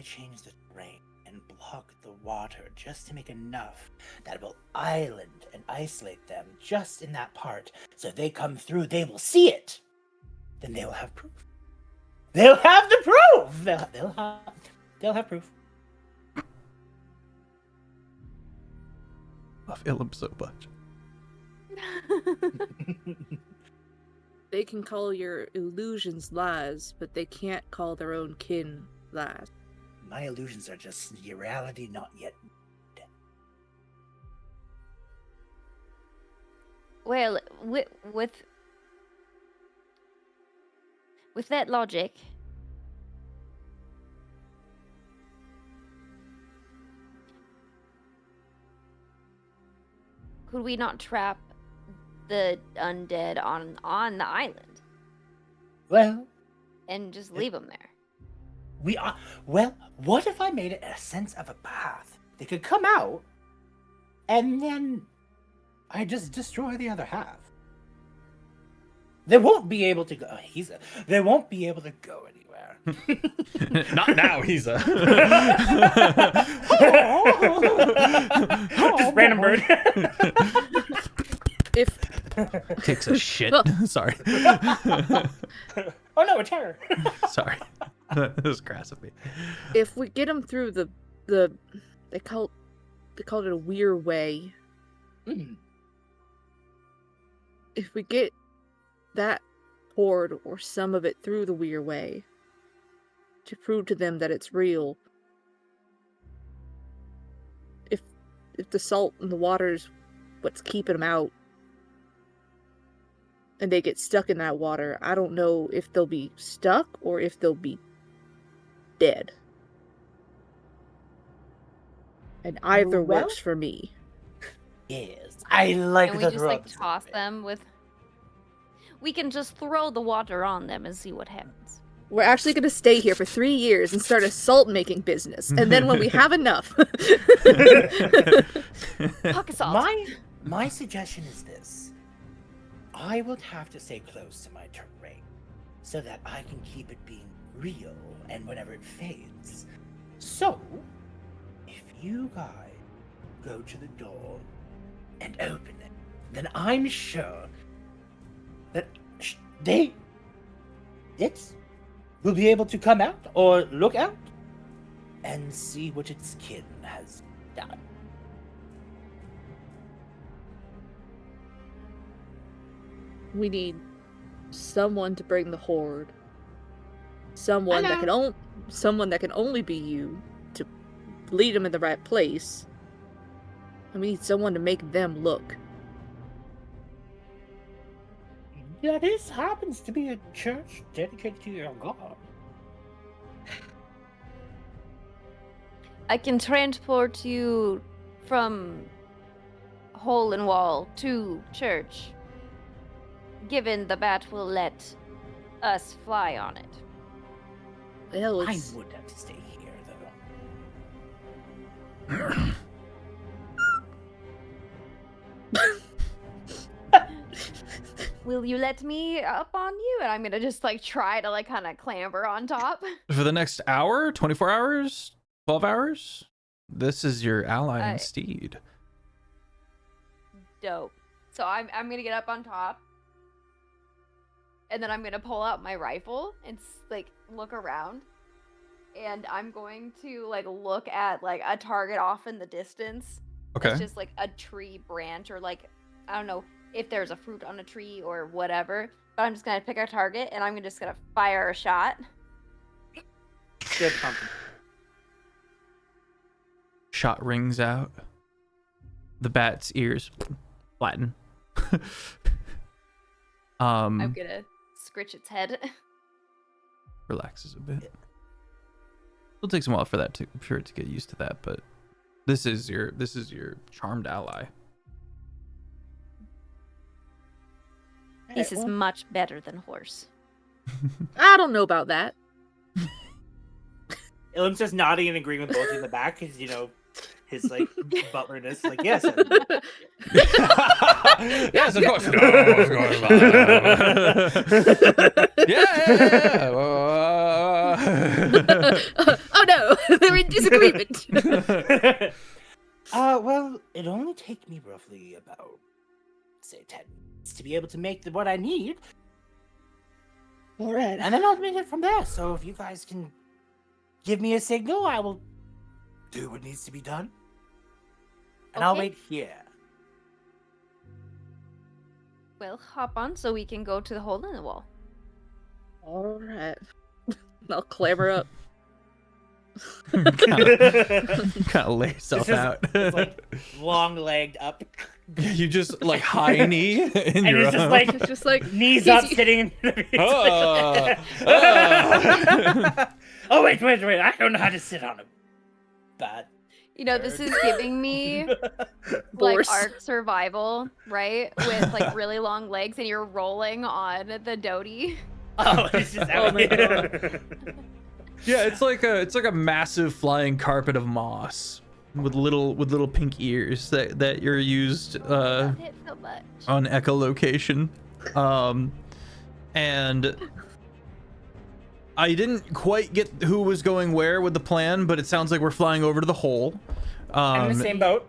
change the terrain and block the water just to make enough that will island and isolate them just in that part, so if they come through, they will see it. Then they'll have proof. They'll have the proof. They'll have proof. Love Ilum so much. They can call your illusions lies, but they can't call their own kin lies. My illusions are just reality not yet. Well, with that logic, could we not trap the undead on the island Well, and just leave them there? we are. Well, what if I made it a sense of a path? They could come out, and then I just destroy the other half. They won't be able to go. They won't be able to go anywhere. Not now, he's a. Just random bird. If Takes a shit. Well- Sorry. Oh no, a terror. Sorry. That was crass of me. if we get them through the they call it a weird way. Mm. If we get that horde or some of it through the weird way to prove to them that it's real, if the salt in the water's what's keeping them out, and they get stuck in that water, I don't know if they'll be stuck or if they'll be dead. And either Well- works for me. Yes, I like Can we the just like rubs of toss it. them with? We can just throw the water on them and see what happens. We're actually going to stay here for 3 years and start a salt making business. And then when we have enough. Pocket salt. My suggestion is this. I would have to stay close to my terrain so that I can keep it being real and whenever it fades. So, if you guys go to the door and open it, then I'm sure that it will be able to come out or look out and see what its kin has done. We need someone to bring the horde. Someone that can only be you to lead them in the right place. And we need someone to make them look. Yeah, this happens to be a church dedicated to your god. I can transport you from hole and wall to church, given the bat will let us fly on it. Well, I it's... would have to stay here, though. Will you let me up on you? And I'm gonna just like try to like kind of clamber on top. For the next hour, 24 hours, 12 hours, this is your ally and steed. Dope. So I'm gonna get up on top, and then I'm gonna pull out my rifle and like look around, and I'm going to like look at like a target off in the distance. Okay. It's just like a tree branch or like I don't know if there's a fruit on a tree or whatever. But I'm just gonna pick a target and I'm just gonna fire a shot. Good pumpkin. Shot rings out. The bat's ears flatten. I'm gonna scritch its head. Relaxes a bit. It'll take some while for it to get used to that, but this is your charmed ally. This is much better than horse. I don't know about that. Ilm's just nodding and agreeing with both in the back because, you know, his, like, butlerness. Like, yes. Yes, of course. Yeah. Oh no, they're in disagreement. Well, it only take me roughly about, say, 10 minutes to be able to make what I need. All right. And then I'll make it from there. So if you guys can give me a signal, I will do what needs to be done. And I'll Okay. wait here. Well, hop on so we can go to the hole in the wall. All right. I'll clamber up. kind of lay yourself It's just- out. It's like long-legged up. You just like high knee in And your it's just own. like It's just like knees he's- up, sitting in the Ah, Oh, wait. I don't know how to sit on a bat. You know, this is giving me Horse. like Ark Survival, right? With like really long legs, and you're rolling on the doty. Oh, it's just Oh out my here. yeah, it's like a massive flying carpet of moss with little pink ears that you're used Love it so much. on echolocation. And I didn't quite get who was going where with the plan, but it sounds like we're flying over to the hole. I'm in the same boat.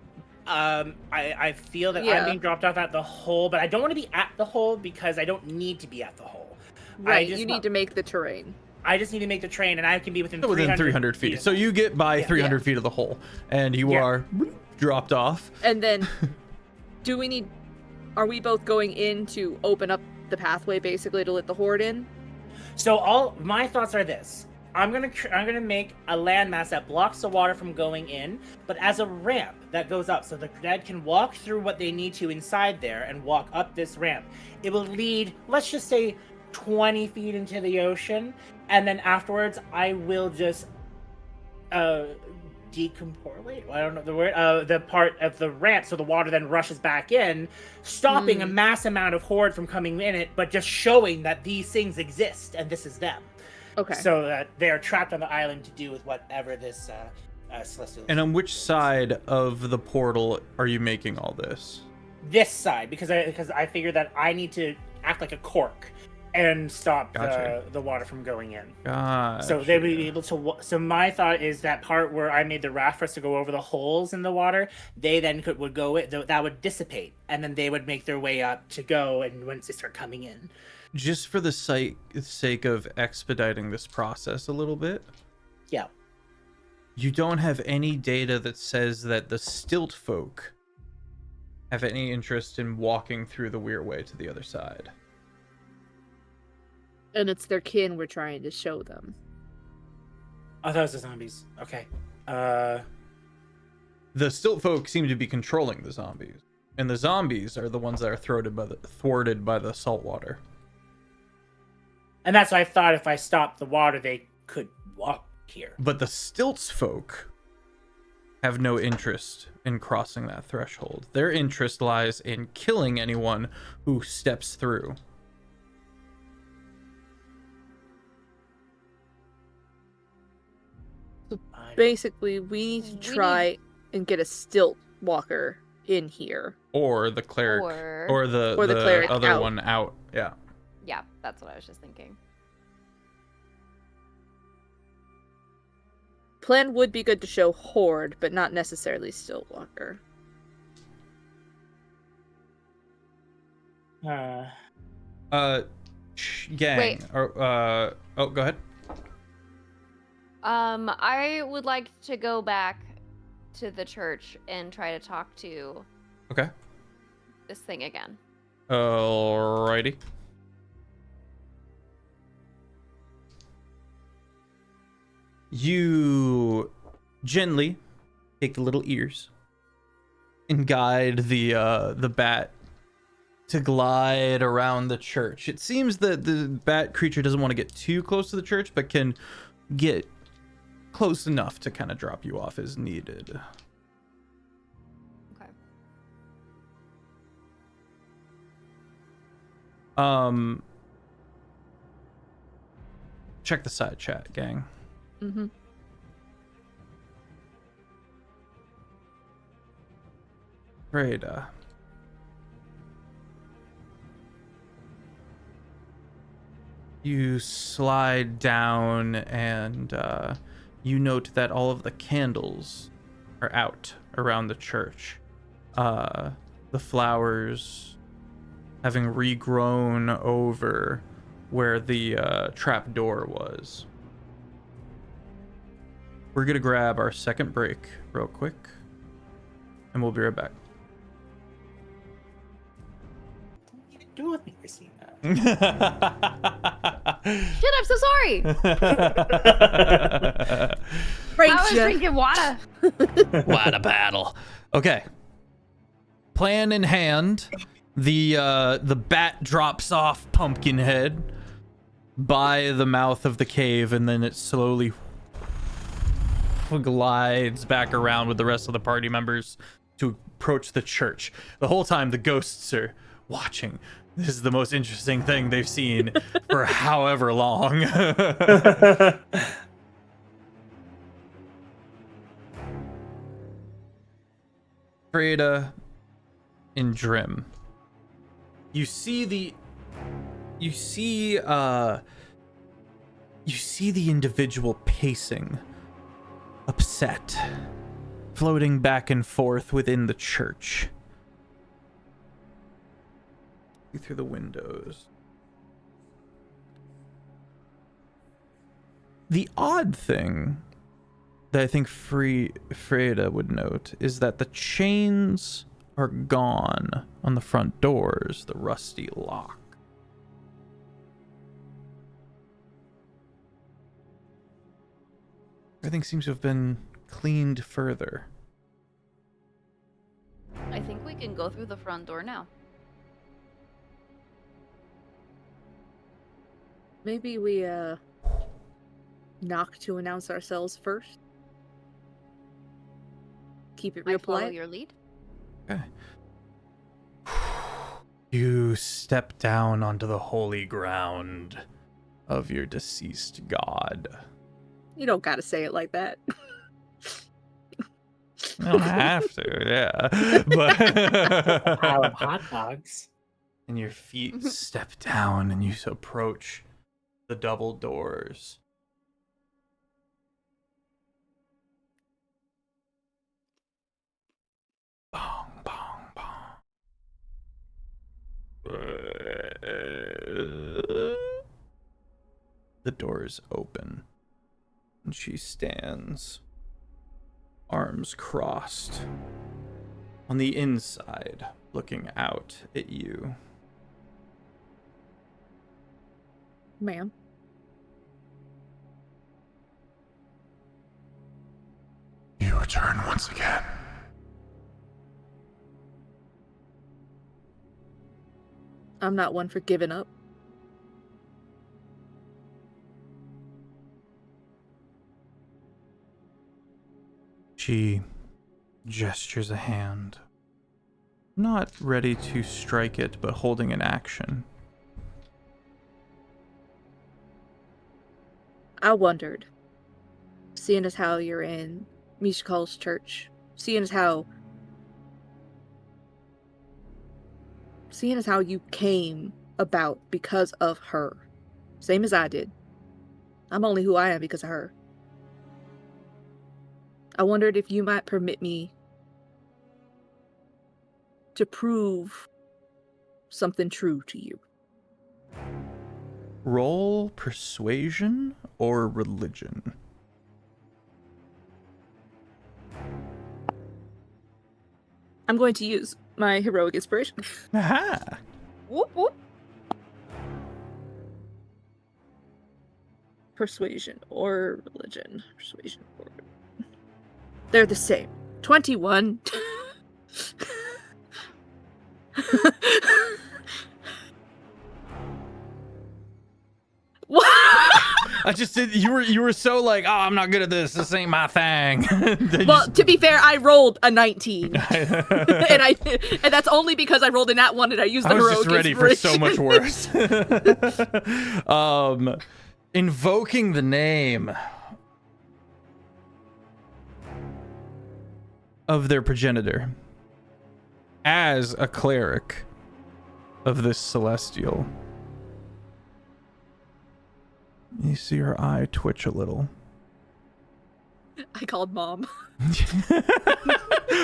I feel that Yeah. I'm being dropped off at the hole, but I don't want to be at the hole because I don't need to be at the hole. right. just You want- need to make the terrain. I just need to make the train, and I can be within 300 feet. of So it. you get by Yeah. 300 feet of the hole, and you Yeah. are dropped off. And then, are we both going in to open up the pathway basically to let the horde in? So all my thoughts are this: I'm gonna make a landmass that blocks the water from going in, but as a ramp that goes up, so the dead can walk through what they need to inside there and walk up this ramp. It will lead, let's just say, 20 feet into the ocean, and then afterwards, I will just decompolate. I don't know the word. The part of the ramp, so the water then rushes back in, stopping a mass amount of horde from coming in it, but just showing that these things exist and this is them. Okay. So that they are trapped on the island to do with whatever this celestial. And on which side of the portal are you making all this? This side, because I figure that I need to act like a cork and stop Gotcha. the water from going in. God. So they would be able to. So my thought is that part where I made the raft for us to go over the holes in the water, they then would go. That would dissipate, and then they would make their way up to go. And once they start coming in, Just for the sake of expediting this process a little bit, yeah. you don't have any data that says that the stilt folk have any interest in walking through the weir way to the other side. And it's their kin we're trying to show them. Oh, that was the zombies. Okay. The stilt folk seem to be controlling the zombies, and the zombies are the ones that are thwarted by the salt water. And that's why I thought if I stopped the water, they could walk here. But the stilts folk have no interest in crossing that threshold. Their interest lies in killing anyone who steps through. Basically, we need to try and get a stilt walker in here. Or the cleric, or the cleric other out. one out. Yeah. Yeah, that's what I was just thinking. Plan would be good to show horde, but not necessarily stilt walker. Gang. Wait. Or oh, go ahead. I would like to go back to the church and try to talk to Okay. this thing again. Alrighty. You gently take the little ears and guide the bat to glide around the church. It seems that the bat creature doesn't want to get too close to the church, but can get close enough to kind of drop you off as needed. Okay. Check the side chat, gang. Mm-hmm. Freda. You slide down and you note that all of the candles are out around the church. The flowers having regrown over where the trap door was. We're gonna grab our second break real quick, and we'll be right back. What are you doing with me, Christina? Shit, I'm so sorry. I was drinking water. What a battle. Okay. Plan in hand, the bat drops off Pumpkinhead by the mouth of the cave, and then it slowly glides back around with the rest of the party members to approach the church. The whole time the ghosts are watching. This is the most interesting thing they've seen for however long. Freda and Drim. You see the individual pacing, upset, floating back and forth within the church. Through the windows. The odd thing that I think Freda would note is that the chains are gone on the front doors, the rusty lock. Everything seems to have been cleaned further. I think we can go through the front door now. Maybe we knock to announce ourselves first. Keep it real I follow polite. your lead. Okay. You step down onto the holy ground of your deceased god. You don't gotta say it like that. You don't have to, yeah. But Pile of hot dogs. and your feet step down and you approach the double doors. Bong, bong, bong. The doors open and she stands, arms crossed, on the inside, looking out at you. Ma'am. You return once again. I'm not one for giving up. She gestures a hand, not ready to strike it, but holding an action. I wondered, seeing as how you're in Mishkal's church, seeing as how you came about because of her, same as I did. I'm only who I am because of her. I wondered if you might permit me to prove something true to you. Roll persuasion or religion. I'm going to use my heroic inspiration. Aha! Whoop whoop. Persuasion or religion. Persuasion or religion. They're the same. 21. What? I just did. You were so like, oh, I'm not good at this. This ain't my thing. Well, to be fair, I rolled a 19, and that's only because I rolled a nat 1 and I used the I was heroic just ready for so much inspiration. worse. Invoking the name of their progenitor as a cleric of this celestial. You see her eye twitch a little. I called Mom.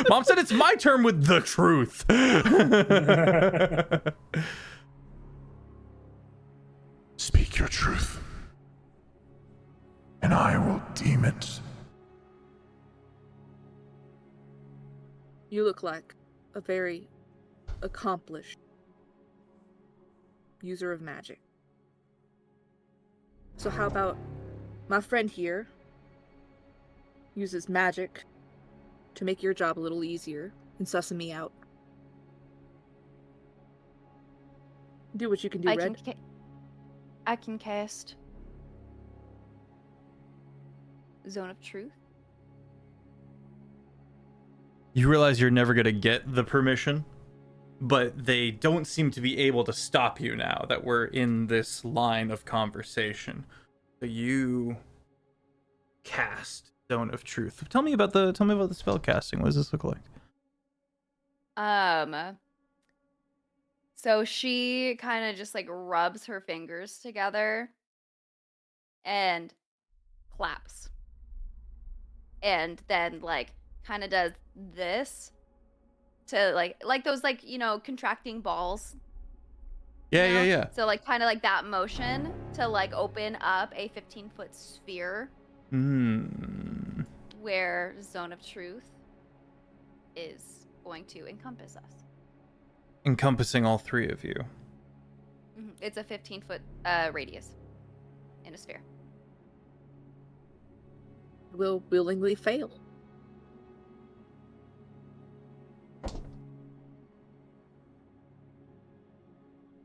Mom said it's my turn with the truth. Speak your truth, and I will deem it. You look like a very accomplished user of magic. So how about my friend here uses magic to make your job a little easier and sussing me out? Do what you can do, Red. I can cast Zone of Truth. You realize you're never going to get the permission, but they don't seem to be able to stop you now that we're in this line of conversation. So you cast Zone of Truth. Tell me about the spell casting. What does this look like? So she kind of just like rubs her fingers together and claps. And then like kind of does this to like those like, you know, contracting balls. Yeah. So like kind of like that motion to like open up a 15-foot sphere where Zone of Truth is going to encompass us. Encompassing all three of you. It's a 15-foot radius in a sphere. will willingly fail.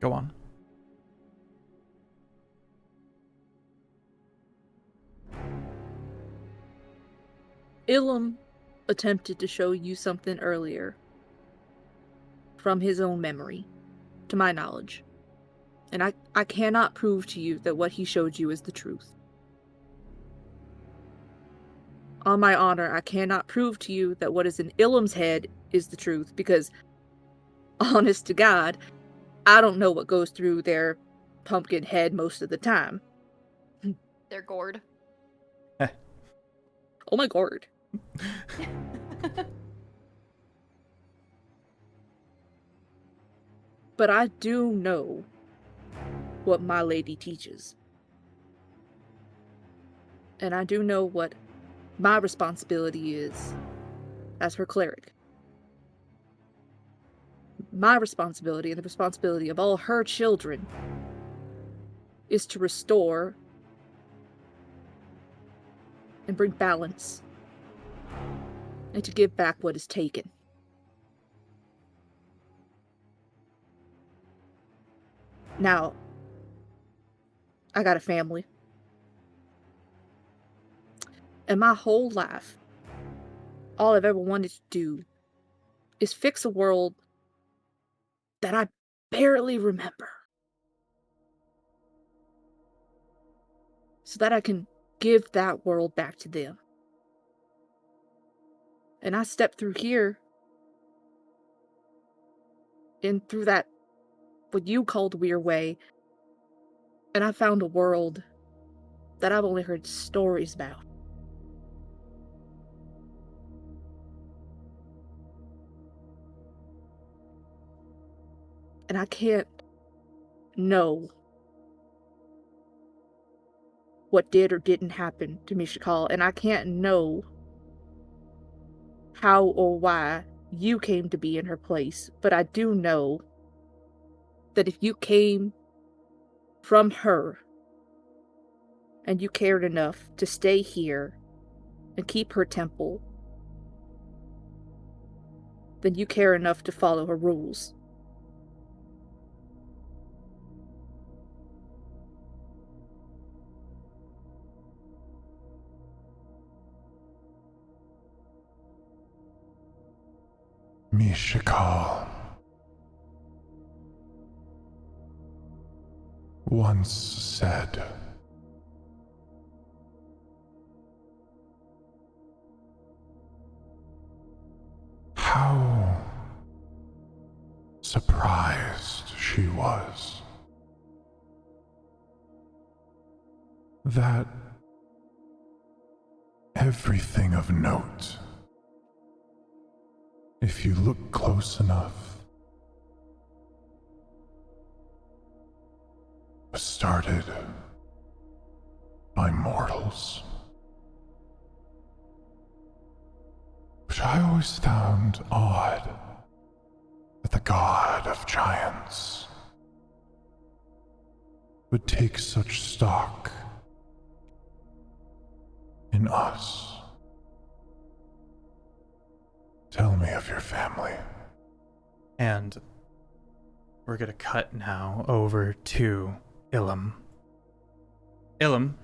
Go on. Ilum attempted to show you something earlier from his own memory, to my knowledge. And I cannot prove to you that what he showed you is the truth. On my honor, I cannot prove to you that what is in Ilum's head is the truth, because, honest to God, I don't know what goes through their pumpkin head most of the time. They're gourd. Oh my god. But I do know what my lady teaches. And I do know what my responsibility is as her cleric. My responsibility and the responsibility of all her children is to restore and bring balance and to give back what is taken. Now, I got a family. And my whole life, all I've ever wanted to do is fix a world that I barely remember. So that I can give that world back to them. And I stepped through here and through that, what you called Weird Way, and I found a world that I've only heard stories about. And I can't know what did or didn't happen to Mishakal, and I can't know how or why you came to be in her place, but I do know that if you came from her and you cared enough to stay here and keep her temple, then you care enough to follow her rules. Mishakal once said, how surprised she was that everything of note, if you look close enough, was started by mortals. Which I always found odd that the god of giants would take such stock in us. Tell me of your family. And we're gonna cut now over to Ilum. Ilum,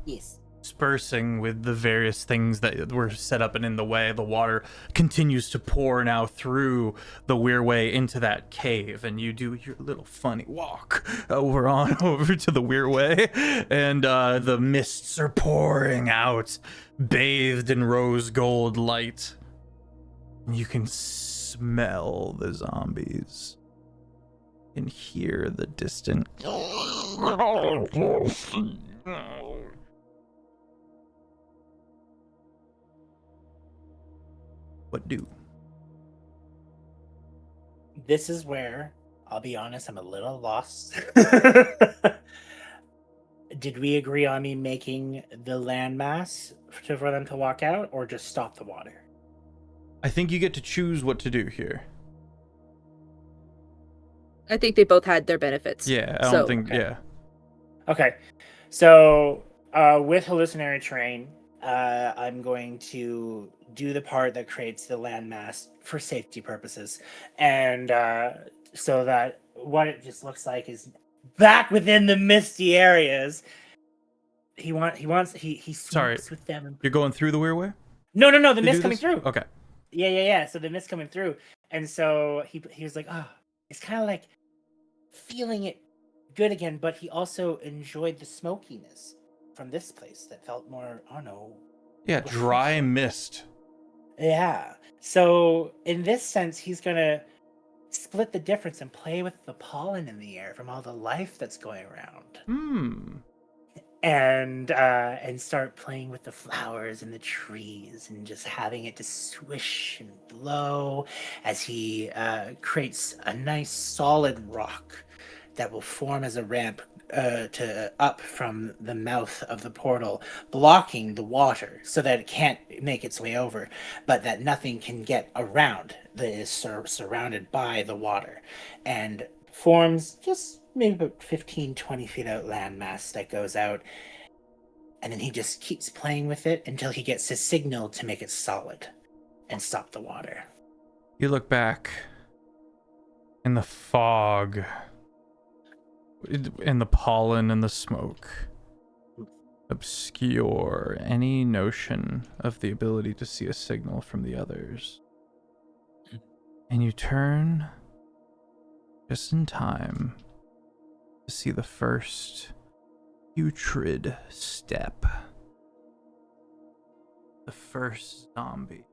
Yes. dispersing with the various things that were set up and in the way, the water continues to pour now through the Weird Way into that cave, and you do your little funny walk over to the Weird Way, and the mists are pouring out, bathed in rose gold light. You can smell the zombies and hear the distant what do? This is where, I'll be honest, I'm a little lost. Did we agree on me making the landmass for them to walk out, or just stop the water? I think you get to choose what to do here. I think they both had their benefits. Yeah, I don't think. okay. Yeah, Okay, so with hallucinatory terrain, I'm going to do the part that creates the landmass for safety purposes, and so that what it just looks like is back within the misty areas. He Sorry. swoops with them. You're going through the weirway? No, the to mist do coming this? through. Okay. Yeah. So the mist coming through, and so he was like, oh, it's kind of like feeling it good again, but he also enjoyed the smokiness from this place that felt more, I don't know. Yeah, dry mist. Yeah. So in this sense, he's gonna split the difference and play with the pollen in the air from all the life that's going around. And start playing with the flowers and the trees and just having it just swish and blow as he creates a nice solid rock that will form as a ramp to up from the mouth of the portal, blocking the water so that it can't make its way over, but that nothing can get around that is surrounded by the water, and forms just maybe about 15-20 feet out landmass that goes out, and then he just keeps playing with it until he gets his signal to make it solid and stop the water. You look back in the fog, in the pollen and the smoke, obscure any notion of the ability to see a signal from the others. And you turn just in time to see the first putrid step. The first zombie.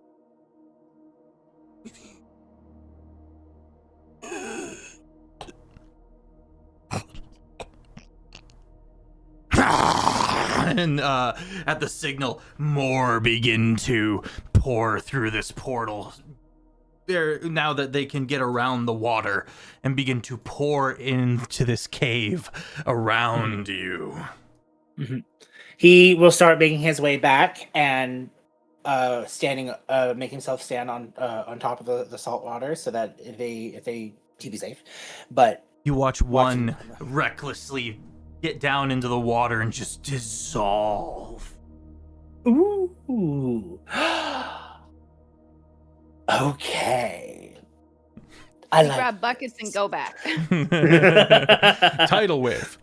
And at the signal, more begin to pour through this portal. Now that they can get around the water and begin to pour into this cave around you. Mm-hmm. He will start making his way back and making himself stand on top of the salt water so that if they keep you safe. But you watch one recklessly get down into the water and just dissolve. Ooh. Okay. I like grab buckets and go back. Tidal wave.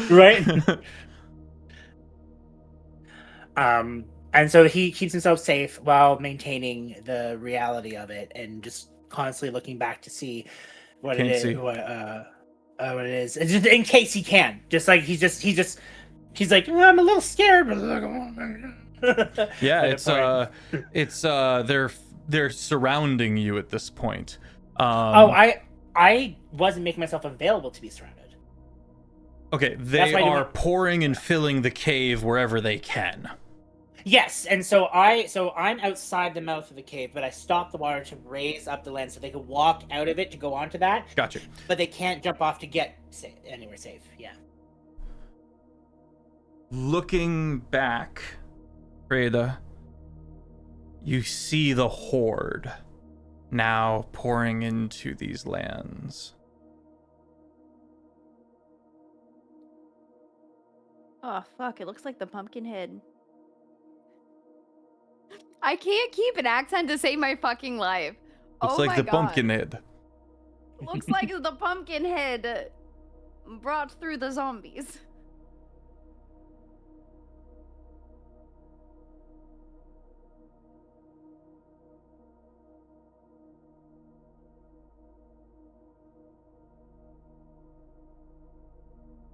Right? And so he keeps himself safe while maintaining the reality of it and just constantly looking back to see what it is. What it is. It's just in case he can. Just like he's like, I'm a little scared, but yeah, it's they're surrounding you at this point. I wasn't making myself available to be surrounded. Okay, they are pouring and filling the cave wherever they can. Yes, and so I'm outside the mouth of the cave, but I stopped the water to raise up the land so they could walk out of it to go onto that. Gotcha. But they can't jump off to get anywhere safe. Yeah. Looking back, Freda, you see the horde now pouring into these lands. Oh, fuck. It looks like the Pumpkinhead. I can't keep an accent to save my fucking life. Looks like the Pumpkinhead. Looks like the Pumpkinhead brought through the zombies.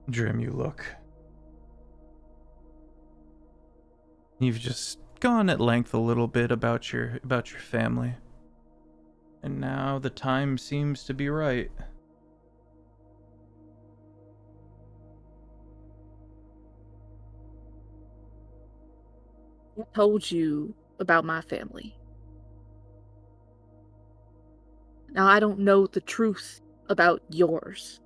Drim, you look. You've just gone at length a little bit about your family. And now the time seems to be right. I told you about my family. Now I don't know the truth about yours.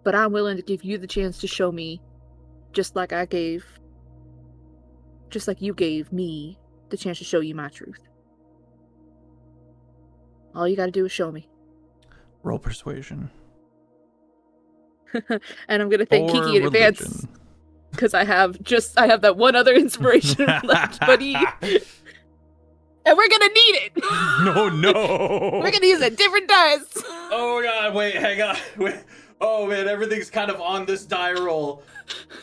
But I'm willing to give you the chance to show me, just like you gave me the chance to show you my truth. All you gotta do is show me. Roll persuasion. And I'm gonna thank Or Kiki in advance. religion. because I have that one other inspiration left, buddy. And we're gonna need it. No. We're gonna use a different dice. Oh god, wait, hang on. Wait. Oh man, everything's kind of on this die roll.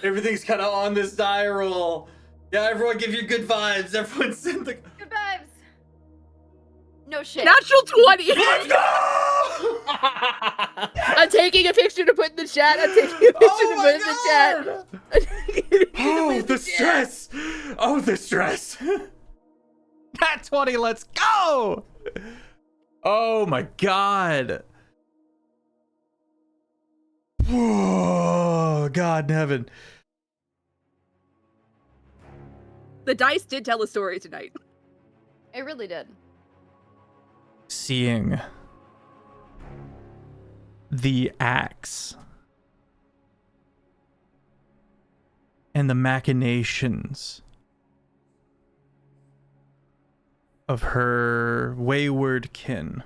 Everything's kind of on this die roll. Yeah, everyone give your good vibes. Everyone send the... Good vibes. No shit. Natural 20. Let's go! I'm taking a picture to put in the chat. I'm taking a picture to put in the chat. Oh, the stress. Oh, the stress. Nat 20, let's go. Oh my god. Whoa, God in heaven. The dice did tell a story tonight. It really did. Seeing the axe and the machinations of her wayward kin,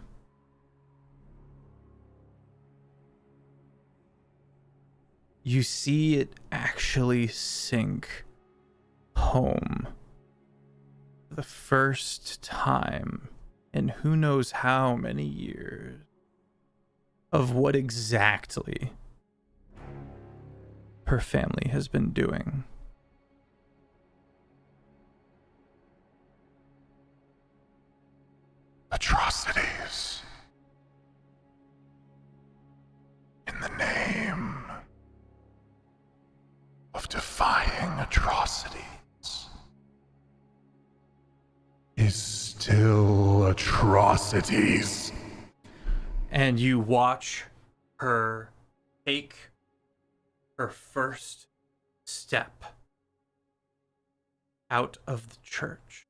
you see it actually sink home for the first time in who knows how many years of what exactly her family has been doing. Atrocities. In the name of defying atrocities is still atrocities. And you watch her take her first step out of the church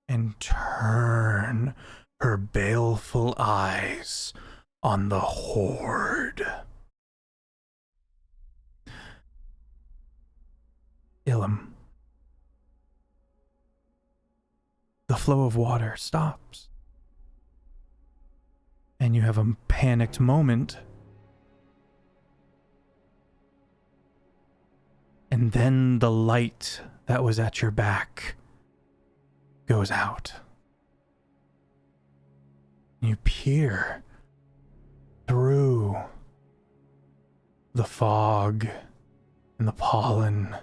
and turn her baleful eyes on the horde. Ilum. The flow of water stops. And you have a panicked moment. And then the light that was at your back goes out. You peer through the fog and the pollen.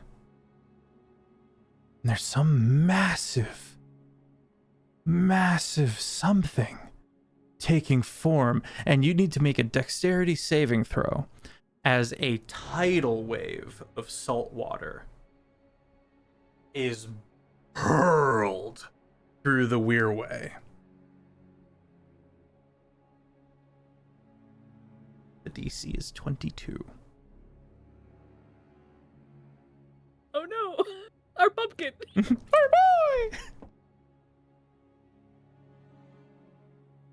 And there's some massive something taking form, and you need to make a dexterity saving throw as a tidal wave of salt water is hurled through the Weirway. The DC is 22. Oh no! Our pumpkin! Our boy!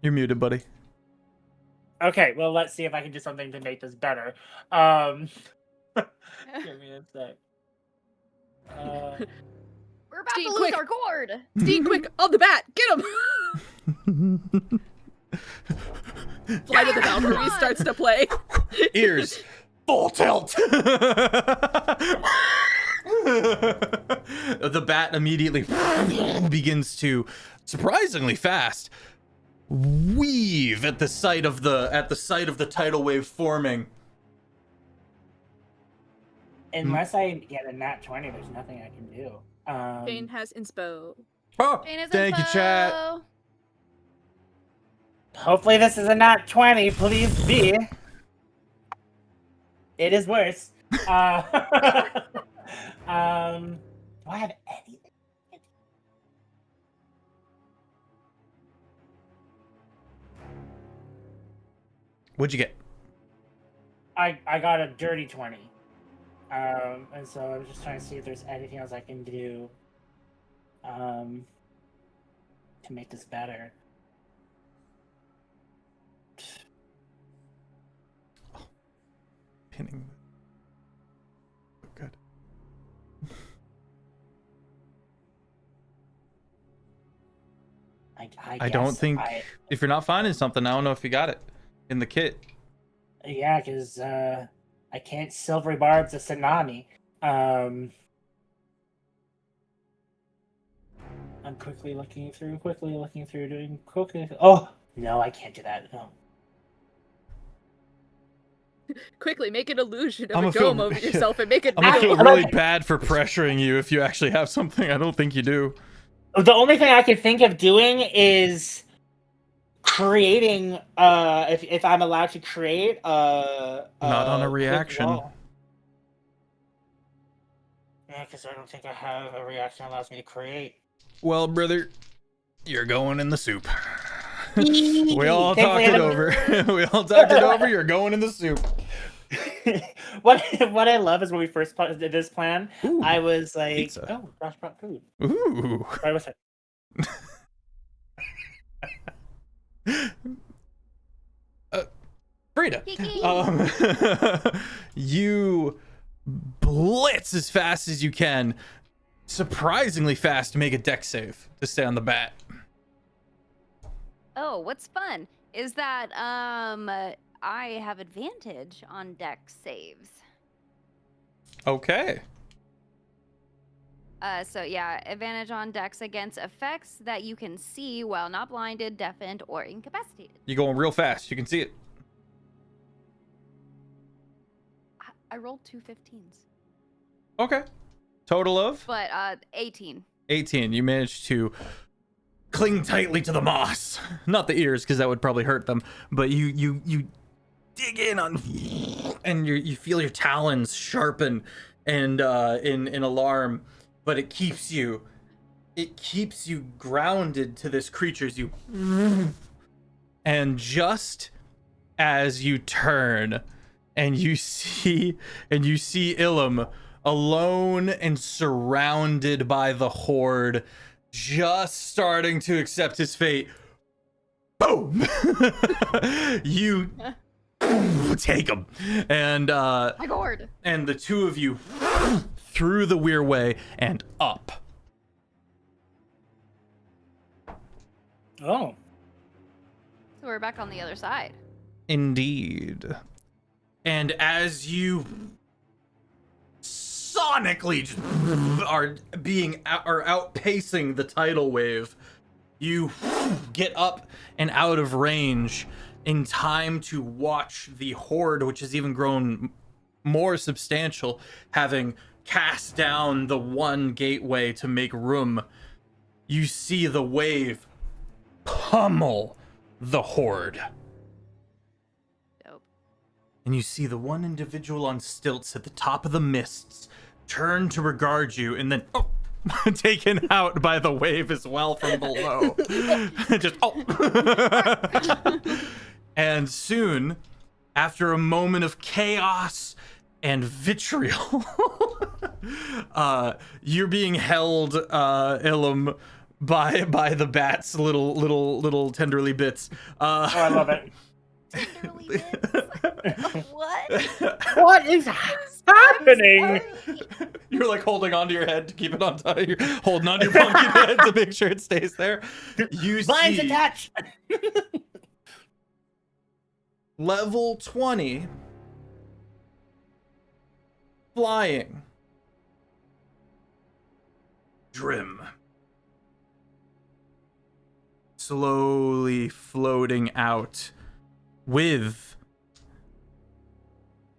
You're muted, buddy. Okay, well, let's see if I can do something to make this better. Give me a sec. We're about Steve, to lose quick. our gourd. Steve, quick! On the bat! Get him! Flight of the Valkyries starts to play. Ears full tilt. The bat immediately begins to, surprisingly fast, weave at the sight of the tidal wave forming. Unless I get a nat 20, there's nothing I can do. Jane has inspo. Oh, Jane is thank you, chat. info. Hopefully this is a nat 20, please be. It is worse. Do I have anything? What'd you get? I got a dirty 20. And so I'm just trying to see if there's anything else I can do to make this better. Pinning. Good. I don't guess think if you're not finding something, I don't know if you got it in the kit. Yeah, because I can't silvery barbs a tsunami. I'm quickly looking through, doing quickly. Oh no, I can't do that. No. Quickly make an illusion I'm of a gonna dome feel- over yourself and make it I'm gonna real. feel really bad for pressuring you if you actually have something. I don't think you do. The only thing I can think of doing is creating. If I'm allowed to create Not on a quick reaction. wall. Yeah, because I don't think I have a reaction that allows me to create. Well, brother, you're going in the soup. We all Thankfully, talked it I don't- over. We all talked it over. You're going in the soup. what I love is when we first did this plan, Ooh, I was like, pizza. "Oh, Josh brought food." Ooh. Right, what's it? Frida, Kiki. you blitz as fast as you can. Surprisingly fast to make a deck save to stay on the bat. Oh, what's fun is that I have advantage on deck saves. Okay. So yeah, advantage on decks against effects that you can see while not blinded, deafened, or incapacitated. You're going real fast. You can see it. I rolled 2 15s, Okay. Total of but 18. 18. You managed to cling tightly to the moss. Not the ears, because that would probably hurt them. But you dig in on, and you feel your talons sharpen and in alarm. But it keeps you grounded to this creature as you. And just as you turn, and you see Ilum alone and surrounded by the horde, just starting to accept his fate. Boom! You take him, and My gourd. and the two of you through the weir way and up. Oh, So we're back on the other side. Indeed. And as you sonically are outpacing the tidal wave, you get up and out of range in time to watch the horde, which has even grown more substantial, having cast down the one gateway to make room. You see the wave pummel the horde. Dope. And you see the one individual on stilts at the top of the mists turn to regard you, and then taken out by the wave as well from below. Just and soon, after a moment of chaos and vitriol, you're being held, Ilum, by the bat's little tenderly bits. oh, I love it. Tenderly bits. What? What is happening? You're like holding onto your head to keep it on tight. You're holding onto your pumpkin head to make sure it stays there. You Vines see attached. level 20 flying Drim, slowly floating out with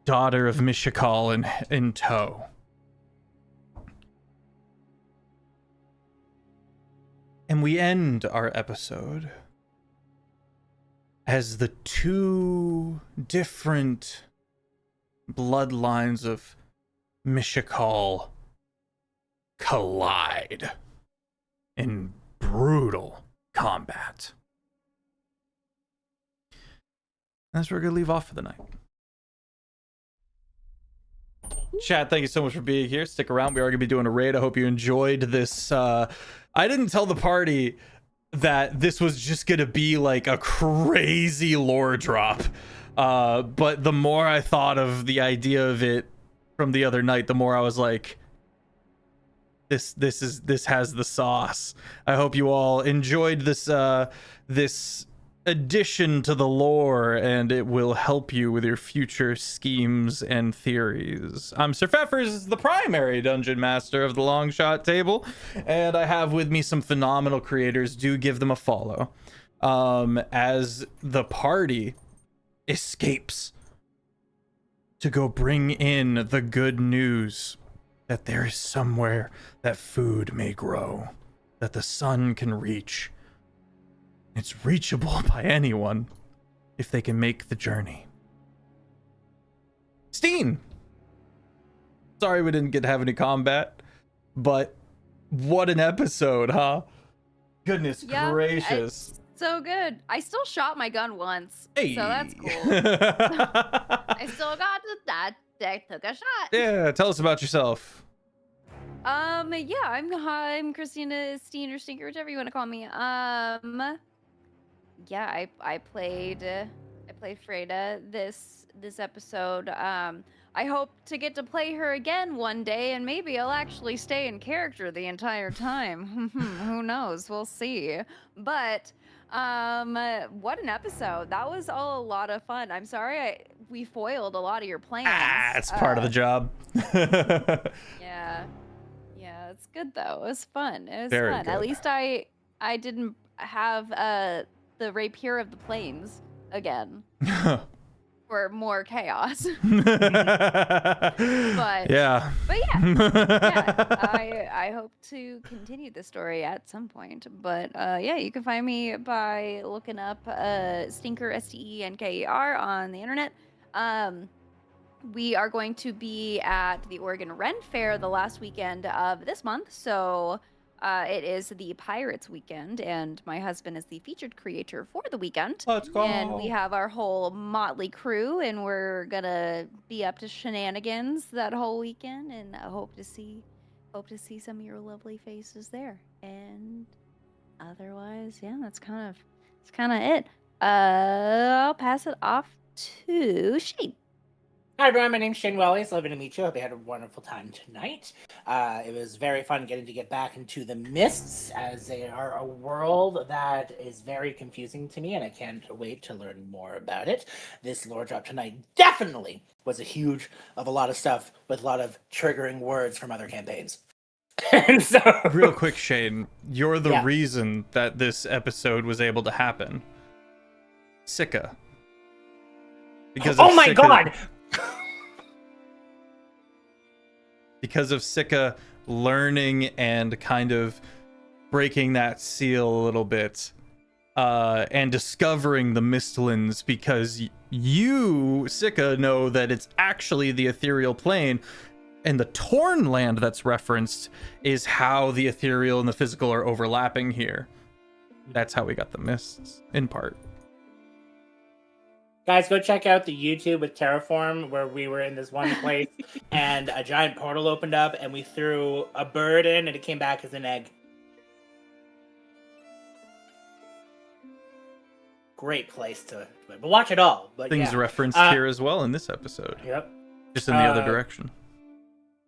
Daughter of Mishakal in tow. And we end our episode as the two different bloodlines of Mishakal collide in brutal combat. That's where we're going to leave off for the night. Chat, thank you so much for being here. Stick around. We are going to be doing a raid. I hope you enjoyed this. I didn't tell the party that this was just going to be like a crazy lore drop. But the more I thought of the idea of it from the other night, the more I was like, this has the sauce. I hope you all enjoyed this addition to the lore, and it will help you with your future schemes and theories. I'm Sir Pfeffers, the primary dungeon master of the Long Shot Table, and I have with me some phenomenal creators. Do give them a follow. As the party escapes to go bring in the good news that there is somewhere that food may grow, that the sun can reach. It's reachable by anyone if they can make the journey. Steen! Sorry we didn't get to have any combat, but what an episode, huh? Goodness Yeah, gracious. it's so good. I still shot my gun once, Hey. so that's cool. I still got that. I took a shot. Yeah, tell us about yourself. Yeah, I'm Christina Steen or Stinker, whichever you want to call me. Yeah, I played Freda this episode. I hope to get to play her again one day, and maybe I'll actually stay in character the entire time. Who knows? We'll see. But what an episode! That was all a lot of fun. I'm sorry we foiled a lot of your plans. It's part of the job. Yeah, it's good though. It was fun. It was Very fun. good. At least I didn't have the Rapier of the Plains again for more chaos. But yeah. But yeah, I hope to continue the story at some point. But yeah, you can find me by looking up Stinker STENKER on the internet. We are going to be at the Oregon Ren Fair the last weekend of this month, so it is the Pirates weekend, and my husband is the featured creator for the weekend. Let's go. And we have our whole motley crew, and we're gonna be up to shenanigans that whole weekend, and I hope to see some of your lovely faces there. And otherwise, yeah, that's kind of it. I'll pass it off to Shane. Hi everyone, my name's Shane Wellies. Lovely to meet you. Hope you had a wonderful time tonight. It was very fun getting to get back into the mists, as they are a world that is very confusing to me, and I can't wait to learn more about it. This lore drop tonight definitely was a lot of stuff with a lot of triggering words from other campaigns. And so, Real quick, Shane, you're the Yeah. reason that this episode was able to happen. Sika. Because oh of my Sika- god! Because of Sika learning and kind of breaking that seal a little bit, and discovering the Mistlands, because you, Sika, know that it's actually the ethereal plane, and the Torn land that's referenced is how the ethereal and the physical are overlapping here. That's how we got the mists, in part. Guys, go check out the YouTube with Terraform, where we were in this one place and a giant portal opened up and we threw a bird in and it came back as an egg. Great place to, but watch it all. But Things yeah. referenced here as well in this episode, Yep. just in the other direction.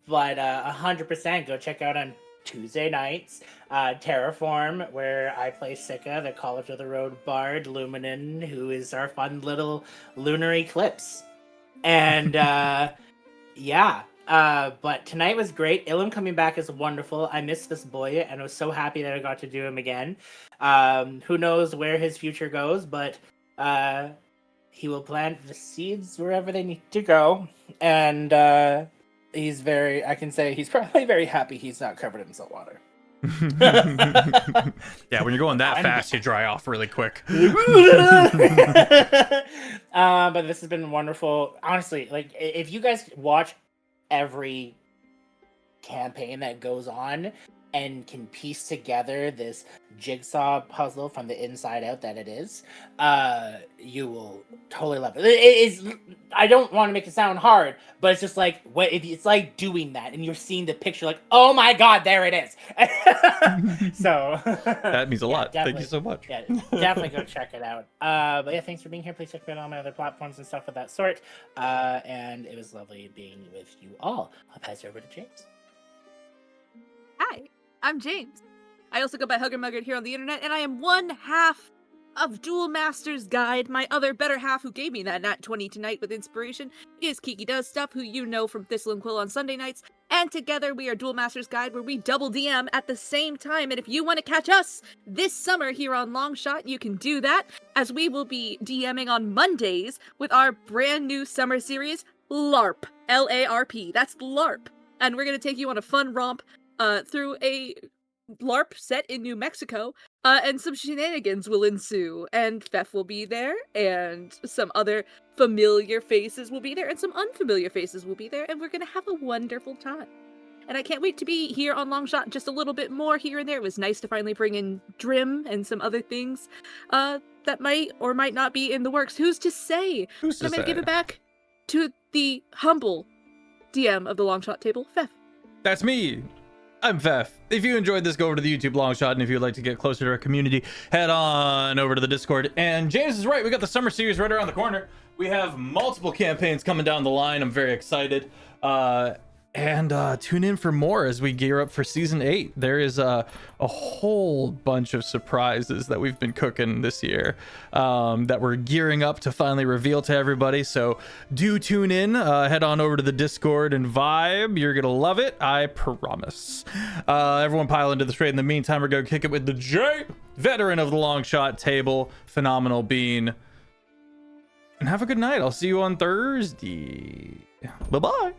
But 100% go check out on Tuesday nights Terraform, where I play Sika, the College of the Road bard, Luminen, who is our fun little lunar eclipse. And yeah, but tonight was great. Ilum coming back is wonderful. I missed this boy and I was so happy that I got to do him again. Who knows where his future goes, but he will plant the seeds wherever they need to go. And he's probably very happy he's not covered in salt water. Yeah, when you're going that fast, you dry off really quick. But this has been wonderful. Honestly, like, if you guys watch every campaign that goes on and can piece together this jigsaw puzzle from the inside out that it is, you will totally love it. It is. I don't want to make it sound hard, but it's just like it's like doing that, and you're seeing the picture, like, oh my god, there it is. So That means a lot. Thank you definitely. so much. Yeah, definitely go check it out. But yeah, thanks for being here. Please check me out on my other platforms and stuff of that sort. And it was lovely being with you all. I'll pass it over to James. Hi, I'm James. I also go by Hugger Muggard here on the internet, and I am one half of Duel Master's Guide. My other better half, who gave me that nat 20 tonight with inspiration, is Kiki Does Stuff, who you know from Thistle and Quill on Sunday nights. And together we are Duel Master's Guide, where we double DM at the same time. And if you want to catch us this summer here on Longshot, you can do that, as we will be DMing on Mondays with our brand new summer series, LARP. L-A-R-P. That's LARP. And we're going to take you on a fun romp through a LARP set in New Mexico, and some shenanigans will ensue, and Fef will be there, and some other familiar faces will be there, and some unfamiliar faces will be there, and we're gonna have a wonderful time. And I can't wait to be here on Longshot just a little bit more here and there. It was nice to finally bring in Drim and some other things that might or might not be in the works. Who's to say? Who's to I'm gonna say? give it back to the humble DM of the Longshot table, Fef. That's me. I'm Fef. If you enjoyed this, go over to the YouTube Longshot, and if you'd like to get closer to our community, head on over to the Discord. And James is right, we got the summer series right around the corner. We have multiple campaigns coming down the line. I'm very excited. And tune in for more as we gear up for season 8. There is a whole bunch of surprises that we've been cooking this year that we're gearing up to finally reveal to everybody. So do tune in, head on over to the Discord and vibe. You're gonna love it, I promise. Everyone pile into this raid. In the meantime, we're gonna kick it with the J, veteran of the Longshot table, Phenomenal Bean. And have a good night. I'll see you on Thursday. Bye-bye.